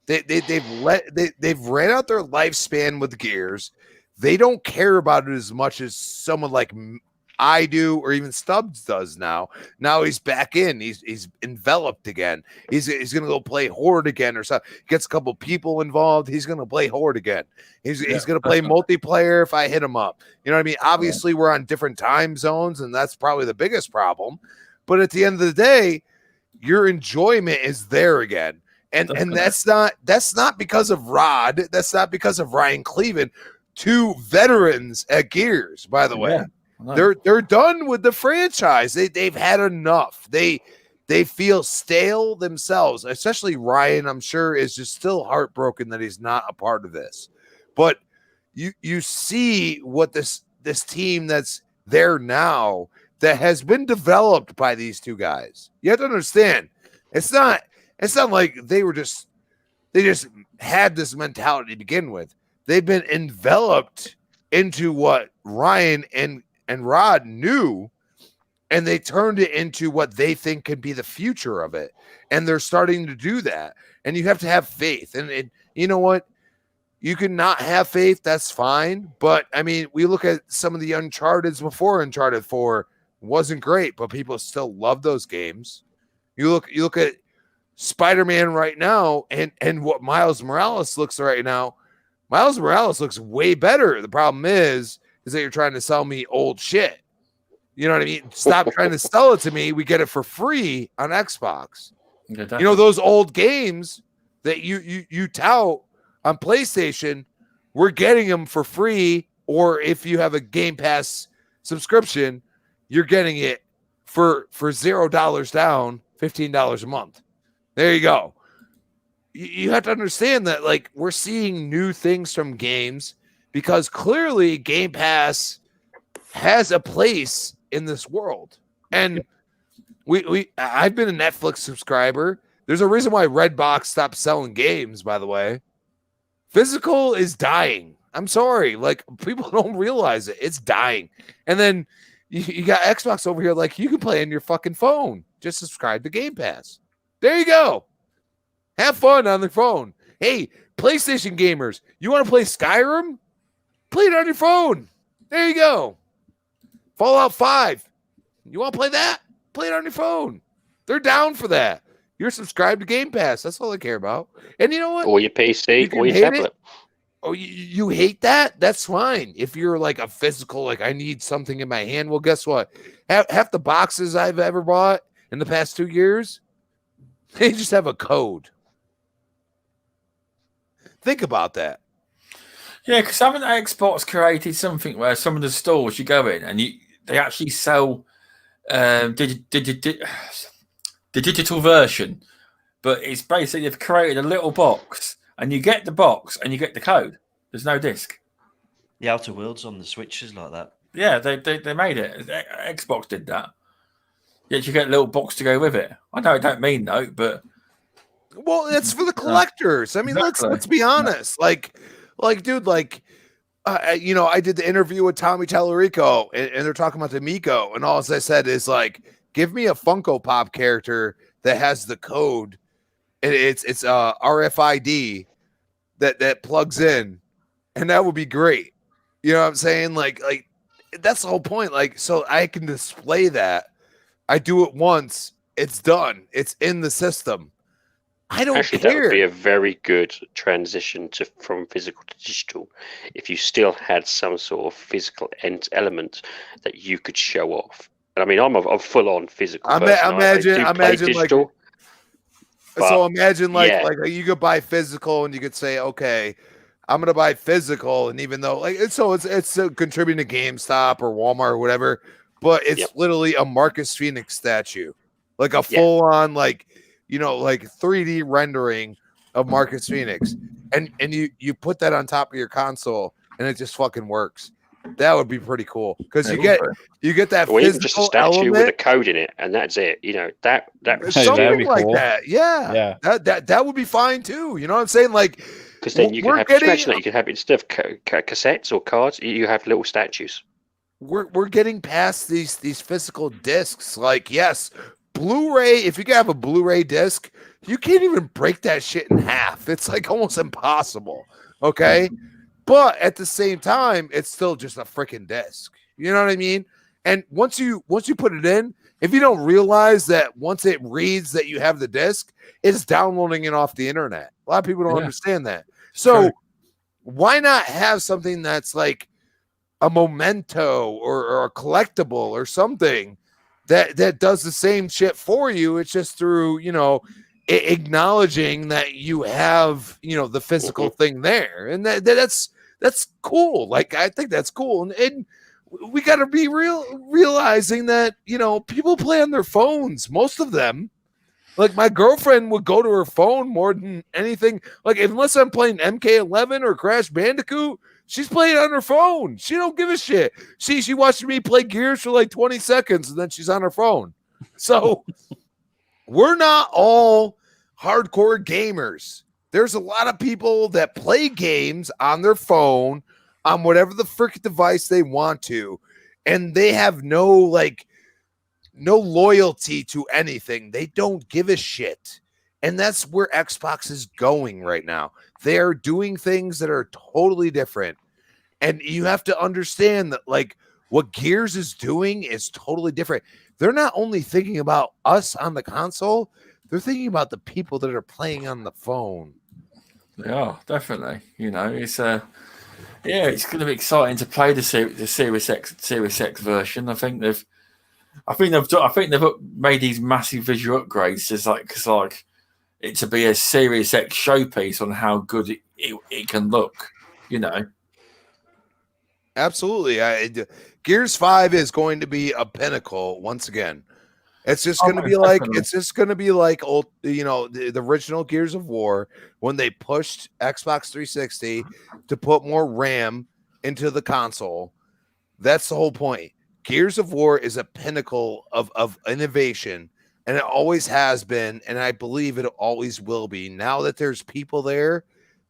They've ran out their lifespan with Gears. They don't care about it as much as someone like I do, or even Stubbs does now. Now he's back in. He's enveloped again. He's gonna go play Horde again or something. Gets a couple people involved. He's gonna play Horde again. He's gonna play multiplayer if I hit him up. You know what I mean? Obviously, we're on different time zones, and that's probably the biggest problem. But at the end of the day, your enjoyment is there again. And that's not because of Rod. That's not because of Ryan Cleveland. Two veterans at Gears, by the way. They're done with the franchise. They've had enough. They feel stale themselves, especially Ryan. I'm sure is just still heartbroken that he's not a part of this. But you see what this team that's there now that has been developed by these two guys. You have to understand, it's not like they just had this mentality to begin with. They've been enveloped into what Ryan and Rod knew, and they turned it into what they think could be the future of it. And they're starting to do that. And you have to have faith. And you know what? You can not have faith. That's fine. But I mean, we look at some of the Uncharted's before Uncharted 4 wasn't great, but people still love those games. You look at Spider-Man right now and what Miles Morales looks right now. Miles Morales looks way better. The problem is that you're trying to sell me old shit. You know what I mean? Stop trying to sell it to me. We get it for free on Xbox. You know, those old games that you tout on PlayStation, we're getting them for free. Or if you have a Game Pass subscription, you're getting it for $0 down, $15 a month. There you go. You have to understand that, like, we're seeing new things from games because clearly Game Pass has a place in this world. And I've been a Netflix subscriber. There's a reason why Redbox stopped selling games, by the way. Physical is dying. I'm sorry. Like, people don't realize it. It's dying. And then you got Xbox over here, like, you can play on your fucking phone. Just subscribe to Game Pass. There you go. Have fun on the phone. Hey, PlayStation gamers, you want to play Skyrim? Play it on your phone. There you go. Fallout 5. You want to play that? Play it on your phone. They're down for that. You're subscribed to Game Pass. That's all I care about. And you know what? Or your PC, or your tablet. Oh, you hate that? That's fine. If you're like a physical, like, I need something in my hand. Well, guess what? Half the boxes I've ever bought in the past 2 years, they just have a code. Think about that. Yeah, because haven't Xbox created something where some of the stores you go in and they actually sell the digital version, but it's basically they've created a little box and you get the box and you get the code. There's no disc. The Outer Worlds on the Switch is like that. Yeah, they made it. Xbox did that. Yet you get a little box to go with it. I know it don't mean no, but well, it's for the collectors. I mean, exactly. let's be honest. Like, dude, like, you know, I did the interview with Tommy Tallarico, and they're talking about the Miko, and all I said is like, give me a Funko Pop character that has the code, and it's RFID that plugs in, and that would be great. You know what I'm saying? Like that's the whole point. Like, so I can display that. I do it once, it's done. It's in the system. I don't Actually, care. that would be a very good transition from physical to digital. If you still had some sort of physical element that you could show off. And I mean, I'm full on physical. Imagine digital, like you could buy physical and you could say, okay, I'm gonna buy physical, and even though like it's contributing to GameStop or Walmart or whatever, but it's literally a Marcus Phoenix statue, like a full on like, you know, like 3D rendering of Marcus Phoenix, and you put that on top of your console and it just fucking works. That would be pretty cool because you get that or physical even just a statue element with a code in it, and that's it. You know, that something like cool. that. Yeah. That would be fine too. You know what I'm saying? Like, because then you can have imagine that you can have instead of cassettes or cards, you have little statues. We're getting past these physical discs. Like, yes, Blu-ray. If you can have a Blu-ray disc, you can't even break that shit in half. It's like almost impossible. Okay. But at the same time, it's still just a freaking disc. You know what I mean? And once you put it in, if you don't realize that once it reads that you have the disc, it's downloading it off the internet. A lot of people don't understand that. So why not have something that's like a memento or a collectible or something that does the same shit for you? It's just through, you know, acknowledging that you have, you know, the physical thing there, and that's cool. Like, I think that's cool, and we got to be realizing that, you know, people play on their phones, most of them. Like, my girlfriend would go to her phone more than anything. Like, unless I'm playing MK11 or Crash Bandicoot, she's playing on her phone. She don't give a shit. She watched me play Gears for like 20 seconds, and then she's on her phone. So we're not all hardcore gamers. There's a lot of people that play games on their phone, on whatever the frick device they want to, and they have no loyalty to anything. They don't give a shit. And that's where Xbox is going right now. They're doing things that are totally different. And you have to understand that, like, what Gears is doing is totally different. They're not only thinking about us on the console, they're thinking about the people that are playing on the phone. Yeah, definitely. You know, it's it's going to be exciting to play the Series X version. I think they've made these massive visual upgrades because like it to be a Series X showpiece on how good it can look. You know. Absolutely. GEARS5 is going to be a pinnacle once again. It's just going to be like old, you know, the original Gears of War when they pushed Xbox 360 to put more RAM into the console. That's the whole point. Gears of War is a pinnacle of innovation, and it always has been, and I believe it always will be. Now that there's people there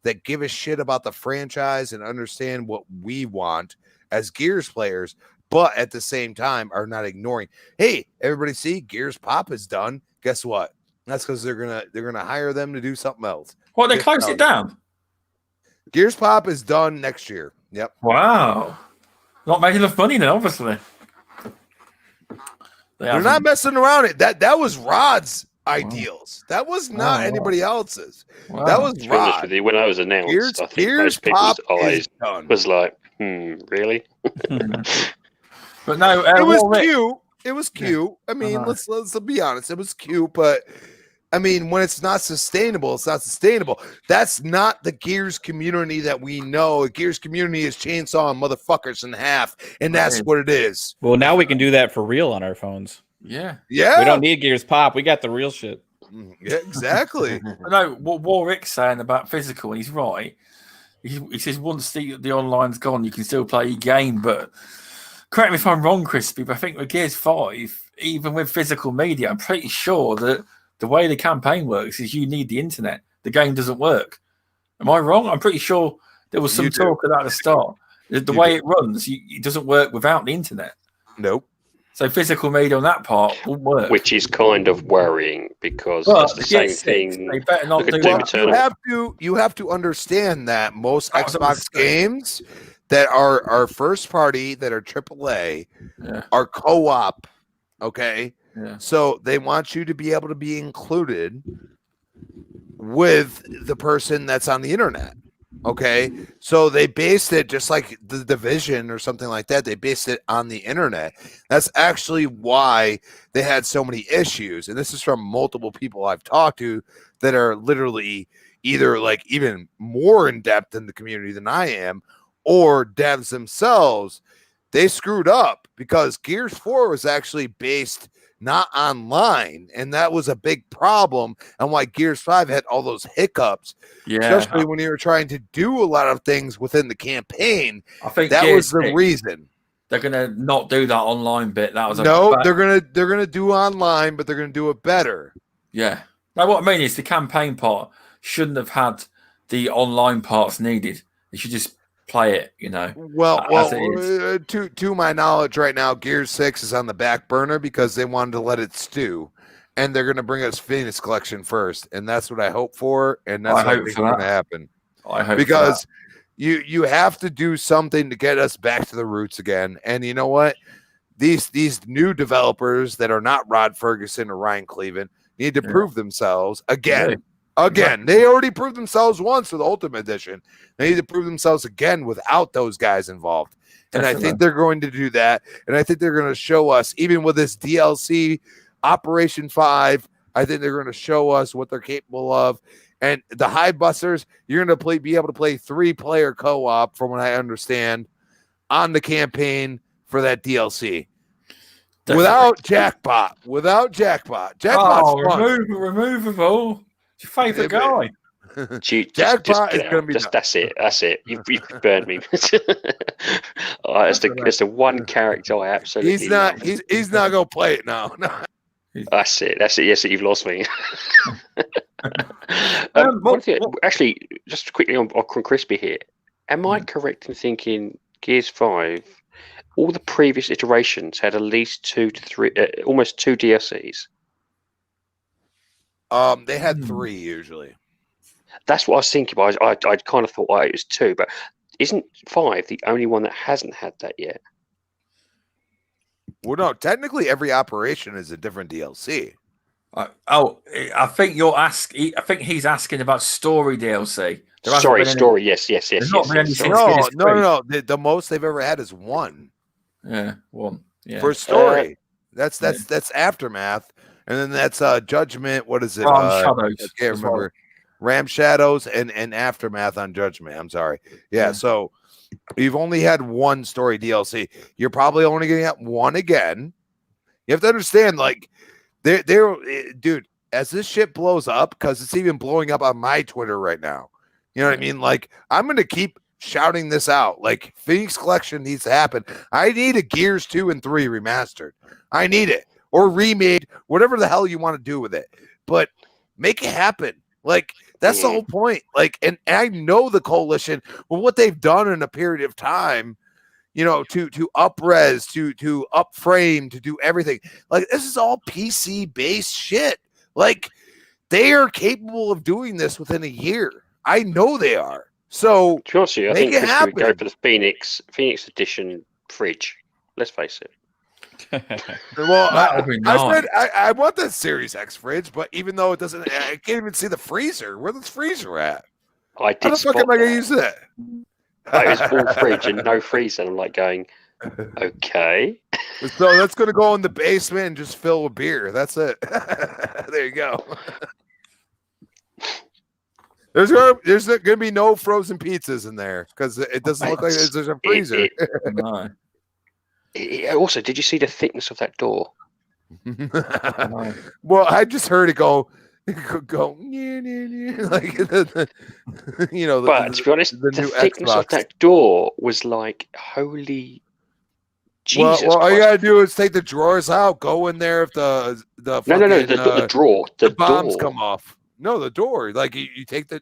that give a shit about the franchise and understand what we want as Gears players, but at the same time are not ignoring, hey, everybody see Gears Pop is done. Guess what? That's because they're gonna hire them to do something else. What, they closed it down? Gears Pop is done next year. Yep. Wow. Not making enough money then, obviously. They're not messing around. That was Rod's ideals. That was not anybody else's. Wow. That was To be honest Rod. with you, when I was announced, I think Gears most people's Pop eyes is done. was like, really? But no, It was Warwick- cute. It was cute. I mean, let's be honest. It was cute, but I mean, when it's not sustainable, it's not sustainable. That's not the Gears community that we know. The Gears community is chainsawing motherfuckers in half, and that's what it is. Well, now we can do that for real on our phones. Yeah. Yeah. We don't need Gears Pop. We got the real shit. Yeah, exactly. But no, what Warwick's saying about physical, and he's right. He says once the online's gone, you can still play your game. But correct me if I'm wrong, Crispy, but I think with Gears 5, even with physical media, I'm pretty sure that the way the campaign works is you need the internet. The game doesn't work. Am I wrong? I'm pretty sure there was some talk of that at the start. The way it runs, it doesn't work without the internet. Nope. So physical media on that part won't work. Which is kind of worrying because Well, it's the same Gears 6, thing. they better not Look at do Doom that. Eternal. You have to understand that most That was a Xbox mistake. games that are first party, that are AAA, are co-op. Okay. Yeah. So they want you to be able to be included with the person that's on the internet. Okay. So they based it just like the Division or something like that. They based it on the internet. That's actually why they had so many issues. And this is from multiple people I've talked to that are literally either like even more in depth in the community than I am, or devs themselves. They screwed up because Gears 4 was actually based not online, and that was a big problem, and why Gears 5 had all those hiccups, especially when you were trying to do a lot of things within the campaign. I think that Gears was the 6, reason. They're gonna not do that online bit. That was they're gonna do online, but they're gonna do it better. Yeah. Now what I mean is the campaign part shouldn't have had the online parts needed. You should just play it, you know. Well, as it is. To my knowledge, right now, Gears 6 is on the back burner because they wanted to let it stew, and they're going to bring us Phoenix Collection first, and that's what I hope for, and that's what I think is going to happen. I hope because you have to do something to get us back to the roots again, and you know what? These new developers that are not Rod Ferguson or Ryan Cleveland need to prove themselves again. Yeah. Again, they already proved themselves once with Ultimate Edition. They need to prove themselves again without those guys involved. And I think they're going to do that. And I think they're going to show us, even with this DLC, Operation 5, I think they're going to show us what they're capable of. And the High Busters, you're going to be able to play 3-player co-op, from what I understand, on the campaign for that DLC. Definitely. Without Jackpot. Jackpot's fun. Removable. It's your favourite guy. Jackpot is going to be that's it. You've burned me. It's the one character I absolutely he's not going to play it now. No. That's it. Yes, you've lost me. Actually, just quickly on Crispy here. Am I correct in thinking Gears 5, all the previous iterations had at least 2 to 3, almost 2 DLCs? They had 3 usually. That's what I was thinking. But I kind of thought it was 2, but isn't 5 the only one that hasn't had that yet? Well, no. Technically, every operation is a different DLC. I think I think he's asking about story DLC. Story. Yes. No. The most they've ever had is 1. Yeah, 1. Yeah. For story. That's Aftermath. And then that's Judgment. What is it? Shadows. I can't remember. Ram Shadows and Aftermath on Judgment. I'm sorry. Yeah. So you've only had 1 story DLC. You're probably only going to get 1 again. You have to understand, like, dude, as this shit blows up, because it's even blowing up on my Twitter right now. You know what I mean? Like, I'm going to keep shouting this out. Like, Phoenix Collection needs to happen. I need a Gears 2 and 3 remastered. I need it. Or remade, whatever the hell you want to do with it. But make it happen. Like, That's the whole point. Like, and I know the coalition, well, what they've done in a period of time, you know, to up-res, to up-frame, to do everything. Like, this is all PC-based shit. Like, they are capable of doing this within a year. I know they are. So, to be honest with you, I make think it Chris would go happen. for the Phoenix edition fridge. Let's face it. Well, That would be I nice. said I want the Series X fridge, but even though it doesn't, I can't even see the freezer. Where's the freezer at? I How did the fuck spot am I going to that. use that? Like, it was full fridge and no freezer. And I'm like going, okay. So that's going to go in the basement and just fill with beer. That's it. There you go. There's going to be no frozen pizzas in there because it doesn't look like there's a freezer. No. Also, did you see the thickness of that door? No. Well, I just heard it go, yeah, like you know. But to be honest, the new thickness Xbox. of that door was like, holy Jesus! Well, all you Christ. gotta do is take the drawers out, go in there if the No, fucking, the drawer, the bombs door. come off. No, the door. Like you take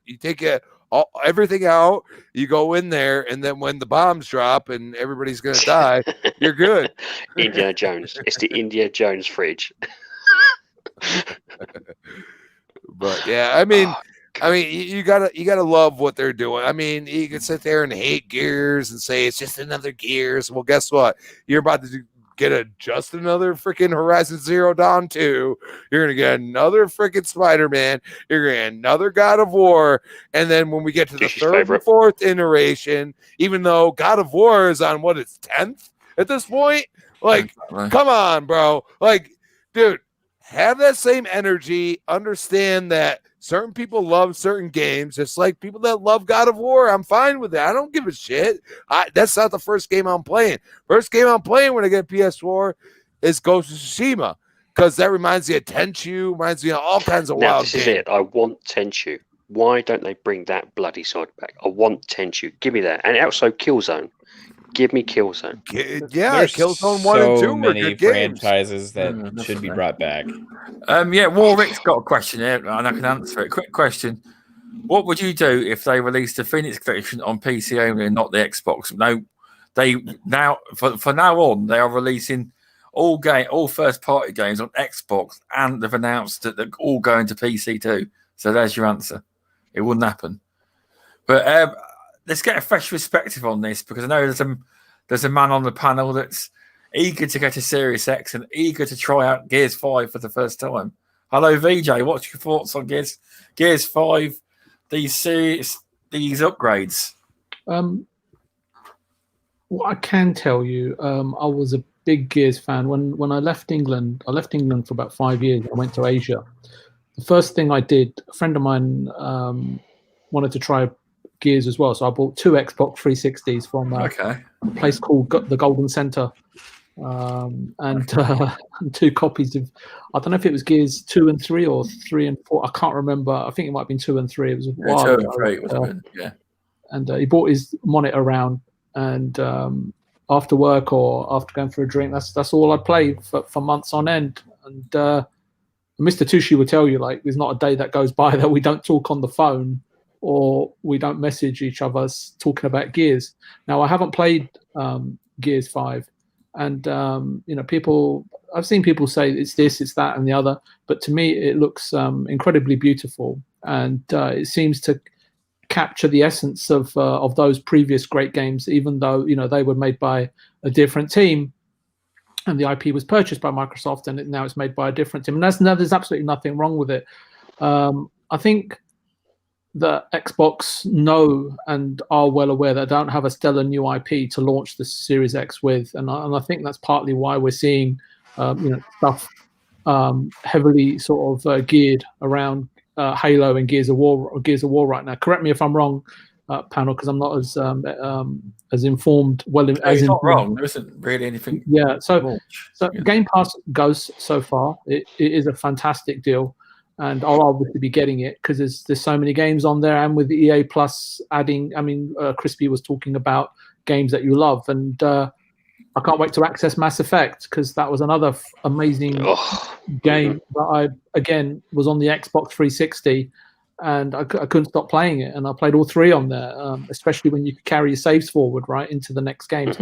everything out. You go in there, and then when the bombs drop and everybody's gonna die, you're good. Indiana Jones. It's the Indiana Jones fridge. But yeah, I mean, you gotta love what they're doing. I mean, you can sit there and hate Gears and say it's just another Gears. Well, guess what? You're about to get just another freaking Horizon Zero Dawn 2. You're gonna get another freaking Spider-Man. You're gonna get another God of War. And then when we get to the third and fourth iteration, even though God of War is on its 10th at this point, like, come on, bro. Like, dude, have that same energy. Understand that certain people love certain games, just like people that love God of War. I'm fine with that. I don't give a shit. That's not the first game I'm playing. First game I'm playing when I get PS4 is Ghost of Tsushima, because that reminds me of Tenchu, reminds me of all kinds of wild games. This is it. I want Tenchu. Why don't they bring that bloody side back? I want Tenchu. Give me that. And also Killzone. Give me Killzone. Yeah, There's Killzone 1 and 2 so were many good games. franchises that Yeah, should be definitely. brought back. Yeah, Warwick's got a question here, and I can answer it. Quick question: what would you do if they released the Phoenix Collection on PC only and not the Xbox? No, they now for now on they are releasing all first-party games on Xbox, and they've announced that they're all going to PC too. So there's your answer. It wouldn't happen. But let's get a fresh perspective on this, because I know there's a man on the panel that's eager to get a Series X and eager to try out Gears 5 for the first time. Hello, VJ. What's your thoughts on Gears 5? These upgrades. What I can tell you, I was a big Gears fan when I left England. I left England for about 5 years. I went to Asia. The first thing I did, a friend of mine wanted to try Gears as well, so I bought 2 Xbox 360s from a place called the Golden Center, and 2 copies of, I don't know if it was Gears 2 and 3 or 3 and 4. I can't remember. I think it might have been 2 and 3. It was a while 2 ago. and 3 was it? Yeah. And he bought his monitor around, and after work or after going for a drink, that's all I played for months on end. And Mr. Tushi will tell you, like, there's not a day that goes by that we don't talk on the phone or we don't message each other talking about Gears. Now, I haven't played Gears 5, and I've seen people say it's this, it's that, and the other, but to me, it looks incredibly beautiful, and it seems to capture the essence of those previous great games, even though they were made by a different team, and the IP was purchased by Microsoft, and now it's made by a different team. And there's absolutely nothing wrong with it. I think the Xbox know and are well aware that they don't have a stellar new IP to launch the Series X with, and I think that's partly why we're seeing stuff heavily sort of geared around Halo and Gears of War right now. Correct me if I'm wrong, panel, because I'm not as informed. As not wrong. There isn't really anything. Yeah. So yeah. Game Pass goes so far. It is a fantastic deal, and I'll obviously be getting it because there's so many games on there, and with the EA Plus adding. I mean, Crispy was talking about games that you love, and I can't wait to access Mass Effect, because that was another amazing game that I again was on the Xbox 360. and I couldn't stop playing it. And I played all 3 on there, especially when you could carry your saves forward right into the next games.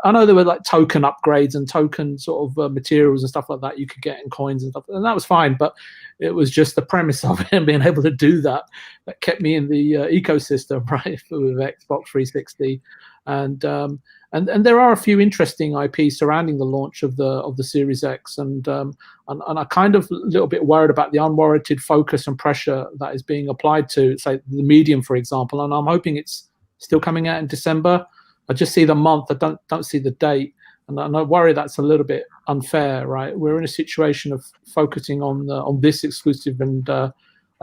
I know there were like token upgrades and token sort of materials and stuff like that you could get in coins and stuff, and that was fine. But it was just the premise of it and being able to do that kept me in the ecosystem, right, with Xbox 360. And there are a few interesting IPs surrounding the launch of the Series X, and I kind of a little bit worried about the unwarranted focus and pressure that is being applied to, say, the Medium, for example. And I'm hoping it's still coming out in December. I just see the month. I don't see the date, and I worry that's a little bit unfair, right? We're in a situation of focusing on this exclusive, and I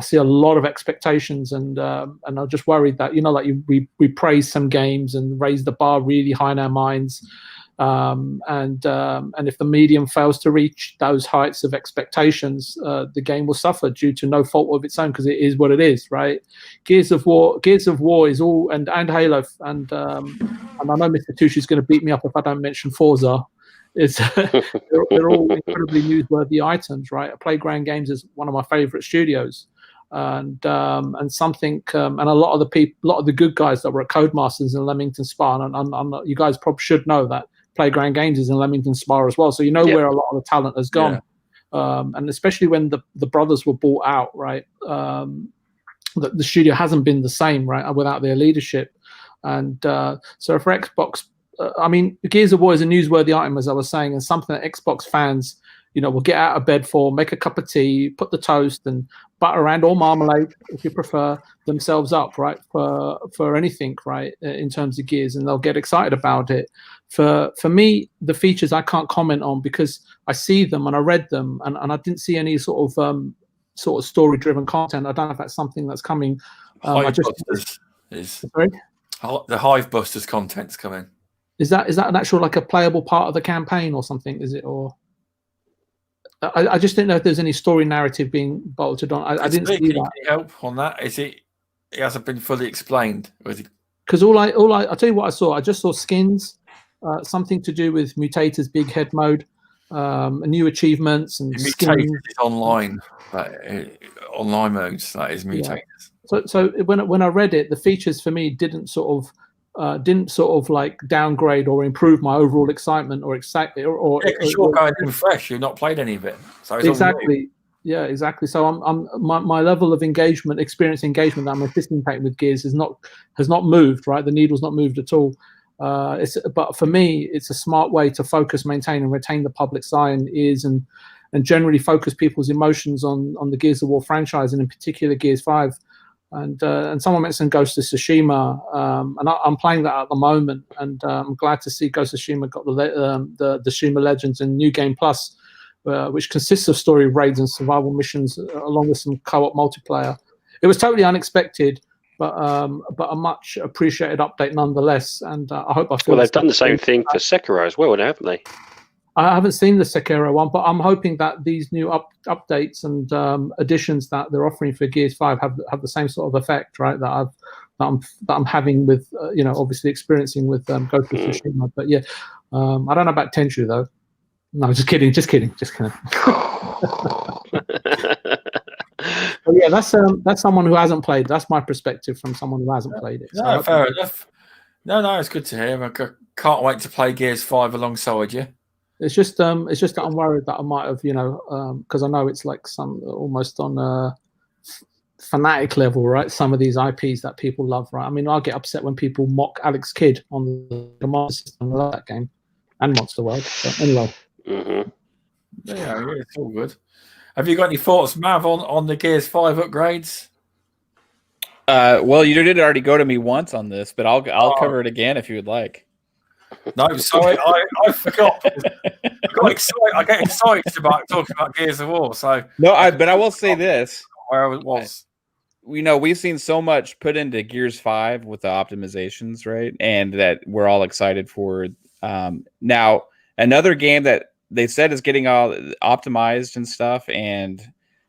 see a lot of expectations, and I'm just worried that, you know, like we praise some games and raise the bar really high in our minds, and if the Medium fails to reach those heights of expectations, the game will suffer due to no fault of its own, because it is what it is, right? Gears of War is all, and Halo, and I know Mr. Tushi's going to beat me up if I don't mention Forza. It's they're all incredibly newsworthy items, right? Playground Games is one of my favorite studios, and something, and a lot of the good guys that were at Codemasters in Leamington Spa, and you guys probably should know that Playground Games is in Leamington Spa as well, so you know where a lot of the talent has gone. And especially when the brothers were bought out, right? The studio hasn't been the same, right, without their leadership. And so for Xbox, I mean, Gears of War is a newsworthy item, as I was saying, and something that Xbox fans, you know, will get out of bed for, make a cup of tea, put the toast and butter around, or marmalade, if you prefer, themselves up, right, for anything, right, in terms of Gears, and they'll get excited about it. For me, the features I can't comment on, because I see them and I read them, and I didn't see any sort of story-driven content. I don't know if that's something that's coming. Sorry? The Hive Busters content's coming. Is that an actual, like, a playable part of the campaign or something? Is it, or I just didn't know if there's any story narrative being bolted on. I didn't see that. Can you help on that? Is it? It hasn't been fully explained. Because I'll tell you what I saw. I just saw skins, something to do with Mutator's big head mode, new achievements and skins. Is online, online modes. That is Mutators. Yeah. So when I read it, the features for me didn't sort of like downgrade or improve my overall excitement or exactly or because you're going in fresh. You've not played any of it, so it's exactly. Yeah, exactly. So my level of experience engagement that I'm anticipating with Gears has not moved. Right, the needle's not moved at all. But for me, it's a smart way to focus, maintain, and retain the public's eye and ears, and generally focus people's emotions on the Gears of War franchise, and in particular Gears 5. And someone mentioned Ghost of Tsushima, and I'm playing that at the moment, and I'm glad to see Ghost of Tsushima got the Tsushima Legends and New Game Plus, which consists of story raids and survival missions, along with some co-op multiplayer. It was totally unexpected, but a much appreciated update nonetheless. And I hope I feel. Well, they've done the same thing for Sekiro as well, haven't they? I haven't seen the Sekiro one, but I'm hoping that these new updates and additions that they're offering for Gears 5 have the same sort of effect, right? That I'm having with obviously experiencing with Ghost of Tsushima. But yeah, I don't know about Tenchu though. No, just kidding. But yeah, that's someone who hasn't played. That's my perspective from someone who hasn't played it. No, fair enough. No, it's good to hear. I can't wait to play Gears 5 alongside you. It's just that I'm worried that I might have, because I know it's like some almost on a fanatic level, right? Some of these IPs that people love, right? I mean, I'll get upset when people mock Alex Kidd on the Monster system. I love that game, and Monster World. But anyway, yeah, it's all good. Have you got any thoughts, Mav, on the Gears 5 upgrades? Well, you did already go to me once on this, but I'll cover it again if you would like. No, sorry, I forgot. I get excited about talking about Gears of War. So no, but I will say this: where it was, we've seen so much put into Gears 5 with the optimizations, right? And that we're all excited for. Now, another game that they said is getting all optimized and stuff, and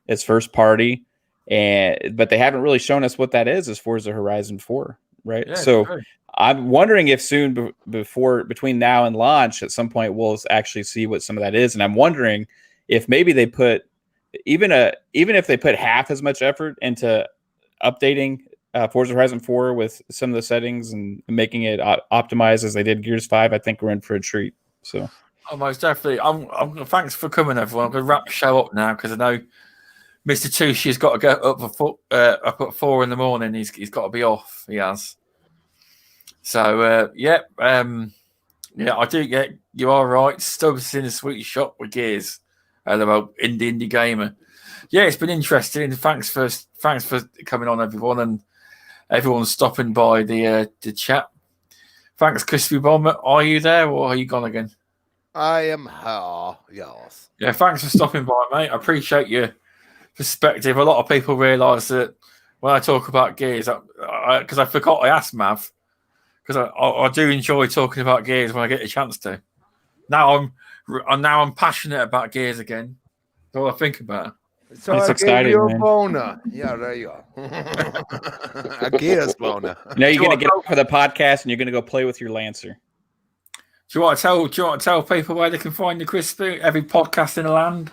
it's first party, but they haven't really shown us what that is Forza Horizon 4, right? Yeah, so. True. I'm wondering if soon between now and launch, at some point, we'll actually see what some of that is. And I'm wondering if maybe they put even if they put half as much effort into updating Forza Horizon 4 with some of the settings and making it optimized as they did Gears 5, I think we're in for a treat. So, most definitely. I'm thanks for coming, everyone. I'm going to wrap the show up now because I know Mr. Tushi's got to go up at 4 in the morning. He's got to be off. He has. So yeah, I do get you are right. Stubbs in a sweet shop with Gears. Hello, indie gamer. Yeah, it's been interesting. Thanks for coming on, everyone, and everyone stopping by the chat. Thanks, Crispy Bomb. Are you there or are you gone again? I am here. Yes. Yeah, thanks for stopping by, mate. I appreciate your perspective. A lot of people realise that when I talk about Gears, because I forgot I asked Mav, because I do enjoy talking about Gears when I get a chance to. Now I'm passionate about Gears again. That's all I think about. So it's I exciting, gave you a man. boner. Yeah, there you go. A Gears boner. now you're going to get up for the podcast and you're going to go play with your Lancer. Do you want to tell people where they can find the Crispy? Every podcast in the land.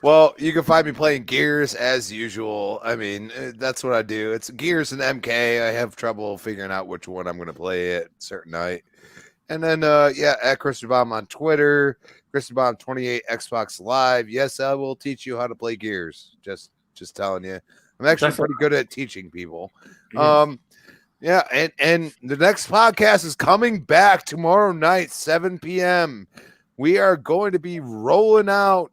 Well, you can find me playing Gears as usual. I mean, that's what I do. It's Gears and MK. I have trouble figuring out which one I'm going to play at a certain night. And then, at Christopher Bomb on Twitter, Christopher Bomb 28 Xbox Live. Yes, I will teach you how to play Gears. Just telling you, I'm actually pretty good at teaching people. Yes. And the next podcast is coming back tomorrow night, 7 p.m. We are going to be rolling out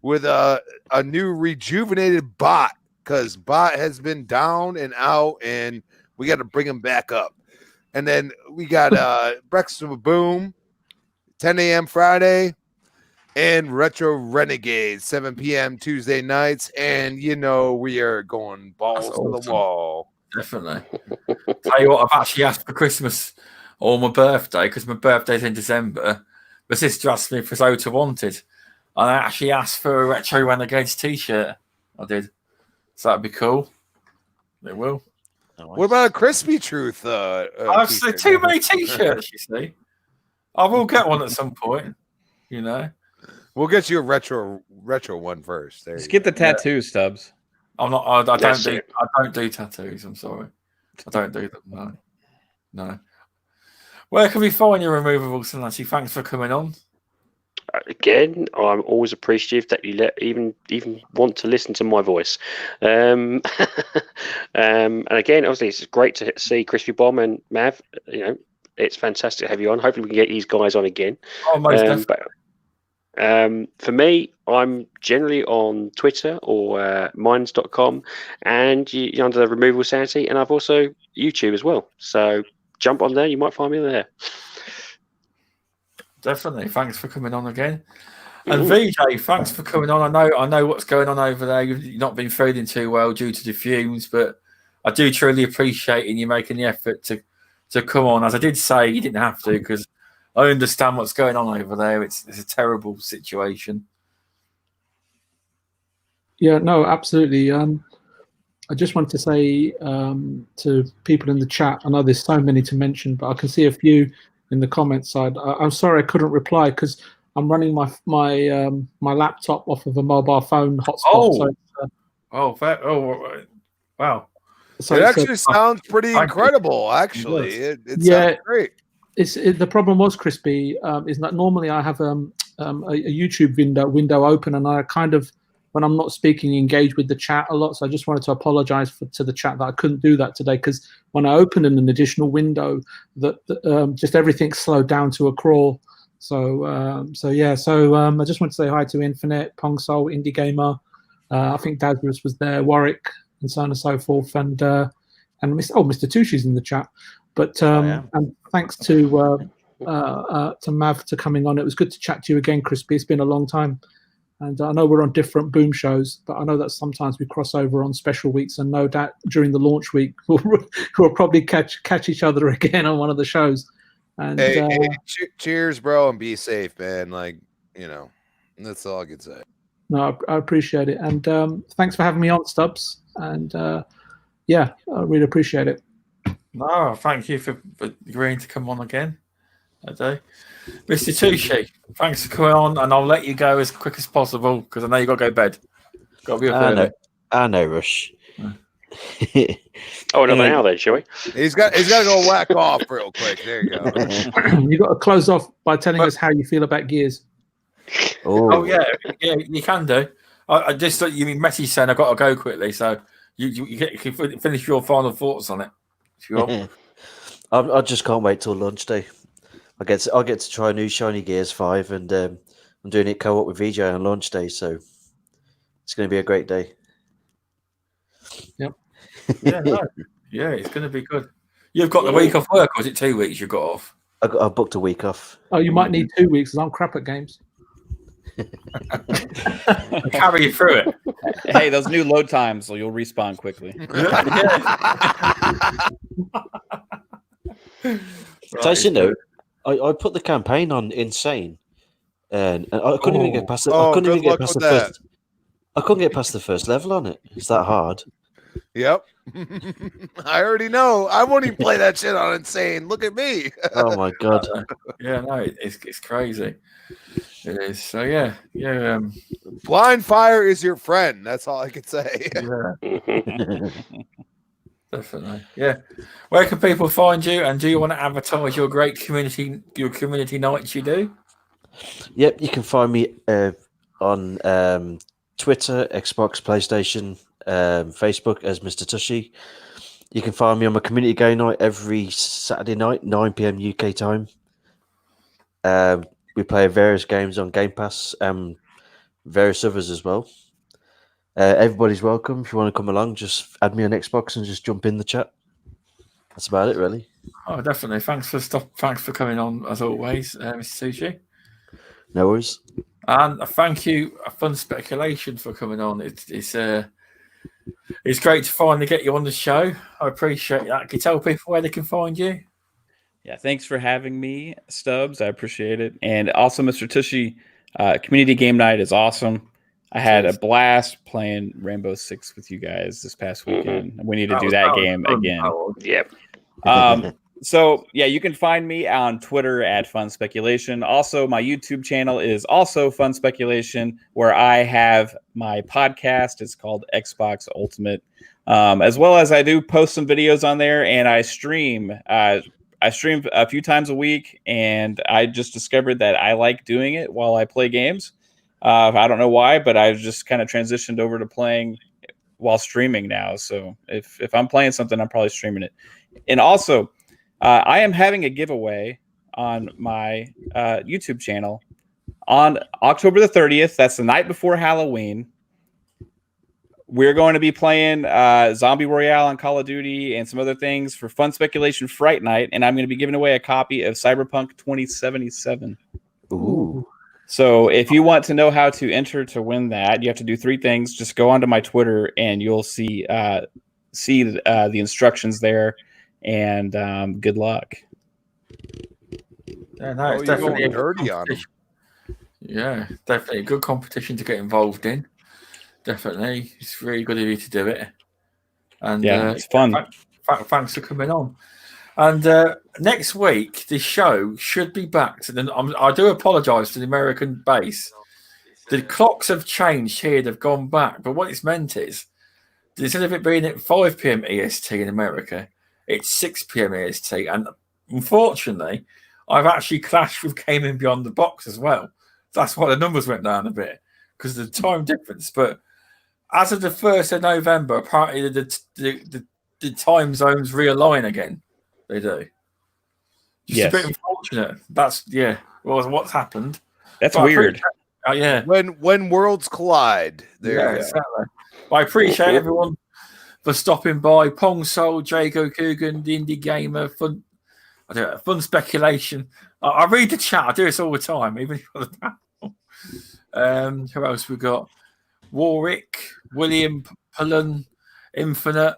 with a new rejuvenated bot because bot has been down and out, and we got to bring him back up. And then we got Breakfast with Boom, 10 a.m. Friday, and Retro Renegades, 7 p.m. Tuesday nights. And, we are going balls to the wall. Definitely. Tell you what, I've actually asked for Christmas or my birthday, because my birthday's in December. My sister asked me for So To Wanted. And I actually asked for a Retro Renegades t-shirt. I did. So that'd be cool. It will. What about a Crispy Truth? I've seen too many t-shirts, you see. I will get one at some point, We'll get you a retro one first. Just get the tattoo, Stubbs. I'm not. I don't do tattoos. I'm sorry. I don't do them. No. Where can we find your removable Nancy? Thanks for coming on. Again, I'm always appreciative that you even want to listen to my voice. And again, obviously, it's great to see Crispy Bomb and Mav. It's fantastic to have you on. Hopefully, we can get these guys on again. Oh, most definitely. For me, I'm generally on Twitter or minds.com and under the Removal Sanity, and I've also YouTube as well. So jump on there, you might find me there. Definitely. Thanks for coming on again. And VJ, thanks for coming on. I know what's going on over there. You've not been feeling too well due to the fumes, but I do truly appreciate you making the effort to come on. As I did say, you didn't have to, because I understand what's going on over there. It's a terrible situation. Yeah, no, absolutely. I just wanted to say to people in the chat, I know there's so many to mention, but I can see a few in the comments side. I'm sorry I couldn't reply because I'm running my laptop off of a mobile phone hotspot. Wow. So it actually sounds pretty incredible. Actually, it sounds great. The problem was, Crispy, is that normally I have a YouTube window open, and I kind of, when I'm not speaking, engage with the chat a lot. So I just wanted to apologize to the chat that I couldn't do that today, because when I opened an additional window, just everything slowed down to a crawl. So I just want to say hi to Infinite, Pong Soul, Indie Gamer. I think Dazrus was there, Warwick, and so on and so forth, and Mr. Tushi's in the chat. But and thanks to Mav for coming on. It was good to chat to you again, Crispy. It's been a long time. And I know we're on different Boom shows, but I know that sometimes we cross over on special weeks, and no doubt during the launch week we'll probably catch each other again on one of the shows. And cheers, bro, and be safe, man. That's all I could say. No, I appreciate it, and thanks for having me on, Stubbs. And I really appreciate it. No, thank you for agreeing to come on again. I do. Mr. Tushi, thanks for coming on, and I'll let you go as quick as possible because I know you've got to go to bed. Got to be up early. No rush. Oh, another hour then, shall we? He's got to go whack off real quick. There you go. You got to close off by telling us how you feel about Gears. Oh yeah, you can do. I just thought you mean Messi saying I got to go quickly, so you can finish your final thoughts on it. Sure. I just can't wait till lunch day. I get to try a new shiny GEARS5, and I'm doing it co-op with VJ on launch day, so it's going to be a great day. Yep. Yeah, it's going to be good. You've got the week off work, or is it 2 weeks you got off? I booked a week off. Oh, you might need 2 weeks, because I'm crap at games. Carry you through it. Hey, those new load times, so you'll respawn quickly. Tyson, though, I put the campaign on insane, and I couldn't even get past it. I couldn't even get past the first. I couldn't get past the first level on it. It's that hard. Yep. I already know. I won't even play that shit on insane. Look at me. Oh my god. Yeah, no, it's crazy. It is. So yeah. Blind fire is your friend. That's all I can say. Yeah. Definitely. Yeah. Where can people find you? And do you want to advertise your great community nights you do? Yep, you can find me on Twitter, Xbox, PlayStation, Facebook as Mr. Tushy. You can find me on my community game night every Saturday night, 9 p.m. UK time. We play various games on Game Pass and various others as well. Everybody's welcome. If you want to come along, just add me on Xbox and just jump in the chat. That's about it, really. Oh, definitely. Thanks for coming on as always, Mr. Sushi. No worries. And thank you, Fun Speculation, for coming on. It's great to finally get you on the show. I appreciate that. Can you tell people where they can find you? Yeah, thanks for having me, Stubbs. I appreciate it. And also, Mr. Tushy, community game night is awesome. I had a blast playing Rainbow Six with you guys this past weekend. We need to do that game again. Yep. So, yeah, you can find me on Twitter at Fun Speculation. Also, my YouTube channel is also Fun Speculation, where I have my podcast. It's called Xbox Ultimate. As well as I do post some videos on there, and I stream. I stream a few times a week, and I just discovered that I like doing it while I play games. I don't know why, but I've just kind of transitioned over to playing while streaming now. So if I'm playing something, I'm probably streaming it. And also, I am having a giveaway on my YouTube channel on October the 30th. That's the night before Halloween. We're going to be playing Zombie Royale on Call of Duty and some other things for Fun Speculation Fright Night. And I'm going to be giving away a copy of Cyberpunk 2077. Ooh. So if you want to know how to enter to win that, you have to do 3 things. Just go onto my Twitter and you'll see the instructions there. And good luck. Yeah, no, it's definitely dirty on them. Yeah, definitely a good competition to get involved in. Definitely, it's really good of you to do it. And yeah, it's fun. Thanks for coming on. And next week, the show should be back. I do apologise to the American base. The clocks have changed here; they've gone back. But what it's meant is, instead of it being at 5 p.m. EST in America, it's 6 p.m. EST. And unfortunately, I've actually clashed with Gaming Beyond the Box as well. That's why the numbers went down a bit because of the time difference. But as of the 1st of November, apparently the time zones realign again. They do. Just a bit unfortunate. That's what's happened. That's weird. Yeah. When worlds collide. There exactly. Well, I appreciate everyone for stopping by. Pong Soul, Jago Coogan, the Indie Gamer, Fun Speculation. I read the chat. I do this all the time, even for the panel. Who else we got? Warwick, William Pullen, Infinite,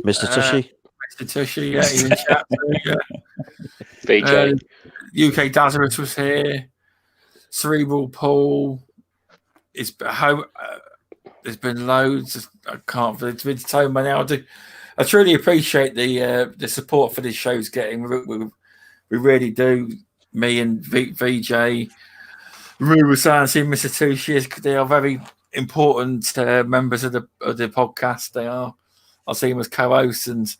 Mr. Tushy. Mr. Tushy, yeah, he's in chat too, yeah. VJ. UK Dazarus was here. Cerebral Paul. There's been loads. I can't. It's been so many. I truly appreciate the support for this show's getting. We really do. Me and VJ, Rue was saying, Mr. Tushy, they are very important members of the podcast. They are. I see them as co-hosts, and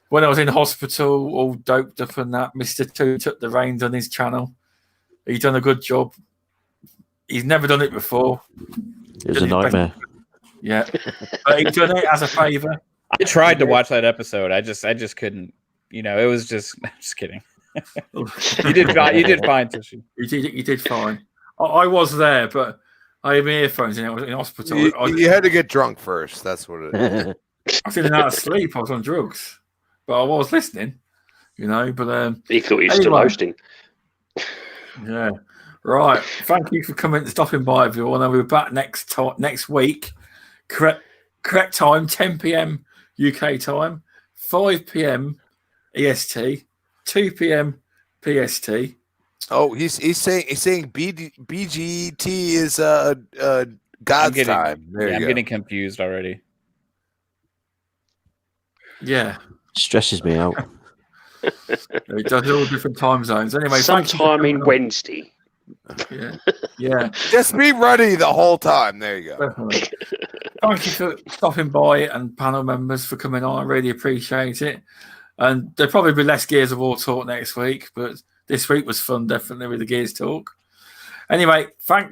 when I was in hospital, all doped up and that, Mr. Two took the reins on his channel. He's done a good job. He's never done it before. It was a nightmare. Yeah, but he's done it as a favour. I tried to watch that episode. I just couldn't. You know, it was just. I'm just kidding. You did fine, Tushy. You did fine. I was there, but I had my earphones in. I was in hospital. You had to get drunk first. That's what it is. I was in and out of sleep. I was on drugs, but I was listening. You know, but He thought he was still hosting. Yeah. Right. Thank you for coming and stopping by, everyone. And we'll be back next week. Correct time, 10 p.m. UK time, 5 p.m. EST, 2 p.m. PST. Oh, he's saying BGT is God's time. I'm getting confused already. Yeah. Stresses me out. It does all different time zones. Anyway, sometime in Wednesday. Yeah. Just be ready the whole time. There you go. Definitely. Thank you for stopping by and panel members for coming on. I really appreciate it. And there'll probably be less Gears of War talk next week, but this week was fun, definitely, with the Gears talk. Anyway, thanks.